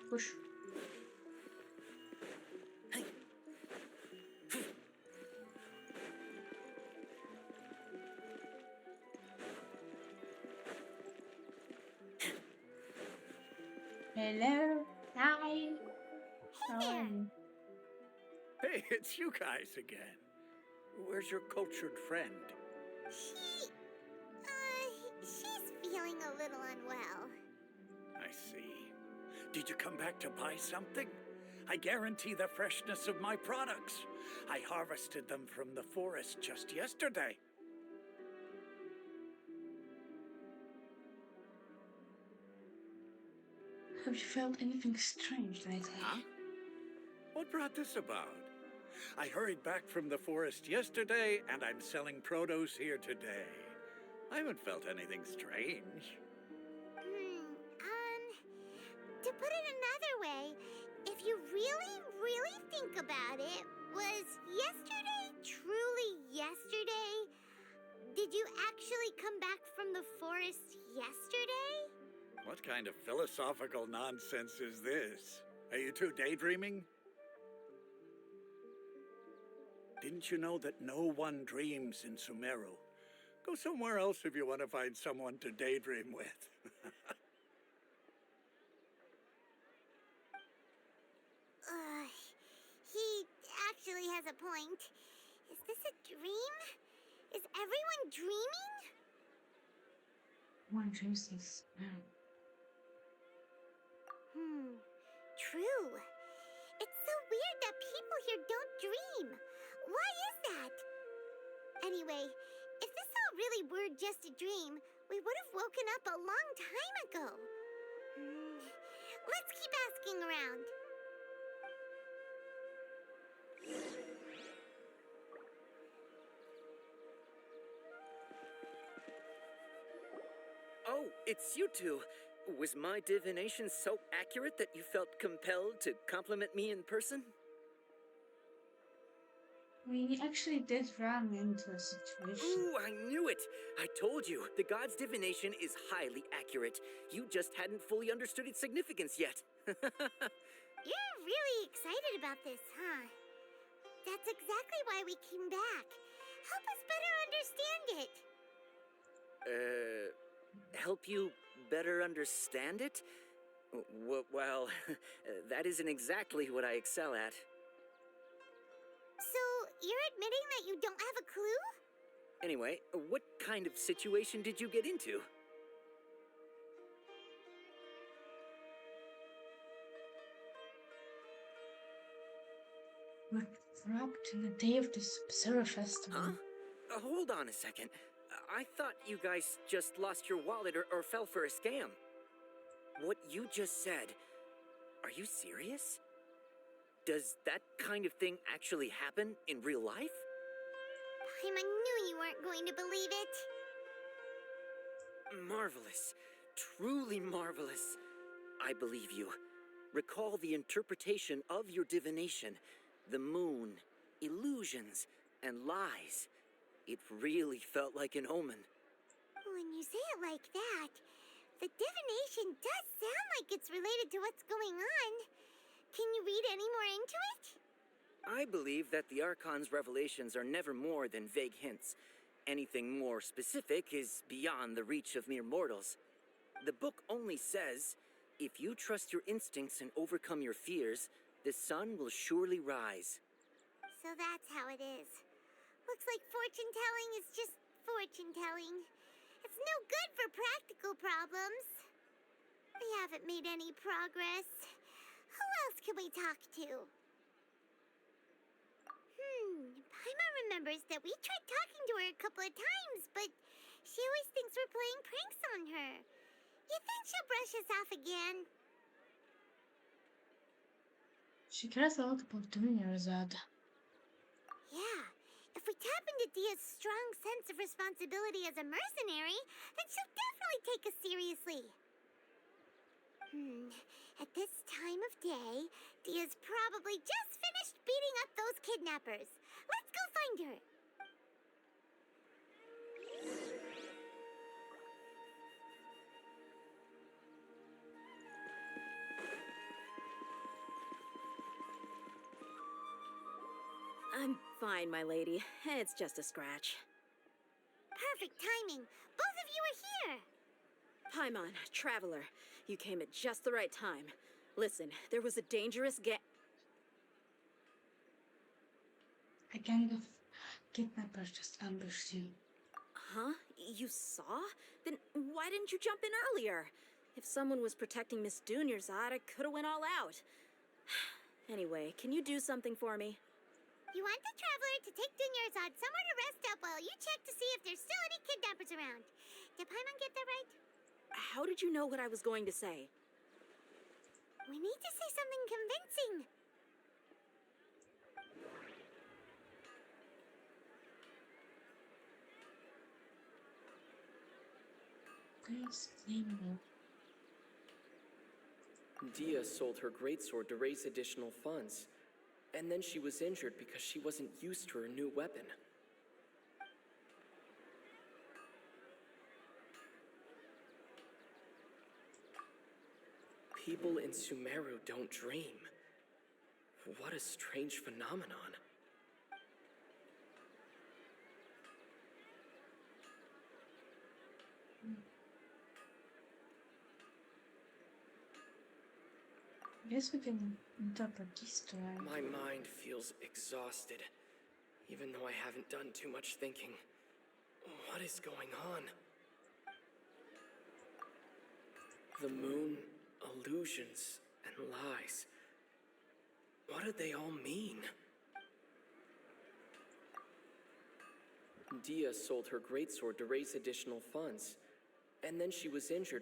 Push. Hello. Hi. How are you? Hey, it's you guys again. Where's your cultured friend? She's feeling a little unwell. I see. Did you come back to buy something? I guarantee the freshness of my products. I harvested them from the forest just yesterday. Have you felt anything strange lately? Huh? What brought this about? I hurried back from the forest yesterday, and I'm selling produce here today. I haven't felt anything strange. To put it another way, if you really, really think about it, was yesterday truly yesterday? Did you actually come back from the forest yesterday? What kind of philosophical nonsense is this? Are you two daydreaming? Didn't you know that no one dreams in Sumeru? Go somewhere else if you want to find someone to daydream with. He actually has a point. Is this a dream? Is everyone dreaming? One dreams this. True. It's so weird that people here don't dream. Why is that? Anyway, if this all really were just a dream, we would have woken up a long time ago. Let's keep asking around. Oh, it's you two. Was my divination so accurate that you felt compelled to compliment me in person? We actually did run into a situation. Ooh, I knew it! I told you, the god's divination is highly accurate. You just hadn't fully understood its significance yet. You're really excited about this, huh? That's exactly why we came back. Help us better understand it. Help you better understand it? Well, that isn't exactly what I excel at. So, you're admitting that you don't have a clue? Anyway, what kind of situation did you get into? We're trapped in the day of the Sumeru festival. Huh? Hold on a second. I thought you guys just lost your wallet or fell for a scam. What you just said, are you serious? Does that kind of thing actually happen in real life? Paimon knew you weren't going to believe it. Marvelous. Truly marvelous. I believe you. Recall the interpretation of your divination. The moon, illusions, and lies. It really felt like an omen. When you say it like that, the divination does sound like it's related to what's going on. Can you read any more into it? I believe that the Archon's revelations are never more than vague hints. Anything more specific is beyond the reach of mere mortals. The book only says, if you trust your instincts and overcome your fears, the sun will surely rise. So that's how it is. Looks like fortune-telling is just fortune-telling. It's no good for practical problems. We haven't made any progress. Who else can we talk to? Paimon remembers that we tried talking to her a couple of times, but she always thinks we're playing pranks on her. You think she'll brush us off again? She cares a lot about doing her, Zad. Yeah. If we tap into Dia's strong sense of responsibility as a mercenary, then she'll definitely take us seriously. At this time of day, Dia's probably just finished beating up those kidnappers. Let's go find her. I'm fine, my lady. It's just a scratch. Perfect timing. Both of you are here. Paimon, Traveler, you came at just the right time. Listen, there was a dangerous A gang of kidnappers just ambushed you. Huh? You saw? Then why didn't you jump in earlier? If someone was protecting Miss Dunyarzad, I could have went all out. Anyway, can you do something for me? You want the Traveler to take Dunyarzad somewhere to rest up while you check to see if there's still any kidnappers around. Did Paimon get that right? How did you know what I was going to say? We need to say something convincing. Girls claim Dia sold her greatsword to raise additional funds, and then she was injured because she wasn't used to her new weapon. People in Sumeru don't dream. What a strange phenomenon. I guess we can interpret this time. My mind feels exhausted, even though I haven't done too much thinking. What is going on? The moon, illusions, and lies. What do they all mean? Dia sold her greatsword to raise additional funds, and then she was injured.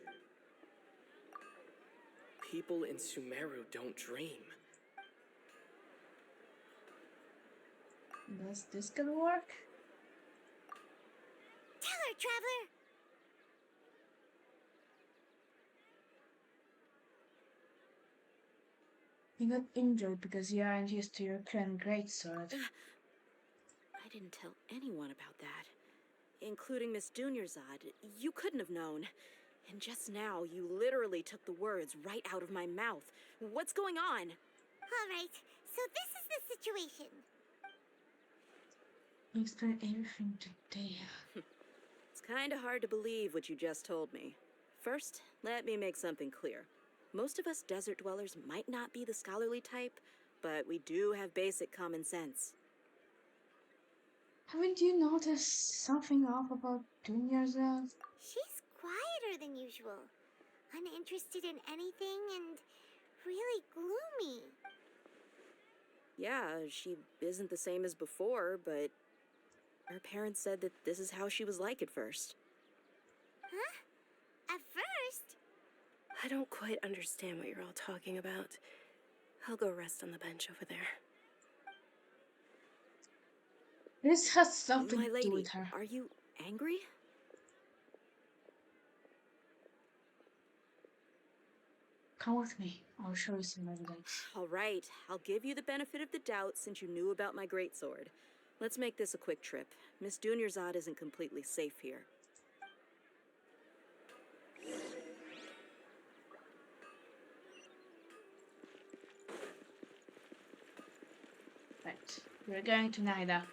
People in Sumeru don't dream. Does this gonna work? Tell her, Traveler! You got injured because you aren't used to your current greatsword. I didn't tell anyone about that. Including Miss Dunyarzad. You couldn't have known. And just now, you literally took the words right out of my mouth. What's going on? All right, so this is the situation. You explain everything to Dea. It's kinda hard to believe what you just told me. First, let me make something clear. Most of us desert dwellers might not be the scholarly type, but we do have basic common sense. Haven't you noticed something off about Dunyarzad? She's quieter than usual, uninterested in anything, and really gloomy. Yeah, she isn't the same as before, but her parents said that this is how she was like at first. Huh? At first? I don't quite understand what you're all talking about. I'll go rest on the bench over there. This has something My to do lady, with her. are you angry? Come with me. I'll show you some evidence. All right, I'll give you the benefit of the doubt since you knew about my greatsword. Let's make this a quick trip. Miss Dunyarzad isn't completely safe here. Right. We're going to Naida.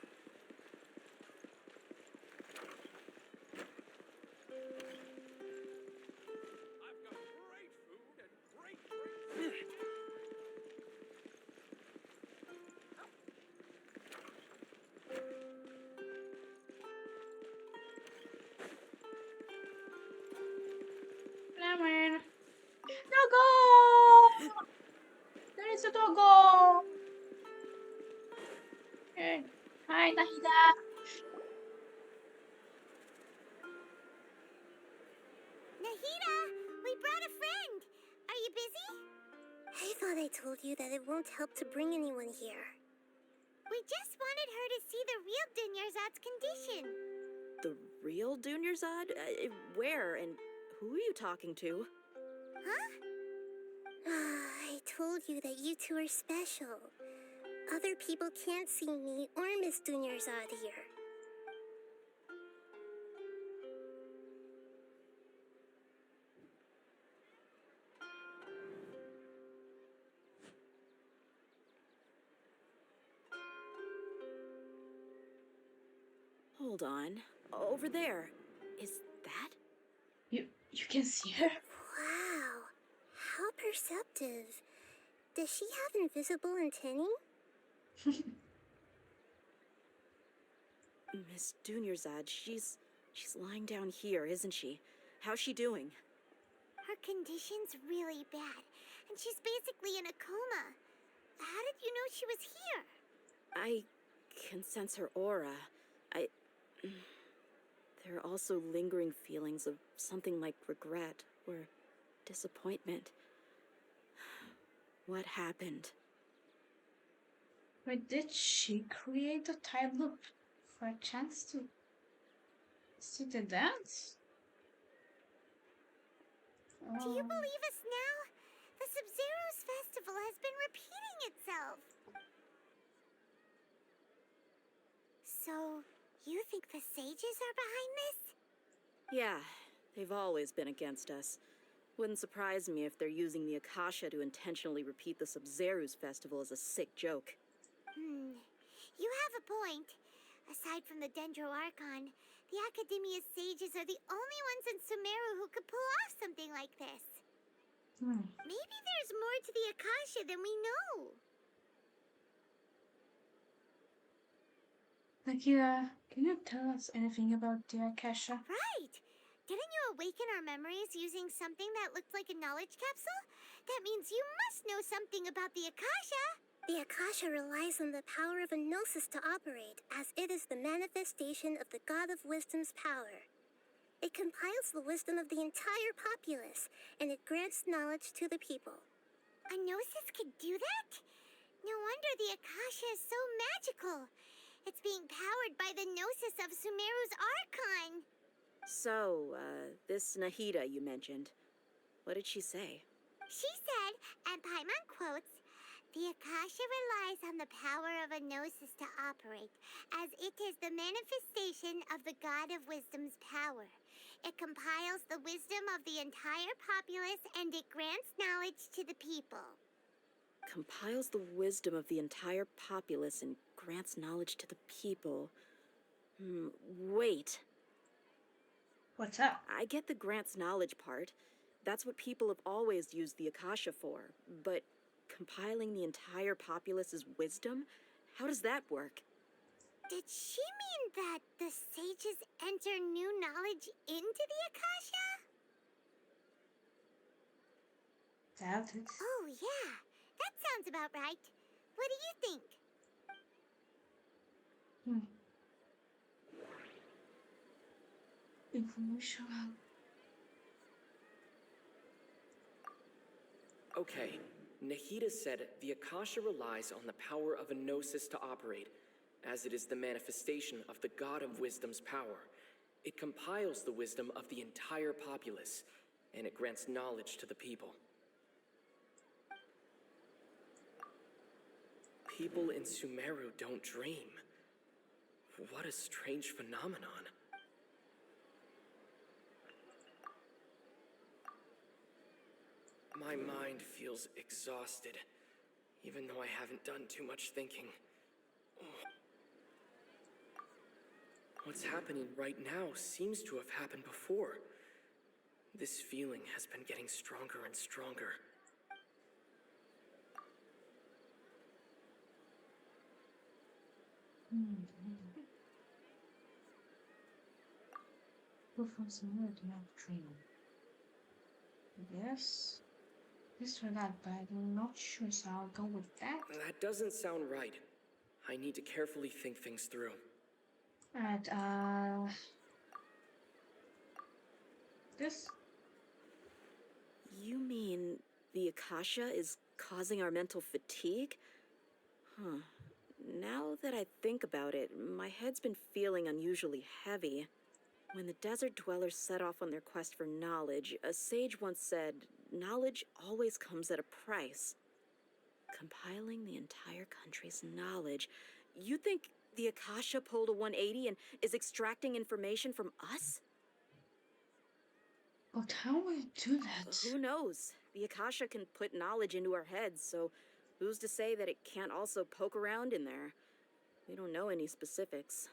Lemon! Doggo! There is a doggo! Hey. Hi, Nahida! Nahida, we brought a friend. Are you busy? I thought I told you that it won't help to bring anyone here. We just wanted her to see the real Dunyarzad's condition. The real Dunyarzad? Where and who are you talking to? Huh? I told you that you two are special. Other people can't see me or Miss Dunyarzad here. Hold on. Over there. Is that? You can see her? Wow, how perceptive. Does she have invisible antennae? Miss Dunyarzad, she's lying down here, isn't she? How's she doing? Her condition's really bad, and she's basically in a coma. How did you know she was here? I can sense her aura. There are also lingering feelings of something like regret or disappointment. What happened? Wait, did she create a time loop for a chance to see the dance? Do you believe us now? The Sub-Zero's festival has been repeating itself. So, you think the sages are behind this? Yeah, they've always been against us. Wouldn't surprise me if they're using the Akasha to intentionally repeat the Sub-Zeru's festival as a sick joke. You have a point. Aside from the Dendro Archon, the Academia's sages are the only ones in Sumeru who could pull off something like this. Maybe there's more to the Akasha than we know. Nakira, can you tell us anything about the Akasha? Right! Didn't you awaken our memories using something that looked like a knowledge capsule? That means you must know something about the Akasha! The Akasha relies on the power of a gnosis to operate, as it is the manifestation of the God of Wisdom's power. It compiles the wisdom of the entire populace, and it grants knowledge to the people. A gnosis could do that? No wonder the Akasha is so magical. It's being powered by the gnosis of Sumeru's Archon. So, this Nahida you mentioned, what did she say? She said, and Paimon quotes, "The Akasha relies on the power of a gnosis to operate, as it is the manifestation of the God of Wisdom's power. It compiles the wisdom of the entire populace, and it grants knowledge to the people." Compiles the wisdom of the entire populace and grants knowledge to the people. Wait. What's up? I get the grants knowledge part. That's what people have always used the Akasha for. But compiling the entire populace's wisdom? How does that work? Did she mean that the sages enter new knowledge into the Akasha? Doubt it. Oh, yeah. That sounds about right. What do you think? Information. Okay, Nahida said the Akasha relies on the power of a gnosis to operate, as it is the manifestation of the God of Wisdom's power. It compiles the wisdom of the entire populace, and it grants knowledge to the people. People in Sumeru don't dream. What a strange phenomenon. My mind feels exhausted, even though I haven't done too much thinking. What's happening right now seems to have happened before. This feeling has been getting stronger and stronger. Go from somewhere to not dream. Yes. This or that, but I'm not sure, so I'll go with that. That doesn't sound right. I need to carefully think things through. Alright, this? You mean the Akasha is causing our mental fatigue? Huh. Now that I think about it, my head's been feeling unusually heavy. When the desert dwellers set off on their quest for knowledge, a sage once said, knowledge always comes at a price. Compiling the entire country's knowledge. You think the Akasha pulled a 180 and is extracting information from us? But how will it do that? Who knows? The Akasha can put knowledge into our heads, so who's to say that it can't also poke around in there? We don't know any specifics.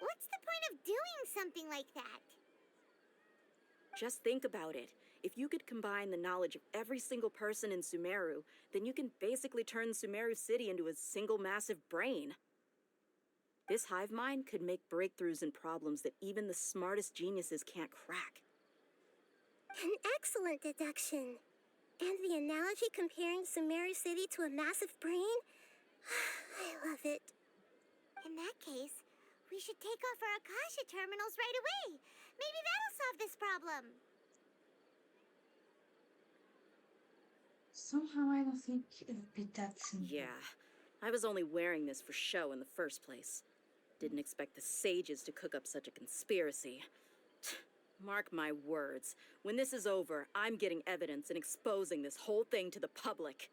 What's the point of doing something like that? Just think about it. If you could combine the knowledge of every single person in Sumeru, then you can basically turn Sumeru City into a single massive brain. This hive mind could make breakthroughs in problems that even the smartest geniuses can't crack. An excellent deduction. And the analogy comparing Sumeru City to a massive brain? I love it. In that case, we should take off our Akasha terminals right away. Maybe that'll solve this problem. Somehow I don't think it'd be that simple. Yeah, I was only wearing this for show in the first place. Didn't expect the sages to cook up such a conspiracy. Mark my words. When this is over, I'm getting evidence and exposing this whole thing to the public.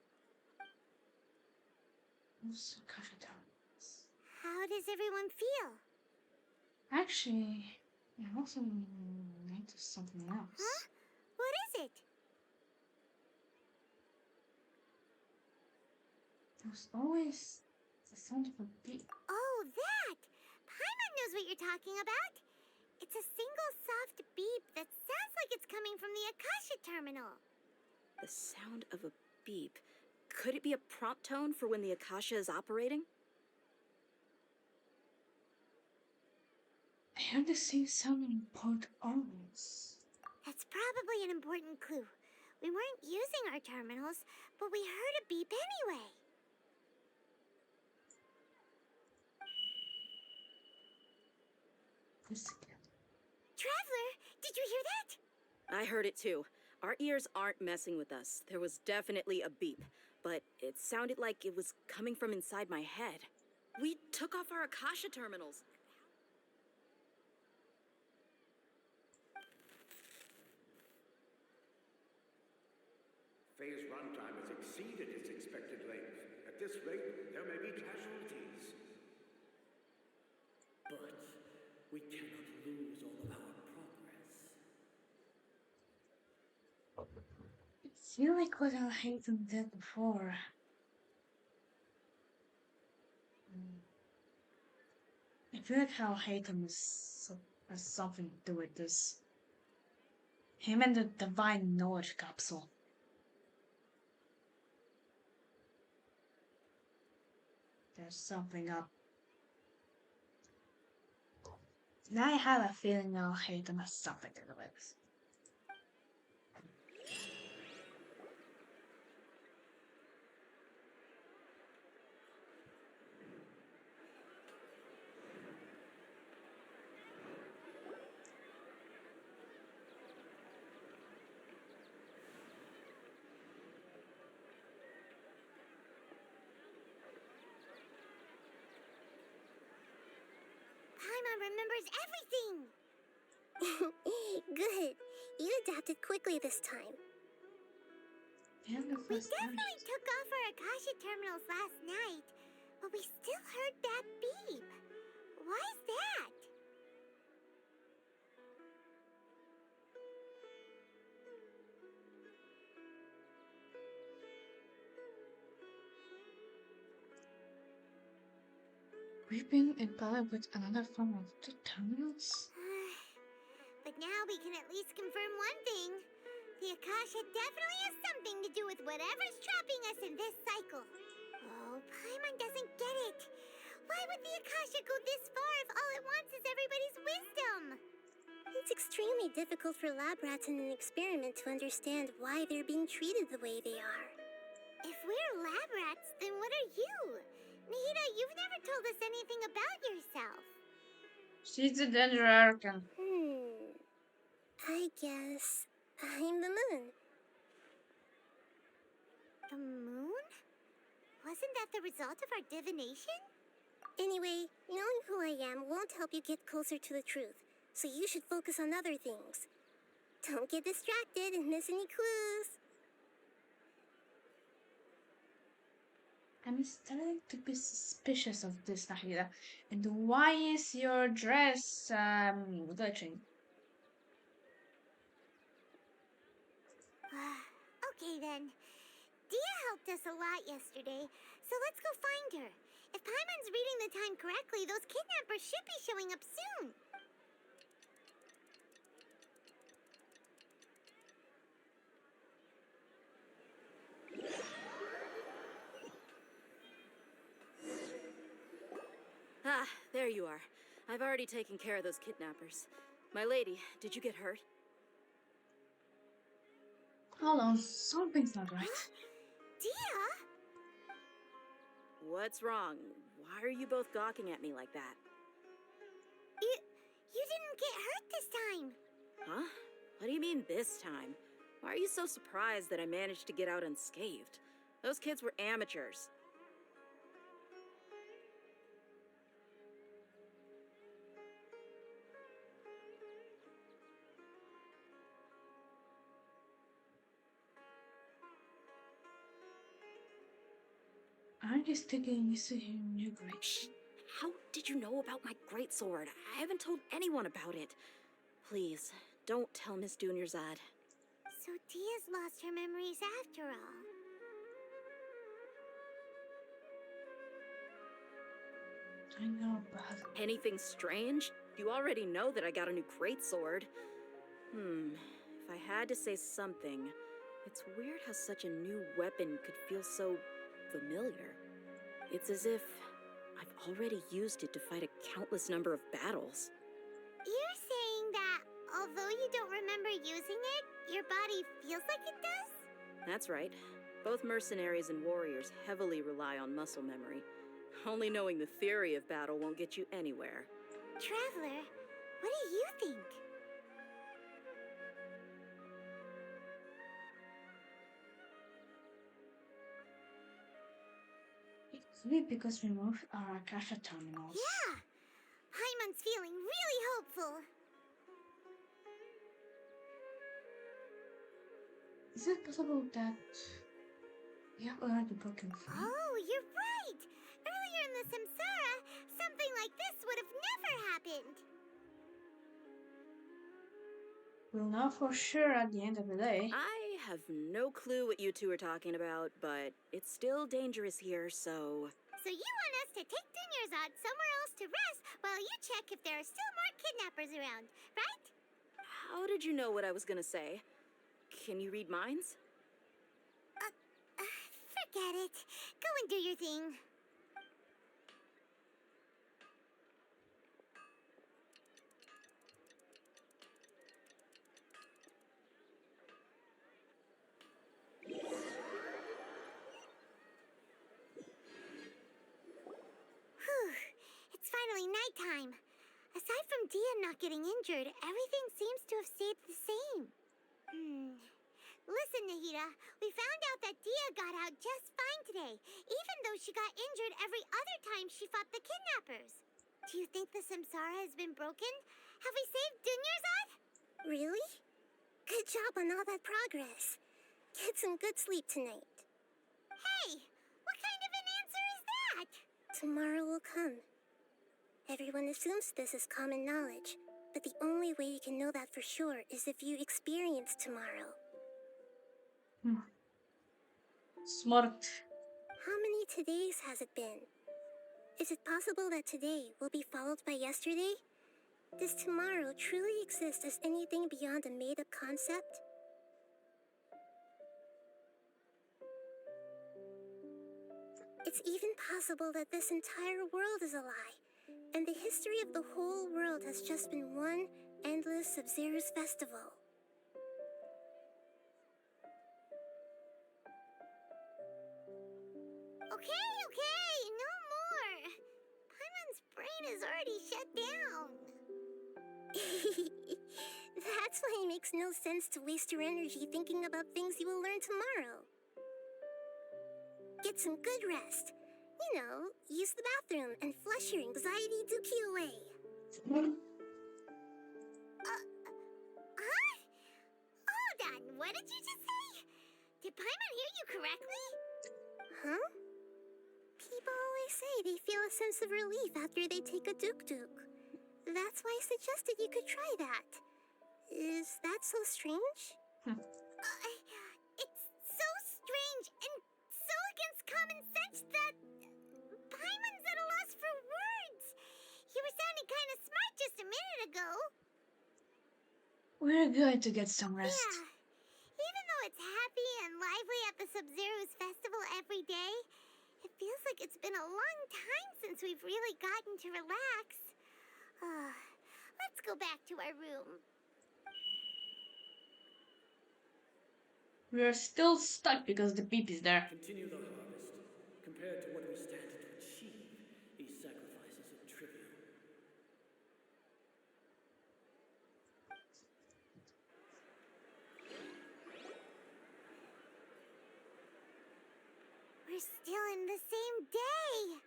How does everyone feel? Actually, I also noticed something else. Huh? What is it? There's always the sound of a beat. Oh, that! Paimon knows what you're talking about. It's a single soft beep that sounds like it's coming from the Akasha terminal. The sound of a beep. Could it be a prompt tone for when the Akasha is operating? I heard the same sound in Port Orleans. That's probably an important clue. We weren't using our terminals, but we heard a beep anyway. Traveler, did you hear that? I heard it too. Our ears aren't messing with us. There was definitely a beep, but it sounded like it was coming from inside my head. We took off our Akasha terminals. Phase runtime has exceeded its expected length. At this rate, there may be casualties. But we cannot lose all of our progress. I feel like what I Haytham did before. I feel like how Haytham has something to do with this. Him and the Divine Knowledge Capsule. There's something up. And I have a feeling now Haytham has something to do with this. Paimon remembers everything! Good. You adapted quickly this time. We definitely took off our Akasha terminals last night, but we still heard that beep. Why is that? We've been empowered with another form of the terminals? But now we can at least confirm one thing. The Akasha definitely has something to do with whatever's trapping us in this cycle. Oh, Paimon doesn't get it. Why would the Akasha go this far if all it wants is everybody's wisdom? It's extremely difficult for lab rats in an experiment to understand why they're being treated the way they are. If we're lab rats, then what are you? Nahida, you've never told us anything about yourself. She's the danger Archon. I guess I'm the moon. The moon? Wasn't that the result of our divination? Anyway, knowing who I am won't help you get closer to the truth, so you should focus on other things. Don't get distracted and miss any clues. I'm starting to be suspicious of this, Nahida. And why is your dress glitching? Okay then. Dia helped us a lot yesterday, so let's go find her. If Paimon's reading the time correctly, those kidnappers should be showing up soon. Ah, there you are. I've already taken care of those kidnappers. My lady, did you get hurt? Hold on, something's not right. Dia? What's wrong? Why are you both gawking at me like that? You didn't get hurt this time. Huh? What do you mean this time? Why are you so surprised that I managed to get out unscathed? Those kids were amateurs. Aren't you sticking this to him new great? Shh! How did you know about my greatsword? I haven't told anyone about it. Please, don't tell Miss Dunyarzad. So Dia's lost her memories after all. I know, but... Anything strange? You already know that I got a new greatsword. If I had to say something, it's weird how such a new weapon could feel so familiar. It's as if I've already used it to fight a countless number of battles. You're saying that although you don't remember using it, your body feels like it does? That's right. Both mercenaries and warriors heavily rely on muscle memory. Only knowing the theory of battle won't get you anywhere. Traveler, what do you think? It could be because we moved our Akasha terminals. Yeah! Paimon's feeling really hopeful. Is it possible that we have already broken free? Oh, you're right! Earlier in the Samsara, something like this would have never happened. We'll know for sure at the end of the day. I have no clue what you two are talking about, but it's still dangerous here, so... So you want us to take Dunyarzad somewhere else to rest while you check if there are still more kidnappers around, right? How did you know what I was gonna say? Can you read minds? Forget it. Go and do your thing. Whew. It's finally nighttime. Aside from Dia not getting injured, everything seems to have stayed the same. Listen, Nahida, we found out that Dia got out just fine today, even though she got injured every other time she fought the kidnappers. Do you think the Samsara has been broken? Have we saved Dunyarzad? Really? Good job on all that progress. Get some good sleep tonight. Hey, what kind of an answer is that? Tomorrow will come. Everyone assumes this is common knowledge, but the only way you can know that for sure is if you experience tomorrow. Smart. How many todays has it been? Is it possible that today will be followed by yesterday? Does tomorrow truly exist as anything beyond a made-up concept? It's even possible that this entire world is a lie, and the history of the whole world has just been one endless Sub-Zero's festival. Okay, no more. Paimon's brain is already shut down. That's why it makes no sense to waste your energy thinking about things you will learn tomorrow. Get some good rest. You know, use the bathroom and flush your anxiety dookie away. Huh? Hold on, what did you just say? Did Paimon hear you correctly? Huh? People always say they feel a sense of relief after they take a duk-duk. That's why I suggested you could try that. Is that so strange? It's so strange and so against common sense that Paimon's at a loss for words. You were sounding kind of smart just a minute ago. We're going to get some rest. Yeah. Even though it's happy and lively at the Sub-Zero's festival every day, it feels like it's been a long time since we've really gotten to relax. Let's go back to our room. We're still stuck because the beep is there. Continue the harvest. Compared to what we stand to achieve, these sacrifices are trivial. We're still in the same day.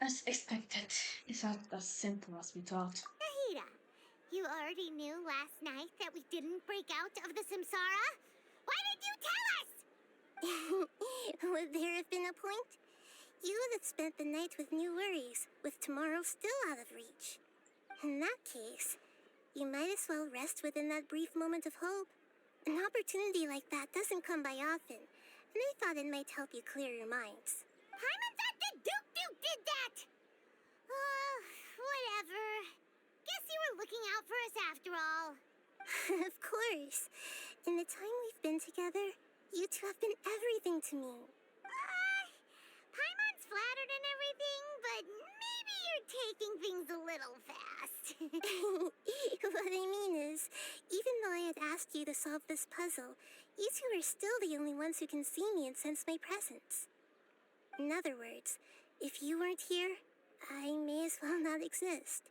As expected, it's not as simple as we thought. Nahida, you already knew last night that we didn't break out of the Samsara? Why did you tell us? Would there have been a point? You would have spent the night with new worries, with tomorrow still out of reach. In that case, you might as well rest within that brief moment of hope. An opportunity like that doesn't come by often, and I thought it might help you clear your minds. Paimon thought the Duke did that! Oh, whatever. Guess you were looking out for us after all. Of course. In the time we've been together, you two have been everything to me. Paimon's flattered and everything, but maybe you're taking things a little fast. What I mean is, even though I had asked you to solve this puzzle, you two are still the only ones who can see me and sense my presence. In other words, if you weren't here, I may as well not exist.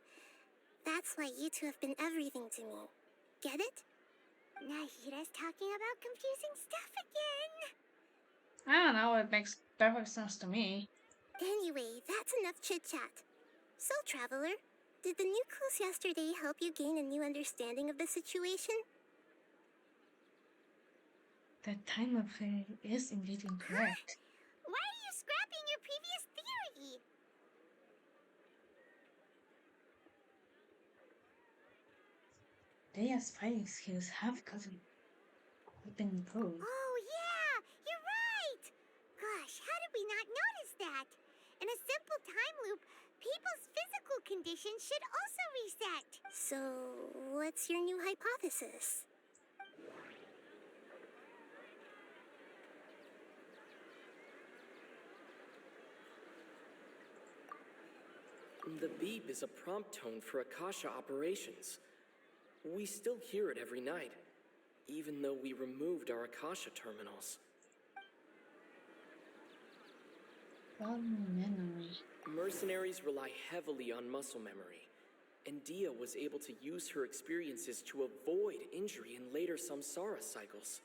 That's why you two have been everything to me. Get it? Nahira's talking about confusing stuff again. I don't know, it makes perfect sense to me. Anyway, that's enough chit-chat. So, Traveler, did the new clues yesterday help you gain a new understanding of the situation? That time of it is indeed incorrect. Why are you scrapping your previous theory? Deia's fighting skills have been improved. Oh, yeah! You're right! Gosh, how did we not notice that? In a simple time loop, people's physical conditions should also reset. So, what's your new hypothesis? The beep is a prompt tone for Akasha operations. We still hear it every night, even though we removed our Akasha terminals. Memory. Mercenaries rely heavily on muscle memory, and Dia was able to use her experiences to avoid injury in later samsara cycles.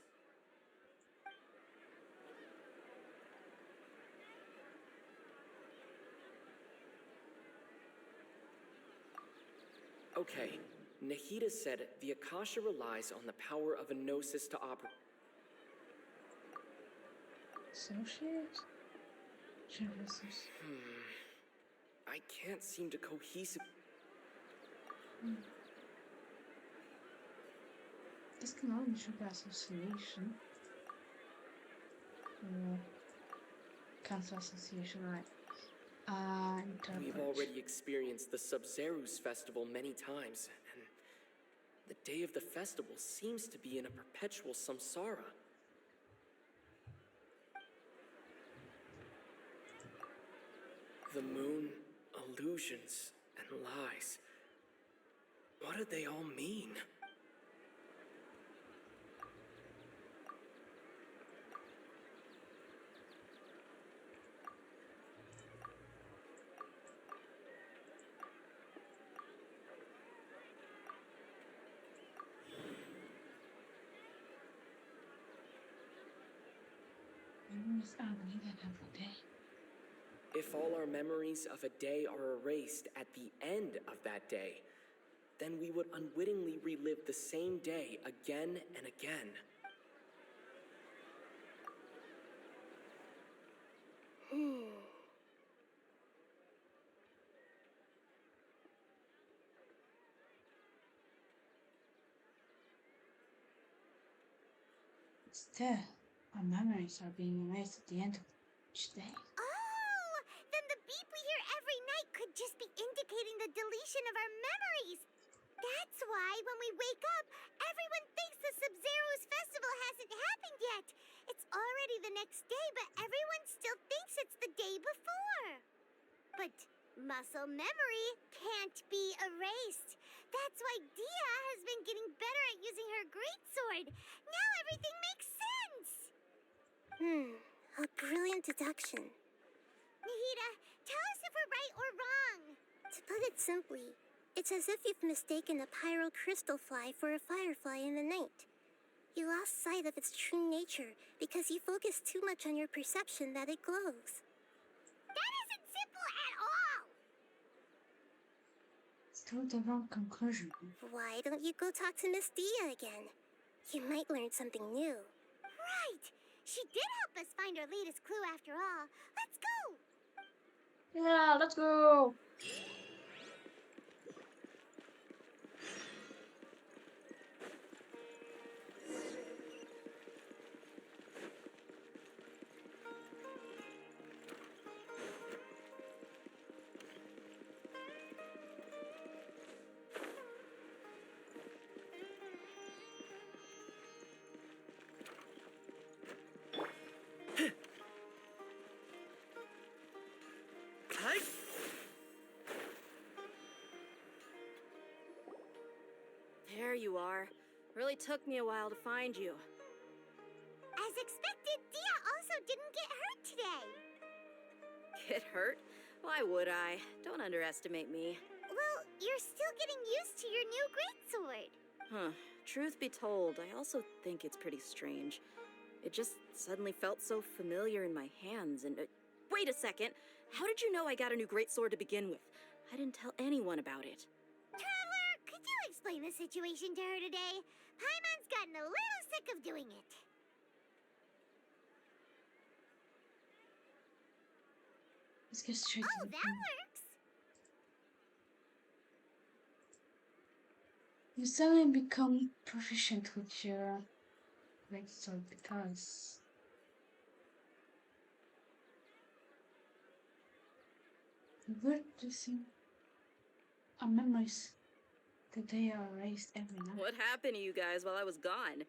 Okay, Nahida said the Akasha relies on the power of a gnosis to operate. Associate? Genesis. I can't seem to cohesive. This can only be by association. Or cancel association, right? We've already experienced the Sub-Zerus festival many times, and the day of the festival seems to be in a perpetual samsara. The moon, illusions, and lies. What do they all mean? Memories are needed every day. If all our memories of a day are erased at the end of that day, then we would unwittingly relive the same day again and again. Still, our memories are being erased at the end of each day. Oh, then the beep we hear every night could just be indicating the deletion of our memories. That's why when we wake up, everyone thinks the Sub-Zero's festival hasn't happened yet. It's already the next day, but everyone still thinks it's the day before. But muscle memory can't be erased. That's why Dia has been getting better at using her greatsword. Now everything makes sense. A brilliant deduction. Nahida, tell us if we're right or wrong. To put it simply, it's as if you've mistaken a pyro crystal fly for a firefly in the night. You lost sight of its true nature because you focused too much on your perception that it glows. That isn't simple at all! Still the wrong conclusion. Why don't you go talk to Miss Dia again? You might learn something new. Right! She did help us find our latest clue after all. Let's go! Yeah, let's go! There you are. Really took me a while to find you. As expected, Dia also didn't get hurt today. Get hurt? Why would I? Don't underestimate me. Well, you're still getting used to your new greatsword. Huh. Truth be told, I also think it's pretty strange. It just suddenly felt so familiar in my hands and... wait a second! How did you know I got a new greatsword to begin with? I didn't tell anyone about it. Traveler, could you explain the situation to her today? Paimon's gotten a little sick of doing it. Let's get straight to Oh, the that point. works. You suddenly become proficient with your greatsword because witnessing our memories that they are erased every night. What happened to you guys while I was gone?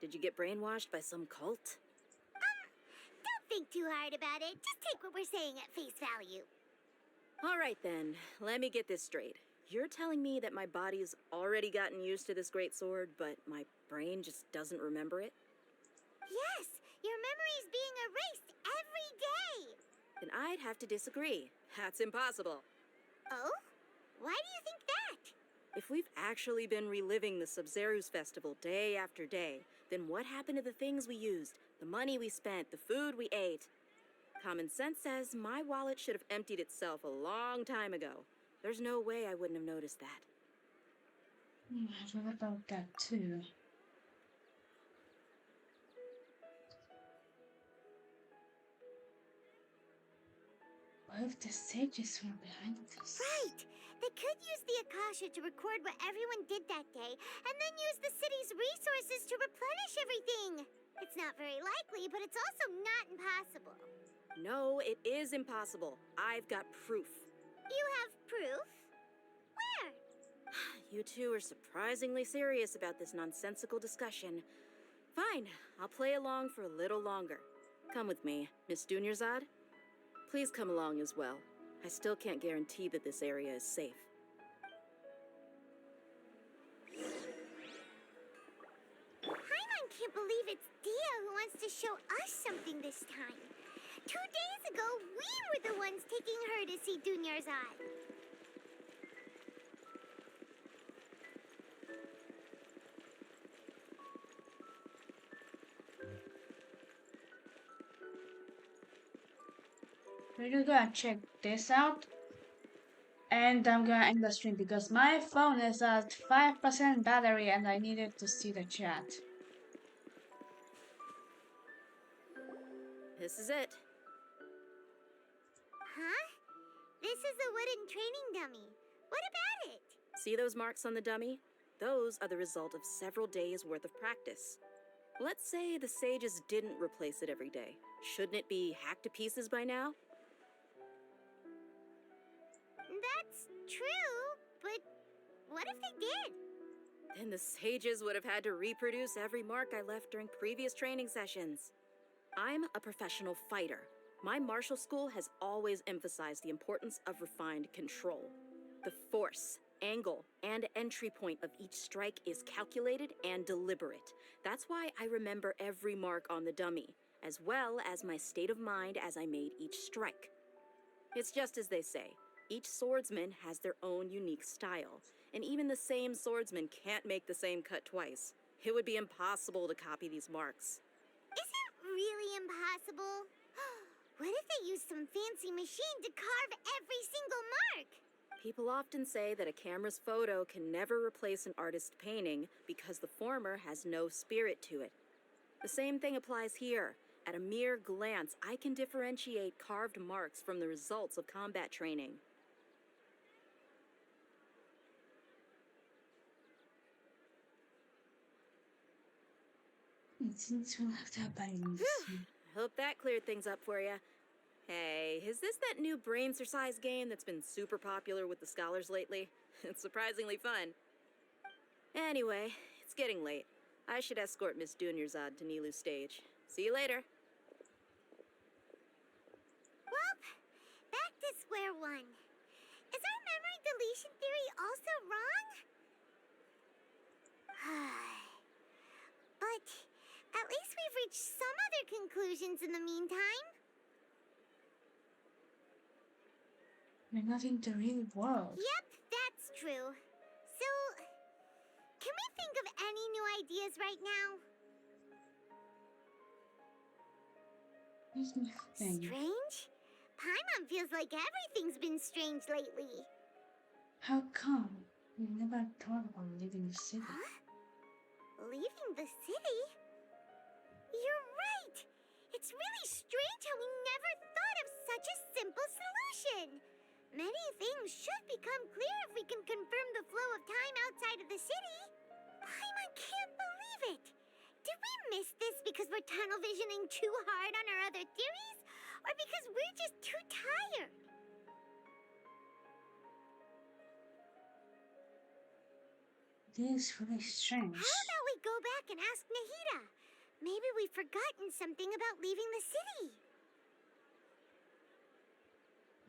Did you get brainwashed by some cult? Don't think too hard about it. Just take what we're saying at face value. All right then, let me get this straight. You're telling me that my body's already gotten used to this greatsword, but my brain just doesn't remember it? Yes, your memory's being erased every day. Then I'd have to disagree. That's impossible. Oh? Why do you think that? If we've actually been reliving the Sub-Zeru's festival day after day, then what happened to the things we used, the money we spent, the food we ate? Common sense says my wallet should have emptied itself a long time ago. There's no way I wouldn't have noticed that. I thought about that too. What if the sages were behind this? Right. They could use the Akasha to record what everyone did that day, and then use the city's resources to replenish everything. It's not very likely, but it's also not impossible. No, it is impossible. I've got proof. You have proof? Where? You two are surprisingly serious about this nonsensical discussion. Fine, I'll play along for a little longer. Come with me, Miss Dunyarzad. Please come along as well. I still can't guarantee that this area is safe. Paimon can't believe it's Dia who wants to show us something this time. 2 days ago, we were the ones taking her to see Dunyarzad. We're just gonna check this out. And I'm gonna end the stream because my phone is at 5% battery and I needed to see the chat. This is it. Huh? This is a wooden training dummy. What about it? See those marks on the dummy? Those are the result of several days' worth of practice. Let's say the sages didn't replace it every day. Shouldn't it be hacked to pieces by now? That's true, but what if they did? Then the sages would have had to reproduce every mark I left during previous training sessions. I'm a professional fighter. My martial school has always emphasized the importance of refined control. The force, angle, and entry point of each strike is calculated and deliberate. That's why I remember every mark on the dummy, as well as my state of mind as I made each strike. It's just as they say, each swordsman has their own unique style, and even the same swordsman can't make the same cut twice. It would be impossible to copy these marks. Is it really impossible? What if they used some fancy machine to carve every single mark? People often say that a camera's photo can never replace an artist's painting because the former has no spirit to it. The same thing applies here. At a mere glance, I can differentiate carved marks from the results of combat training. It seems we'll have to have balance. Hope that cleared things up for you. Hey, is this that new brain exercise game that's been super popular with the scholars lately? It's surprisingly fun. Anyway, it's getting late. I should escort Miss Dunyarzad to Nilu's stage. See you later. Well, back to square one. Is our memory deletion theory also wrong? But at least we've reached some other conclusions in the meantime. We're not in the real world. Yep, that's true. So, can we think of any new ideas right now? There's nothing. Strange? Paimon feels like everything's been strange lately. How come? We never thought about leaving the city. Huh? Leaving the city? You're right! It's really strange how we never thought of such a simple solution. Many things should become clear if we can confirm the flow of time outside of the city. Paimon can't believe it! Did we miss this because we're tunnel visioning too hard on our other theories? Or because we're just too tired? This is really strange. How about we go back and ask Nahida? Maybe we've forgotten something about leaving the city.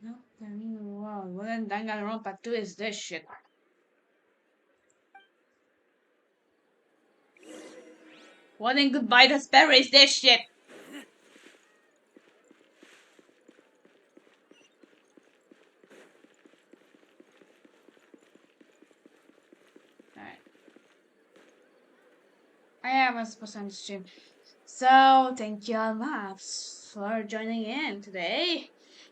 Not the real world. Well, then Danganronpa 2 is this shit. What in Goodbye Despair is this shit? Alright. I am a percent stream. So thank you all maps for joining in today.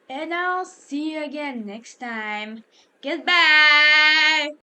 And I'll see you again next time. Goodbye!